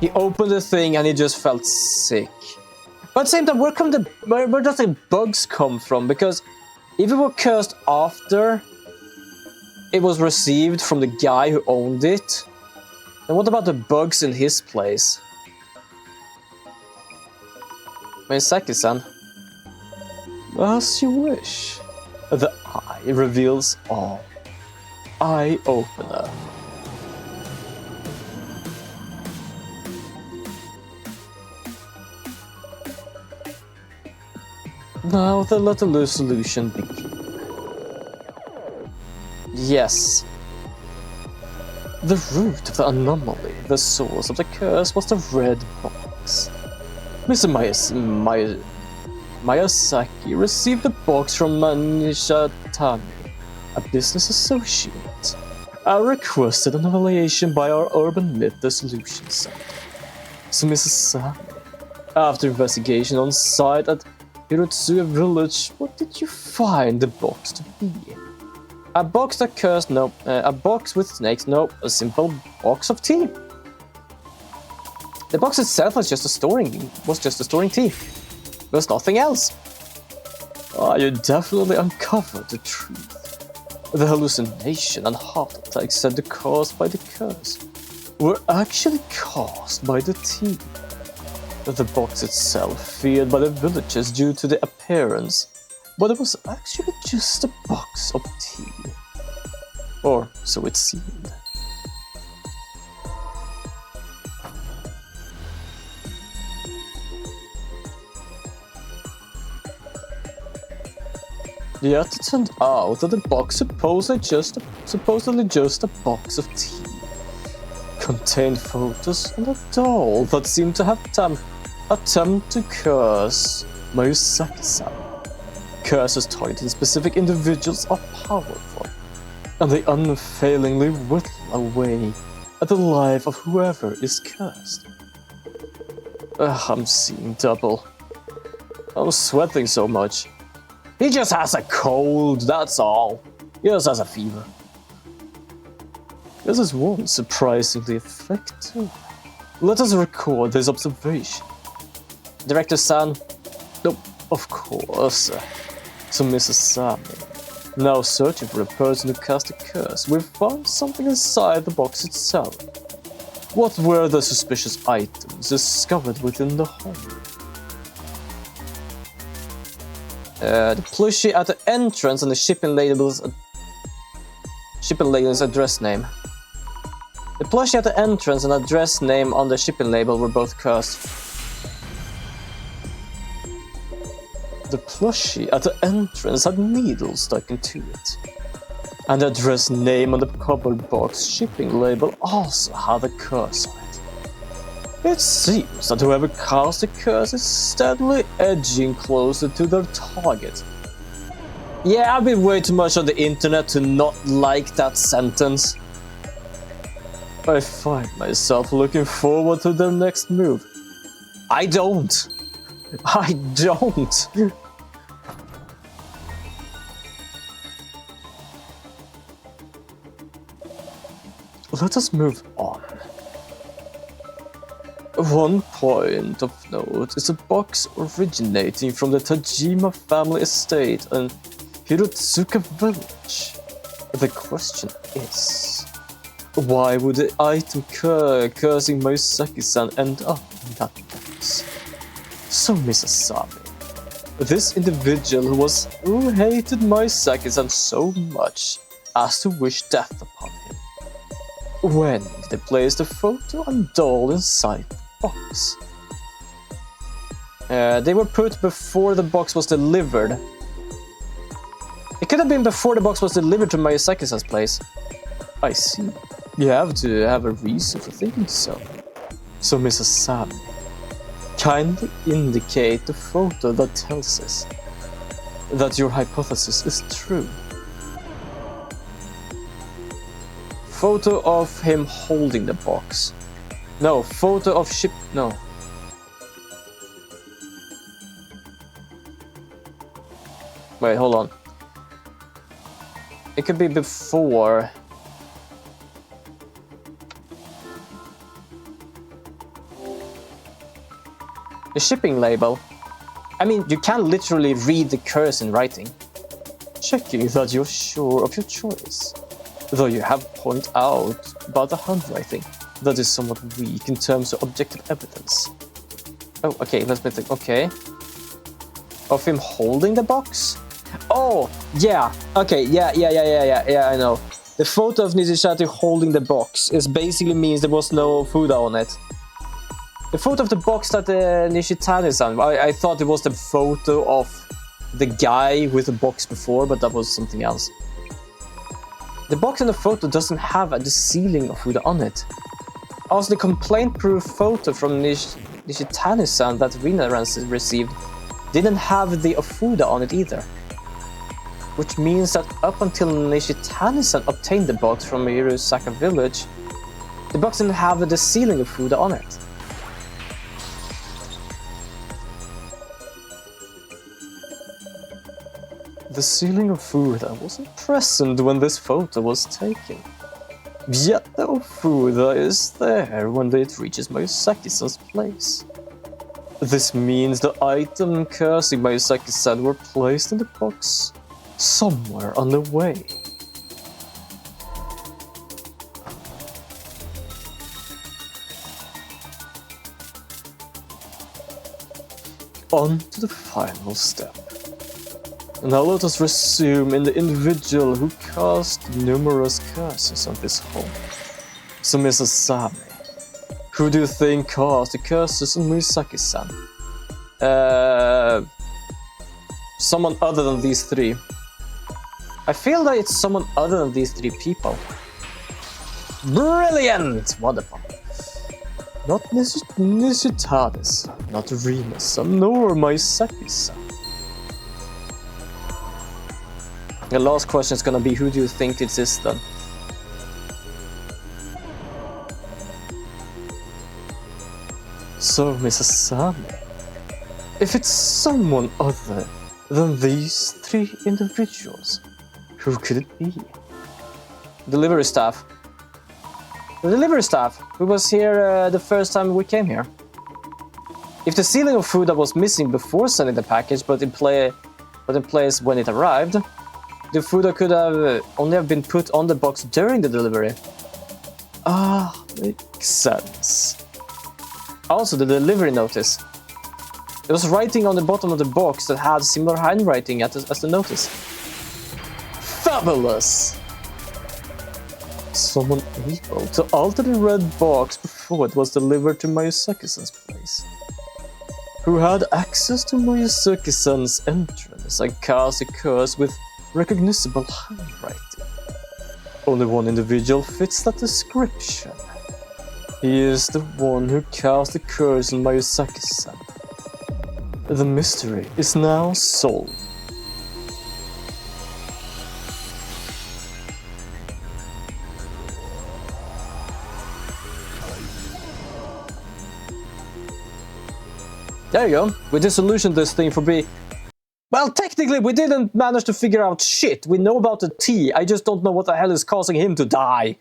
He opened the thing and he just felt sick. But at the same time, where does the bugs come from? Because if it were cursed after it was received from the guy who owned it, then what about the bugs in his place? Miyazaki-san. As you wish. The eye reveals all. Eye opener. Now then let the dissolution begin. Yes. The root of the anomaly, the source of the curse, was the red box. Mr. Miyazaki received the box from Manisha Tami, a business associate, and requested an evaluation by our Urban Myth Dissolution Center. So Mrs. Sami, after investigation on site at Hirotsuya Village, what did you find the box to be? A box that cursed? No. A box with snakes? No. A simple box of tea. The box itself was just storing tea. There's nothing else. You definitely uncovered the truth. The hallucination and heart attack said the cause by the curse were actually caused by the tea. The box itself feared by the villagers due to the appearance, but it was actually just a box of tea. Or so it seemed. Yet it turned out that the box supposedly just a box of tea contained photos and a doll that seemed to have attempt to curse Miyazaki-san. Curses targeting specific individuals are powerful, and they unfailingly whittle away at the life of whoever is cursed. I'm seeing double. I'm sweating so much. He just has a cold, that's all. He just has a fever. This is one surprisingly effective. Let us record this observation. Director-san? No, of course. So Mrs. Sami, now searching for a person who cast a curse, we've found something inside the box itself. What were the suspicious items discovered within the home? The plushie at the entrance and the shipping label's address name. The plushie at the entrance and address name on the shipping label were both cursed. The plushie at the entrance had needles stuck into it. And the address name on the cupboard box shipping label also had a curse on it. It seems that whoever cast the curse is steadily edging closer to their target. Yeah, I've been way too much on the internet to not like that sentence. I find myself looking forward to their next move. I don't. I don't. Let us move on. One point of note is a box originating from the Tajima family estate and Hirotsuka village. The question is, why would the item cursing Moisaki-san end up in that box? So, Miss Asami, this individual who hated Moisaki-san so much as to wish death upon him. When they placed the photo and doll inside the box. They were put before the box was delivered. It could have been before the box was delivered to Miyazaki-san's place. I see. You have to have a reason for thinking so. So, Mrs. Asami, kindly indicate the photo that tells us that your hypothesis is true. Photo of him holding the box. No, photo of ship. No. Wait, hold on. It could be before. The shipping label. I mean, you can literally read the curse in writing. Checking that you're sure of your choice. Though you have pointed out about the handwriting that is somewhat weak in terms of objective evidence. Oh, okay, let's be okay. Of him holding the box? Oh, yeah. Okay, yeah, I know. The photo of Nishizaki holding the box basically means there was no food on it. The photo of the box that Nishitani-san, I thought it was the photo of the guy with the box before, but that was something else. The box in the photo doesn't have the sealing of food on it. Also, the complaint-proof photo from Nishitani-san that Rina received didn't have the Ofuda on it either. Which means that up until Nishitani-san obtained the box from Hirosaka village, the box didn't have the sealing of Ofuda on it. The sealing of Ofuda wasn't present when this photo was taken. Yet the Ofuda is there when it reaches Miyazaki-san's place. This means the item cursing Miyazaki-san were placed in the box somewhere on the way. On to the final step. Now let us resume in the individual who cast numerous curses on this home. So, Miss Asami, who do you think cast the curses on Miyazaki-san? Someone other than these three. I feel that it's someone other than these three people. Brilliant! Wonderful. Not Nishitani-san, not Rina-san, nor Miyazaki-san. The last question is gonna be, who do you think it is then? So, Miss Asami, if it's someone other than these three individuals, who could it be? Delivery staff. The delivery staff, who was here the first time we came here. If the sealing of food that was missing before sending the package, but in place when it arrived, the food could have only have been put on the box during the delivery. Ah, Makes sense. Also, the delivery notice. There was writing on the bottom of the box that had similar handwriting as the notice. Fabulous! Someone able to alter the red box before it was delivered to Mayuzuki-san's place. Who had access to Mayuzuki-san's entrance and cast a curse with recognizable handwriting. Only one individual fits that description. He is the one who cast the curse on Mayuzuki-san. The mystery is now solved. There you go. We dissolutioned this thing for being... Well, technically we didn't manage to figure out shit. We know about the T, I just don't know what the hell is causing him to die.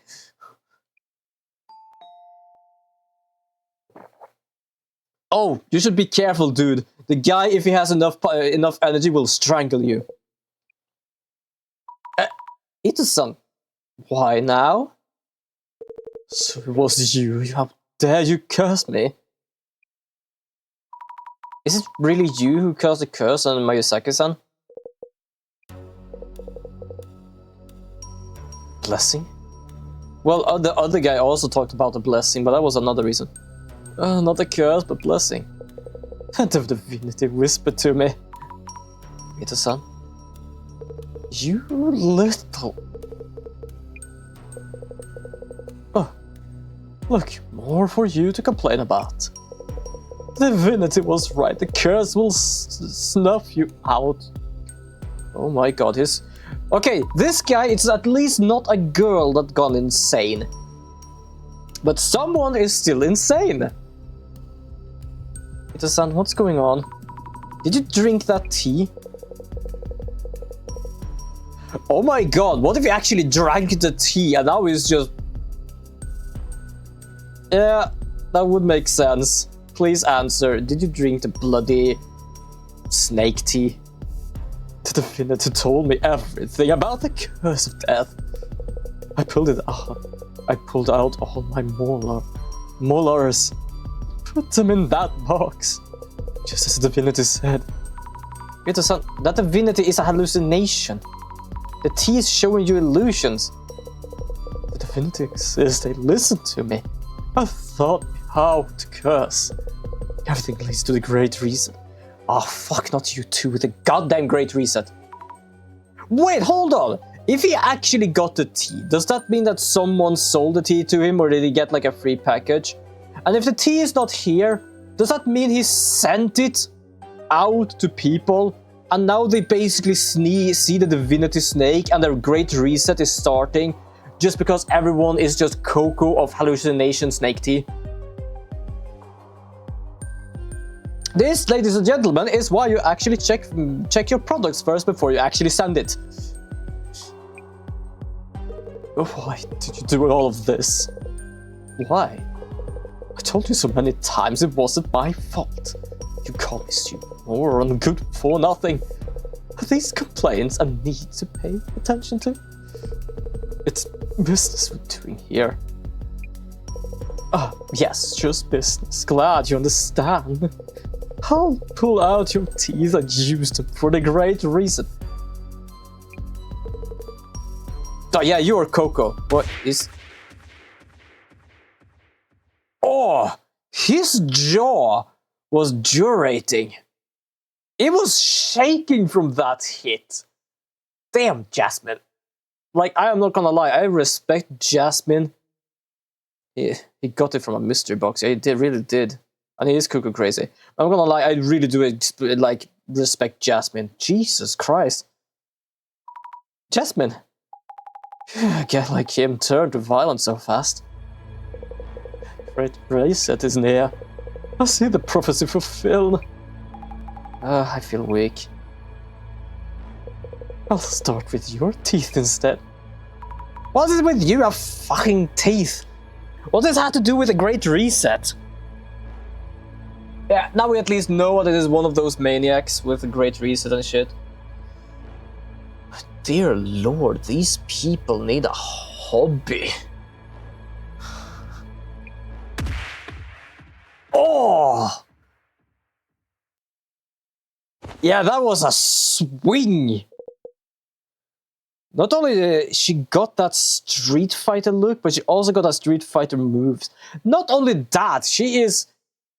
Oh, you should be careful, dude. The guy, if he has enough energy, will strangle you. Ito-san, why now? So it was you. How dare you curse me? Is it really you who cast the curse on Mayuzuki-san? Blessing? Well, the other guy also talked about the blessing, but that was another reason. Not a curse, but blessing. And the divinity whispered to me. Ito-san, you little... Oh, look, more for you to complain about. The divinity was right, the curse will snuff you out. Oh my god, okay, this guy, it's at least not a girl that gone insane. But someone is still insane. Ito-san, what's going on? Did you drink that tea? Oh my god, what if he actually drank the tea and now he's just... Yeah, that would make sense. Please answer, did you drink the bloody snake tea? The divinity told me everything about the curse of death. I pulled it out. I pulled out all my molars. Put them in that box. Just as the divinity said. Ito-san, that divinity is a hallucination. The tea is showing you illusions. The divinity exists, they listened to me. I thought how to curse. Everything leads to the Great Reset. Oh fuck, not you two with the goddamn Great Reset. Wait, hold on. If he actually got the tea, does that mean that someone sold the tea to him or did he get like a free package? And if the tea is not here, does that mean he sent it out to people and now they basically see the divinity snake and their Great Reset is starting just because everyone is just cocoa of hallucination snake tea? This, ladies and gentlemen, is why you actually check your products first before you actually send it. Why did you do all of this? Why? I told you so many times it wasn't my fault. You call me stupid, moron, good for nothing. Are these complaints I need to pay attention to? It's business we're doing here. Yes, just business. Glad you understand. I'll pull out your teeth and use them for the Great Reset. Oh yeah, you're Coco. What is... Oh! His jaw was gyrating. It was shaking from that hit. Damn, Jasmine. Like, I am not gonna lie, I respect Jasmine. He got it from a mystery box. He really did. And he is cuckoo crazy. I'm gonna lie, I really do like respect Jasmine. Jesus Christ. Jasmine. A guy like him turned to violence so fast. Great Reset is near. I see the prophecy fulfilled. I feel weak. I'll start with your teeth instead. What is it with you, a fucking teeth? What does that have to do with the Great Reset? Yeah, now we at least know that it is one of those maniacs with a Great Reset and shit. Dear Lord, these people need a hobby. Yeah, that was a swing! Not only did she got that Street Fighter look, but she also got that Street Fighter moves. Not only that, she's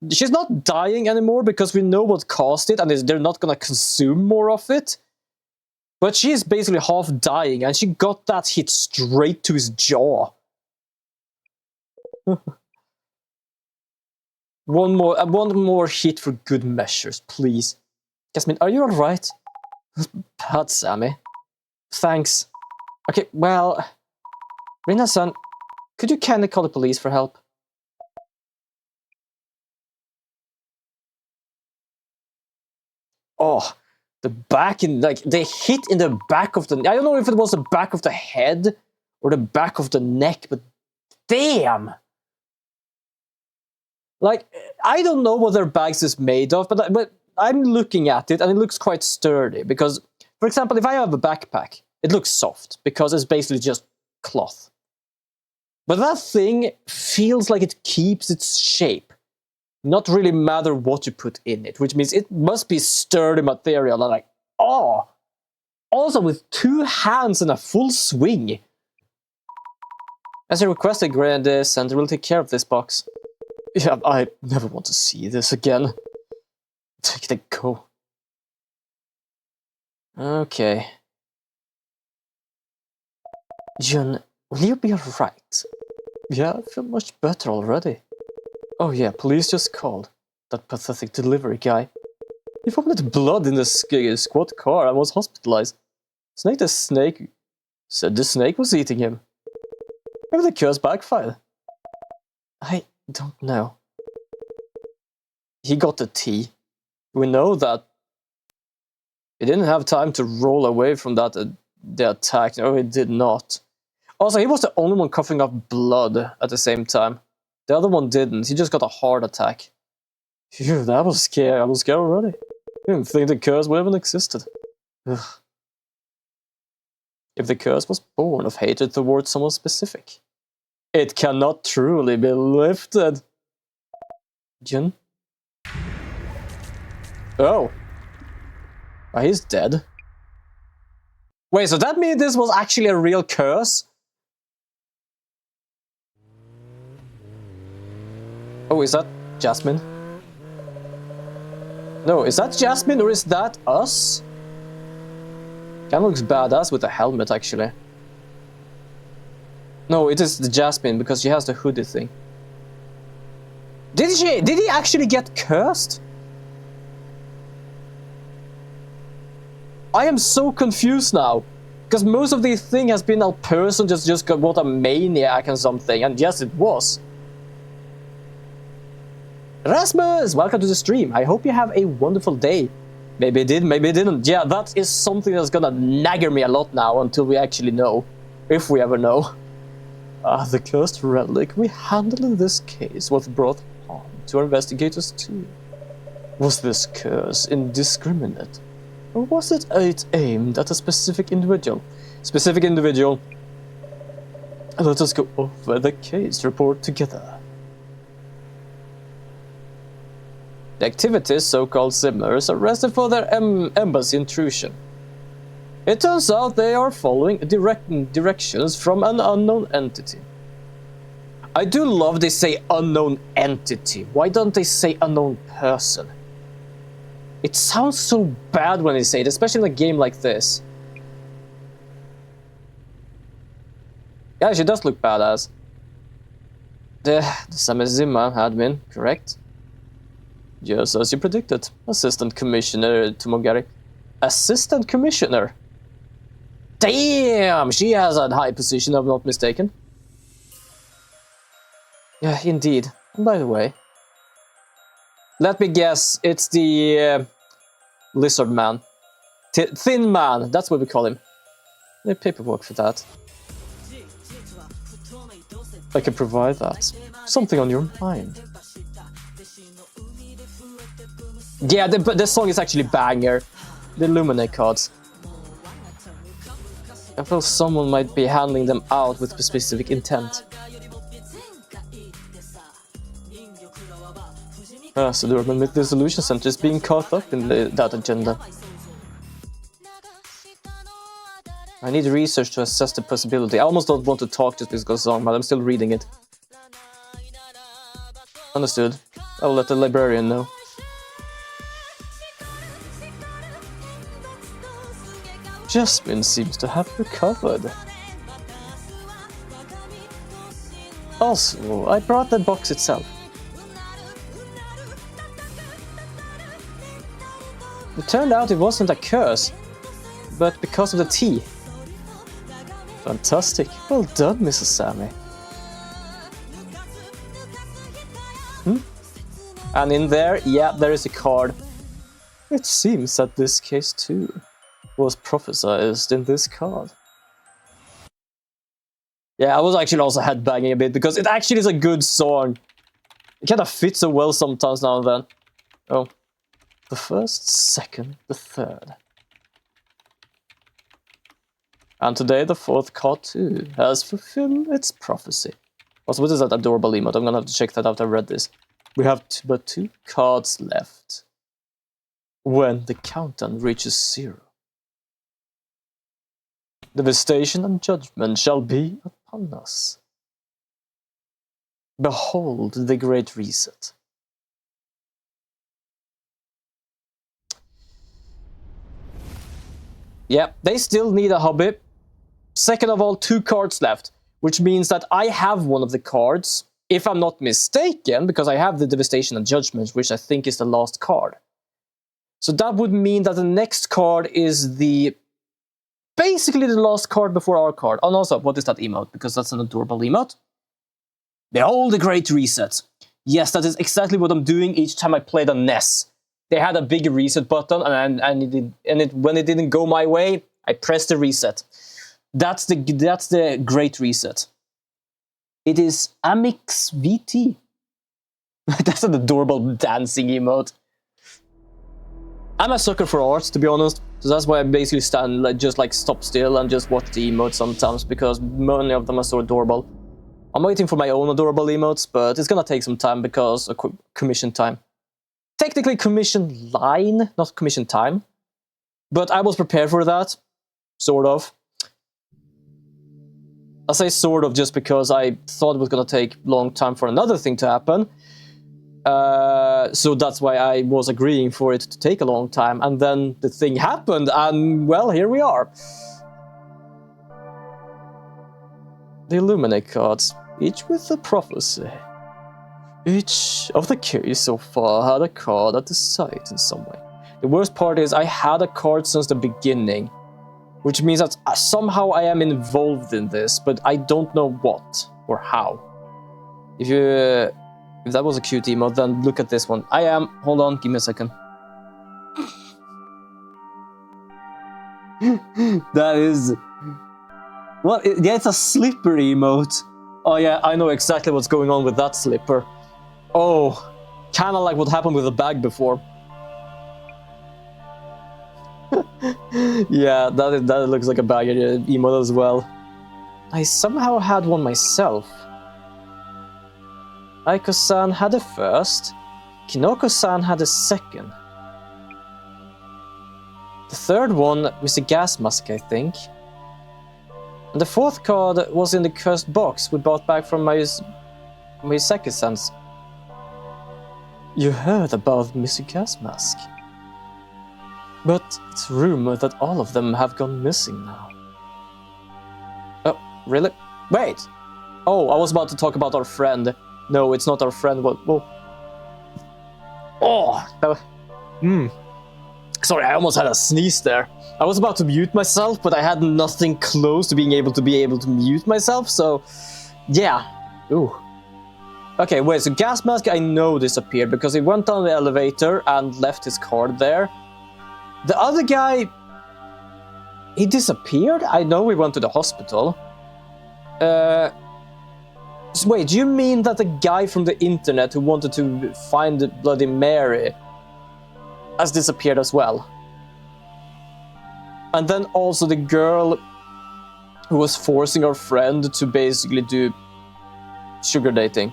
not dying anymore because we know what caused it and they're not gonna consume more of it. But she is basically half dying and she got that hit straight to his jaw. One more hit for good measures, please. Jasmine, are you alright? Bad, Sammy. Thanks. Okay, well... Rina-san, could you kindly call the police for help? Oh, the back in... like, they hit in the back of the... I don't know if it was the back of the head or the back of the neck, but damn! Like, I don't know what their bags is made of, but I'm looking at it and it looks quite sturdy because, for example, if I have a backpack, it looks soft because it's basically just cloth. But that thing feels like it keeps its shape. Not really matter what you put in it, which means it must be sturdy material. And like, oh! Also with 2 hands and a full swing. As you requested, Grand Center will take care of this box. Yeah, I never want to see this again. Take it, go. Okay. Jun, will you be alright? Yeah, I feel much better already. Oh yeah, police just called. That pathetic delivery guy. He vomited blood in the squad car and was hospitalized. Snake the Snake said the snake was eating him. Maybe the curse backfired. I don't know. He got the tea. We know that. He didn't have time to roll away from that the attack. No, he did not. Also, he was the only one coughing up blood at the same time. The other one didn't. He just got a heart attack. Phew, that was scary. I was scared already. I didn't think the curse would even existed. Ugh. If the curse was born of hatred towards someone specific, it cannot truly be lifted. Jun? Oh. Oh, he's dead. Wait, so that means this was actually a real curse? Oh, is that Jasmine? No, is that Jasmine or is that us? Kinda looks badass with the helmet, actually. No, it is the Jasmine because she has the hoodie thing. Did he actually get cursed? I am so confused now. Because most of the thing has been a person just got what a maniac and something, and yes, it was. Rasmus, welcome to the stream. I hope you have a wonderful day. Maybe it did, maybe it didn't. Yeah, that is something that's gonna nagger me a lot now until we actually know. If we ever know. The cursed relic we handled in this case was brought on to our investigators too. Was this curse indiscriminate? Or was it aimed at a specific individual? Specific individual. Let us go over the case report together. The activities, so-called Simmers, arrested for their embassy intrusion. It turns out they are following directions from an unknown entity. I do love they say unknown entity. Why don't they say unknown person? It sounds so bad when they say it, especially in a game like this. Yeah, she does look badass. The Samezima admin, correct? Just as you predicted. Assistant Commissioner Tomogari. Assistant Commissioner? Damn! She has a high position, if I'm not mistaken. Yeah, indeed. And by the way, let me guess, it's the lizard man. Thin man, that's what we call him. No paperwork for that. I can provide that. Something on your mind. Yeah, the song is actually banger. The Illuminate cards. I feel someone might be handling them out with specific intent. So the Urban Myth Dissolution Center is being caught up in that agenda. I need research to assess the possibility. I almost don't want to talk just because it goes on, but I'm still reading it. Understood. I'll let the librarian know. Jasmine seems to have recovered. Also, I brought the box itself. It turned out it wasn't a curse, but because of the tea. Fantastic. Well done, Mrs. Sammy. And in there, yeah, there is a card. It seems that this case too was prophesized in this card. Yeah, I was actually also headbanging a bit because it actually is a good song. It kind of fits so well sometimes now and then. Oh. The first, second, the third. And today the fourth card too has fulfilled its prophecy. Also, what is that adorable emote? I'm gonna have to check that out, I read this. We have but 2 cards left. When the countdown reaches 0. Devastation and judgment shall be upon us. Behold the Great Reset. Yeah, they still need a hobby. Second of all, 2 cards left, which means that I have one of the cards, if I'm not mistaken, because I have the Devastation and Judgment, which I think is the last card. So that would mean that the next card is basically the last card before our card. And also, what is that emote? Because that's an adorable emote. Behold the Great Reset. Yes, that is exactly what I'm doing each time I play the NES. They had a big reset button, and when it didn't go my way, I pressed the reset. That's the Great Reset. It is Amix VT. That's an adorable dancing emote. I'm a sucker for art, to be honest. So that's why I basically just stop still and just watch the emotes sometimes, because many of them are so adorable. I'm waiting for my own adorable emotes, but it's gonna take some time because of commission time. Technically commission line, not commission time. But I was prepared for that. Sort of. I say sort of just because I thought it was gonna take a long time for another thing to happen. So that's why I was agreeing for it to take a long time. And then the thing happened, and well, here we are. The Illuminate cards, each with a prophecy. Each of the keys so far had a card at the site in some way. The worst part is I had a card since the beginning, which means that somehow I am involved in this, but I don't know what or how. If that was a cute emote, then look at this one. I am. Hold on, give me a second. That is. What? Yeah, it's a slipper emote. Oh yeah, I know exactly what's going on with that slipper. Oh, kind of like what happened with the bag before. Yeah, that looks like a bag emote as well. I somehow had one myself. Aiko-san had the first. Kinoko-san had the second. The third one was the gas mask, I think. And the fourth card was in the cursed box we bought back from Miyazaki-san's. You heard about Mr. Gas Mask. But it's rumored that all of them have gone missing now. Oh, really? Wait! Oh, I was about to talk about our friend. No, it's not our friend. What? Whoa. Oh! Sorry, I almost had a sneeze there. I was about to mute myself, but I had nothing close to being able to mute myself, so... Yeah. Ooh. Okay, wait, so Gas Mask I know disappeared because he went down the elevator and left his card there. The other guy... He disappeared? I know we went to the hospital. So wait, do you mean that the guy from the internet who wanted to find Bloody Mary has disappeared as well? And then also the girl who was forcing our friend to basically do sugar dating.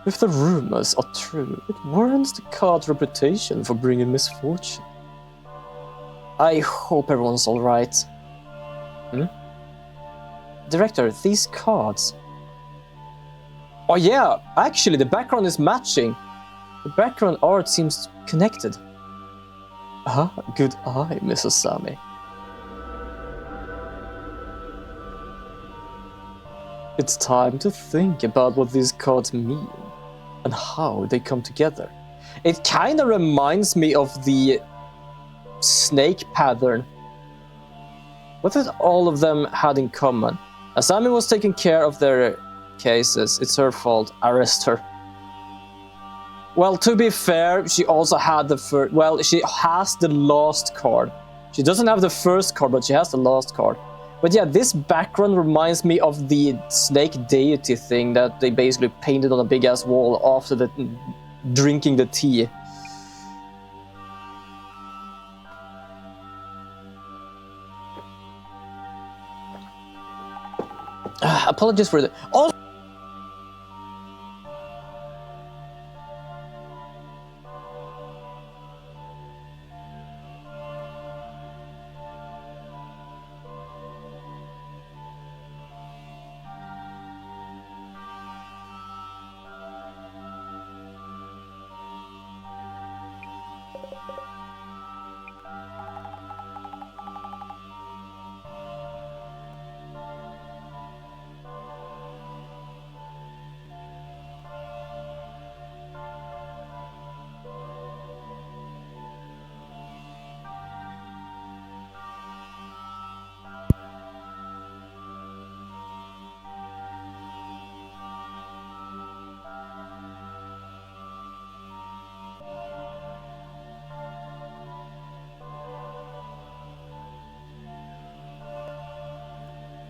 If the rumors are true, it warrants the card's reputation for bringing misfortune. I hope everyone's alright. Director, these cards... Oh yeah, actually the background is matching. The background art seems connected. Ah, good eye, Mrs. Sammy. It's time to think about what these cards mean and how they come together. It kind of reminds me of the snake pattern. What did all of them had in common? Asami was taking care of their cases. It's her fault. Arrest her. Well, to be fair, she also had the first... Well, she has the last card. She doesn't have the first card, but she has the last card. But yeah, this background reminds me of the snake deity thing that they basically painted on a big-ass wall after the drinking the tea. Apologies for the... Also,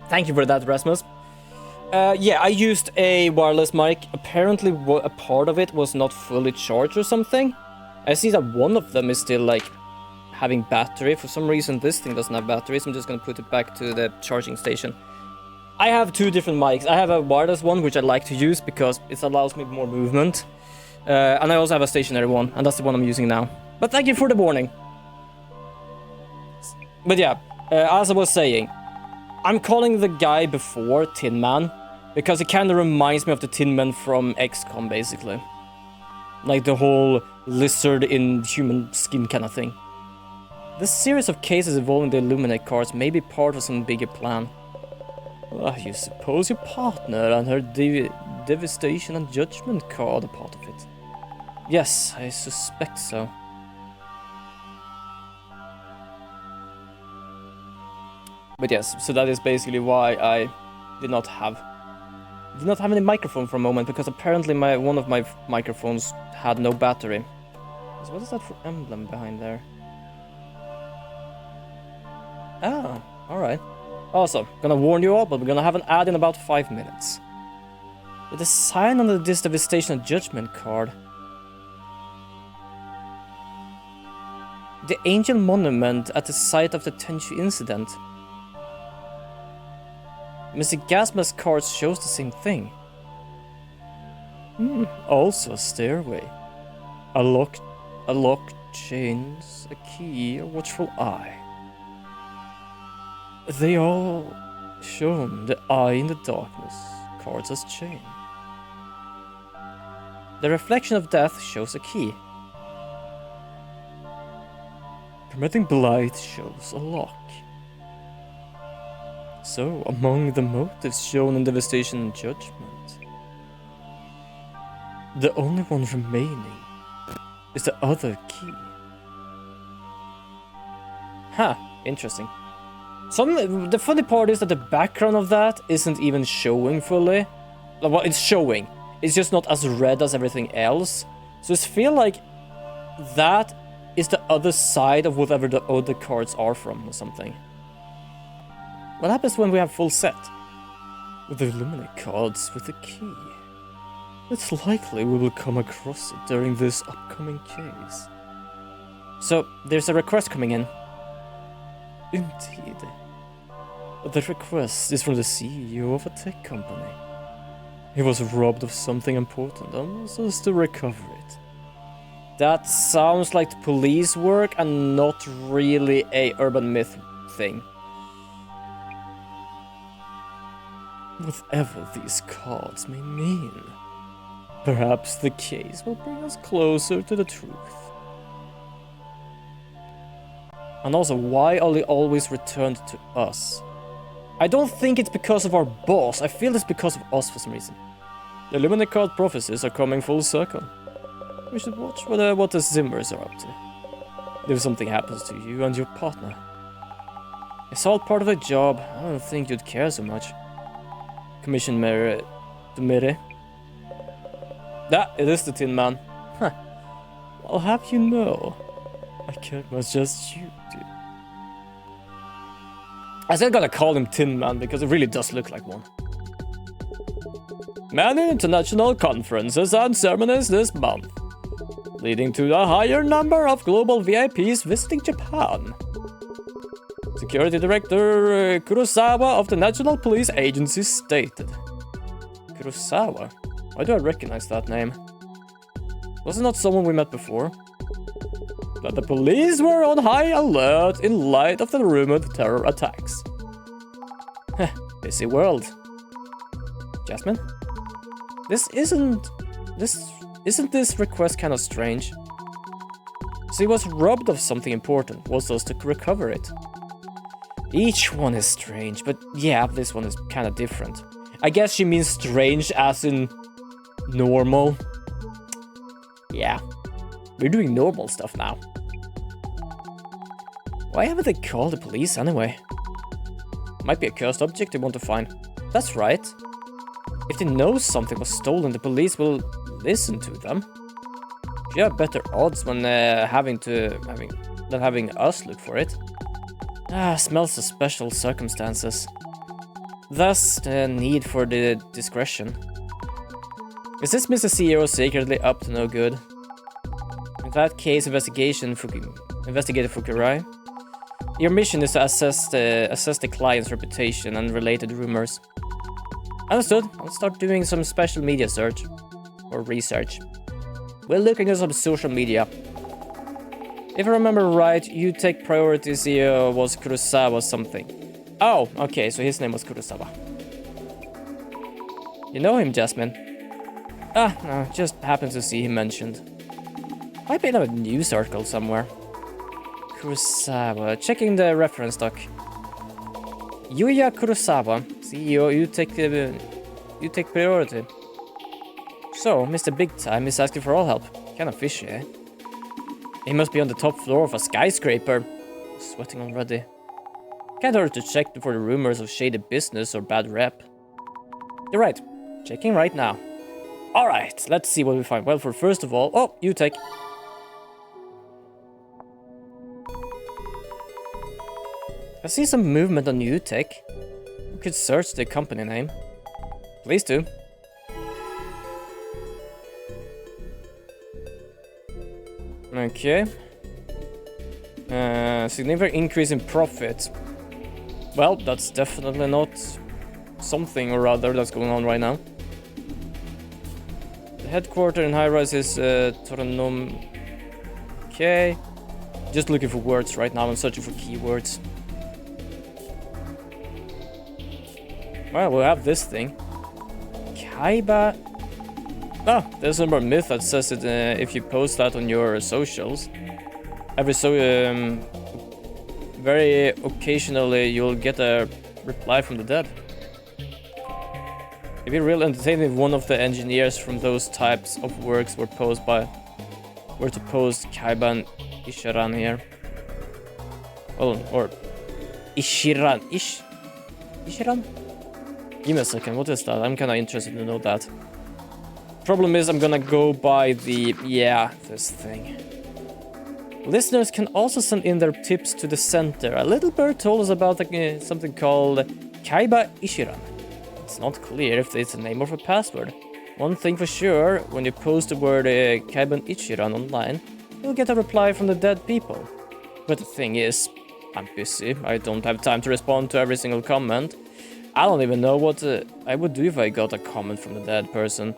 thank you for that, Rasmus. Yeah, I used a wireless mic. Apparently, a part of it was not fully charged or something. I see that one of them is still, like, having battery. For some reason, this thing doesn't have battery, so I'm just gonna put it back to the charging station. I have two different mics. I have a wireless one, which I like to use because it allows me more movement. And I also have a stationary one, and that's the one I'm using now. But thank you for the warning. But yeah, as I was saying, I'm calling the guy before Tin Man because it kind of reminds me of the Tin Man from XCOM, basically. Like the whole lizard in human skin kind of thing. This series of cases involving the Illuminate cards may be part of some bigger plan. You suppose your partner and her Devastation and Judgment card are part of it? Yes, I suspect so. But yes, so that is basically why I did not have any microphone for a moment, because apparently one of my microphones had no battery. So what is that for emblem behind there? Ah, alright. Also, gonna warn you all, but we're gonna have an ad in about 5 minutes. With the sign on this Devastation and Judgment card. The Angel Monument at the site of the Tenchu incident. Mr. Gasma's card shows the same thing. Also a stairway. A locked chains, a key, a watchful eye. They all shown the eye in the darkness, cards as chain. The reflection of death shows a key. Permitting blight shows a lock. So, among the motives shown in Devastation and Judgment, the only one remaining is the other key. Interesting. The funny part is that the background of that isn't even showing fully. Well, it's showing. It's just not as red as everything else. So I feel like that is the other side of whatever the other cards are from or something. What happens when we have full set? With the Illuminate cards with the key. It's likely we will come across it during this upcoming case. So, there's a request coming in. Indeed. The request is from the CEO of a tech company. He was robbed of something important and was supposed to recover it. That sounds like the police work and not really a urban myth thing. Whatever these cards may mean, perhaps the case will bring us closer to the truth. And also, why are they always returned to us? I don't think it's because of our boss, I feel it's because of us for some reason. The Illuminati card prophecies are coming full circle. We should watch what the Zimmers are up to. If something happens to you and your partner. It's all part of the job, I don't think you'd care so much. Commission Mayor Dumere. It is the Tin Man. Huh. I'll have you know, I care much just you do. I still gotta call him Tin Man because it really does look like one. Many international conferences and ceremonies this month, leading to a higher number of global VIPs visiting Japan. Security Director Kurosawa of the National Police Agency stated. Kurosawa? Why do I recognize that name? Was it not someone we met before? That the police were on high alert in light of the rumored terror attacks. Busy world. Jasmine? Isn't this request kind of strange? So he was robbed of something important, was supposed to recover it. Each one is strange, but yeah, this one is kind of different. I guess she means strange as in normal. Yeah, we're doing normal stuff now. Why haven't they called the police anyway? Might be a cursed object they want to find. That's right. If they know something was stolen, the police will listen to them. You have better odds when than having us look for it. Smells of special circumstances. Thus, the need for the discretion. Is this Mr. CEO secretly up to no good? In that case, Investigator Fukurai. Your mission is to assess the client's reputation and related rumors. Understood. I'll start doing some special media search. Or research. We're looking at some social media. If I remember right, you take priority CEO was Kurosawa something. Oh, okay, so his name was Kurosawa. You know him, Jasmine? No, just happened to see him mentioned. Might be in a news article somewhere. Kurosawa, checking the reference doc. Yuya Kurosawa, CEO, you take priority. So, Mr. Big Time is asking for all help. Kinda fishy, eh? He must be on the top floor of a skyscraper. Sweating already. Can't hurt to check before the rumors of shady business or bad rep. You're right. Checking right now. Alright, let's see what we find. Well, first of all... Oh, you take. I see some movement on UTech. We could search the company name. Please do. Okay. Significant increase in profit. Well, that's definitely not something or other that's going on right now. The headquarters in high-rise is Toranom. Okay. Just looking for words right now. I'm searching for keywords. Well, we'll have this thing. Kaiba. Oh, there's a more myth that says it if you post that on your socials. Very occasionally you'll get a reply from the dead. It'd be real entertaining if one of the engineers from those types of works were to post Kaiba and Ishiran here. Oh, or Ishiran. Ishiran? Give me a second, what is that? I'm kinda interested to know that. Problem is, I'm gonna go by this thing. Listeners can also send in their tips to the center. A little bird told us about something called Kaiba Ishiran. It's not clear if it's a name or a password. One thing for sure, when you post the word Kaiba Ishiran online, you'll get a reply from the dead people. But the thing is, I'm busy, I don't have time to respond to every single comment. I don't even know what I would do if I got a comment from a dead person.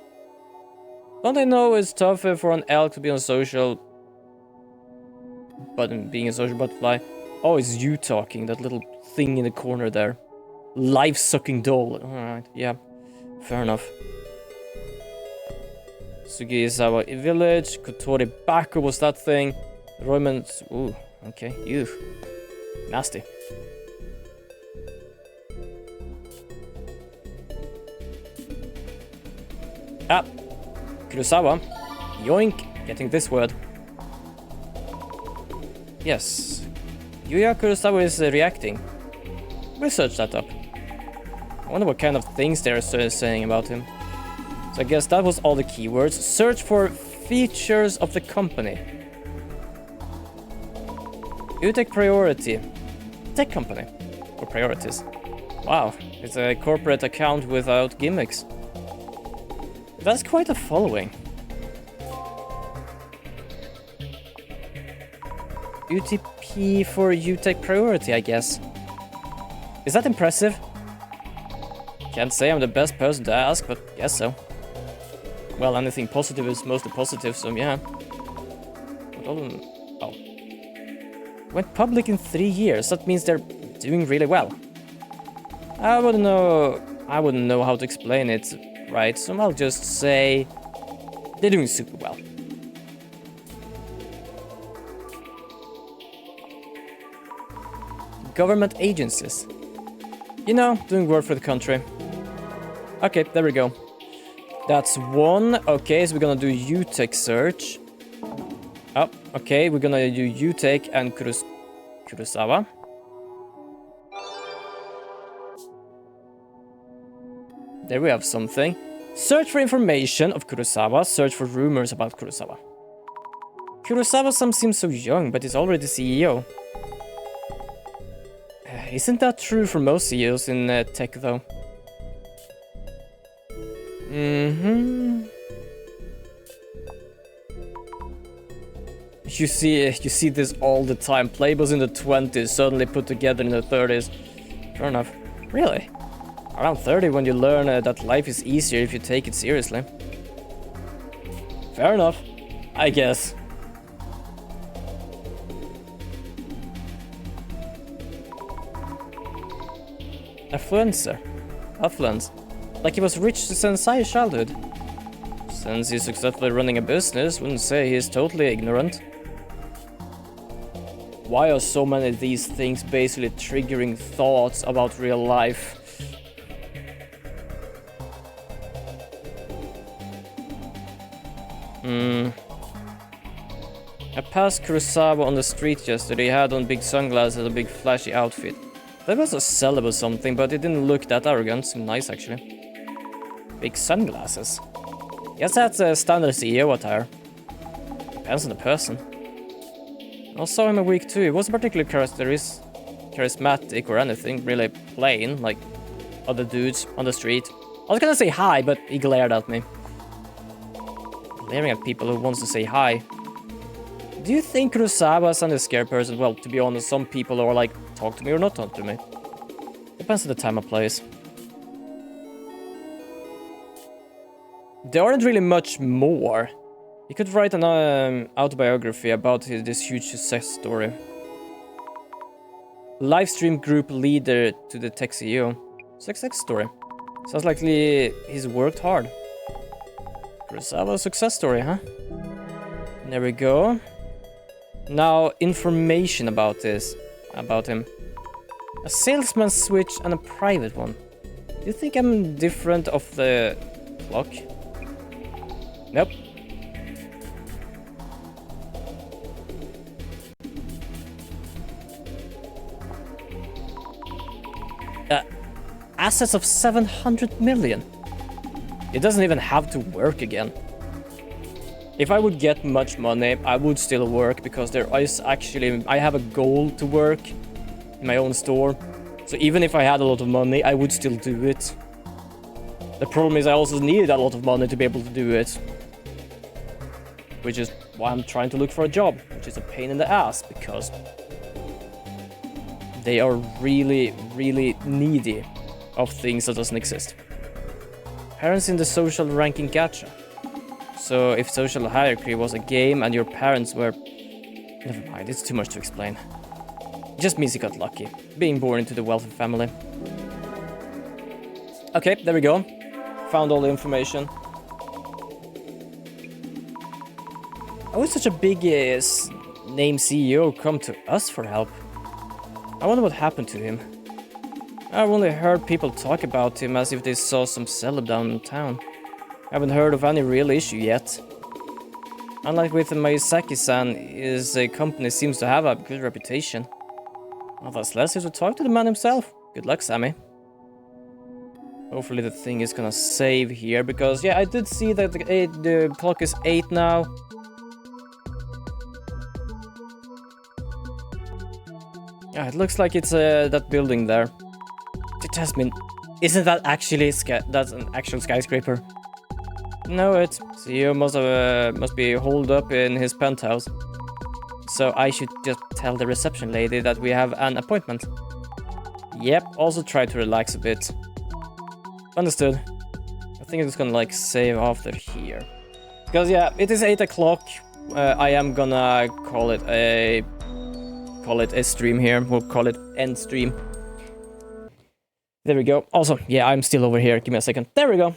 Don't I know it's tougher for an elk to be on social, but being a social butterfly? Oh, it's you talking, that little thing in the corner there. Life-sucking doll. Alright, yeah. Fair enough. Sugisawa village. Kotori Baku was that thing. Royman. Ooh, okay. Ew. Nasty. Ah. Kurosawa. Yoink. Getting this word. Yes. Yuya Kurosawa is reacting. Research that up. I wonder what kind of things they're saying about him. So I guess that was all the keywords. Search for features of the company. UTech priority. Tech company. Or priorities. Wow, it's a corporate account without gimmicks. That's quite a following. UTP for UTech priority, I guess. Is that impressive? Can't say I'm the best person to ask, but guess so. Well, anything positive is mostly positive, so yeah. But oh. Went public in 3 years, that means they're doing really well. I wouldn't know how to explain it, right? So I'll just say they're doing super well. Government agencies. You know, doing work for the country. Okay, there we go. That's one. Okay, so we're gonna do UTech search. Oh, okay, we're gonna do UTech and Kurosawa. There we have something. Search for information of Kurosawa. Search for rumors about Kurosawa. Kurosawa seems so young, but he's already CEO. Isn't that true for most CEOs in tech, though? You see this all the time. Playboys in the 20s suddenly put together in the 30s. Fair enough. Really? Around 30 when you learn that life is easier if you take it seriously. Fair enough, I guess. Affluence. Like he was rich since his childhood. Since he's successfully running a business, wouldn't say he's totally ignorant. Why are so many of these things basically triggering thoughts about real life? I passed Kurosawa on the street yesterday. He had on big sunglasses and a big flashy outfit. That was a celeb or something, but it didn't look that arrogant. Seemed nice, actually. Big sunglasses. Guess that's a standard CEO attire. Depends on the person. I saw him a week too. He wasn't particularly charismatic or anything. Really plain, like other dudes on the street. I was gonna say hi, but he glared at me. Glaring at people who wants to say hi. Do you think Kurosawa's a scared person? Well, to be honest, some people are like, talk to me or not talk to me. Depends on the time and place. There aren't really much more. You could write an autobiography about this huge success story. Livestream group leader to the tech CEO. Success story. Sounds like he's worked hard. Kurosawa success story, huh? There we go. Now, information about him. A salesman switch and a private one. Do you think I'm different of the clock? Nope. Assets of 700 million. It doesn't even have to work again. If I would get much money, I would still work because there is actually, I have a goal to work in my own store. So even if I had a lot of money, I would still do it. The problem is I also needed a lot of money to be able to do it. Which is why I'm trying to look for a job, which is a pain in the ass because they are really, really needy. of things that doesn't exist. Parents in the social ranking gacha. So if social hierarchy was a game and your parents were... Never mind, it's too much to explain. It just means you got lucky, being born into the wealthy family. Okay, there we go. Found all the information. How would such a big name CEO come to us for help? I wonder what happened to him. I've only heard people talk about him as if they saw some celeb down in town. I haven't heard of any real issue yet. Unlike with Mayasaki-san, his company seems to have a good reputation. Well, that's less if to talk to the man himself. Good luck, Sammy. Hopefully the thing is gonna save here, because yeah, I did see that the clock is 8 now. Yeah, it looks like it's that building there. It has been... Isn't that actually that's an actual skyscraper? No, it's CEO must be holed up in his penthouse. So I should just tell the reception lady that we have an appointment. Yep, also try to relax a bit. Understood. I think it's gonna like save after here. Because yeah, it is 8 o'clock. I am gonna call it a stream here. We'll call it end stream. There we go. Also, yeah, I'm still over here. Give me a second. There we go.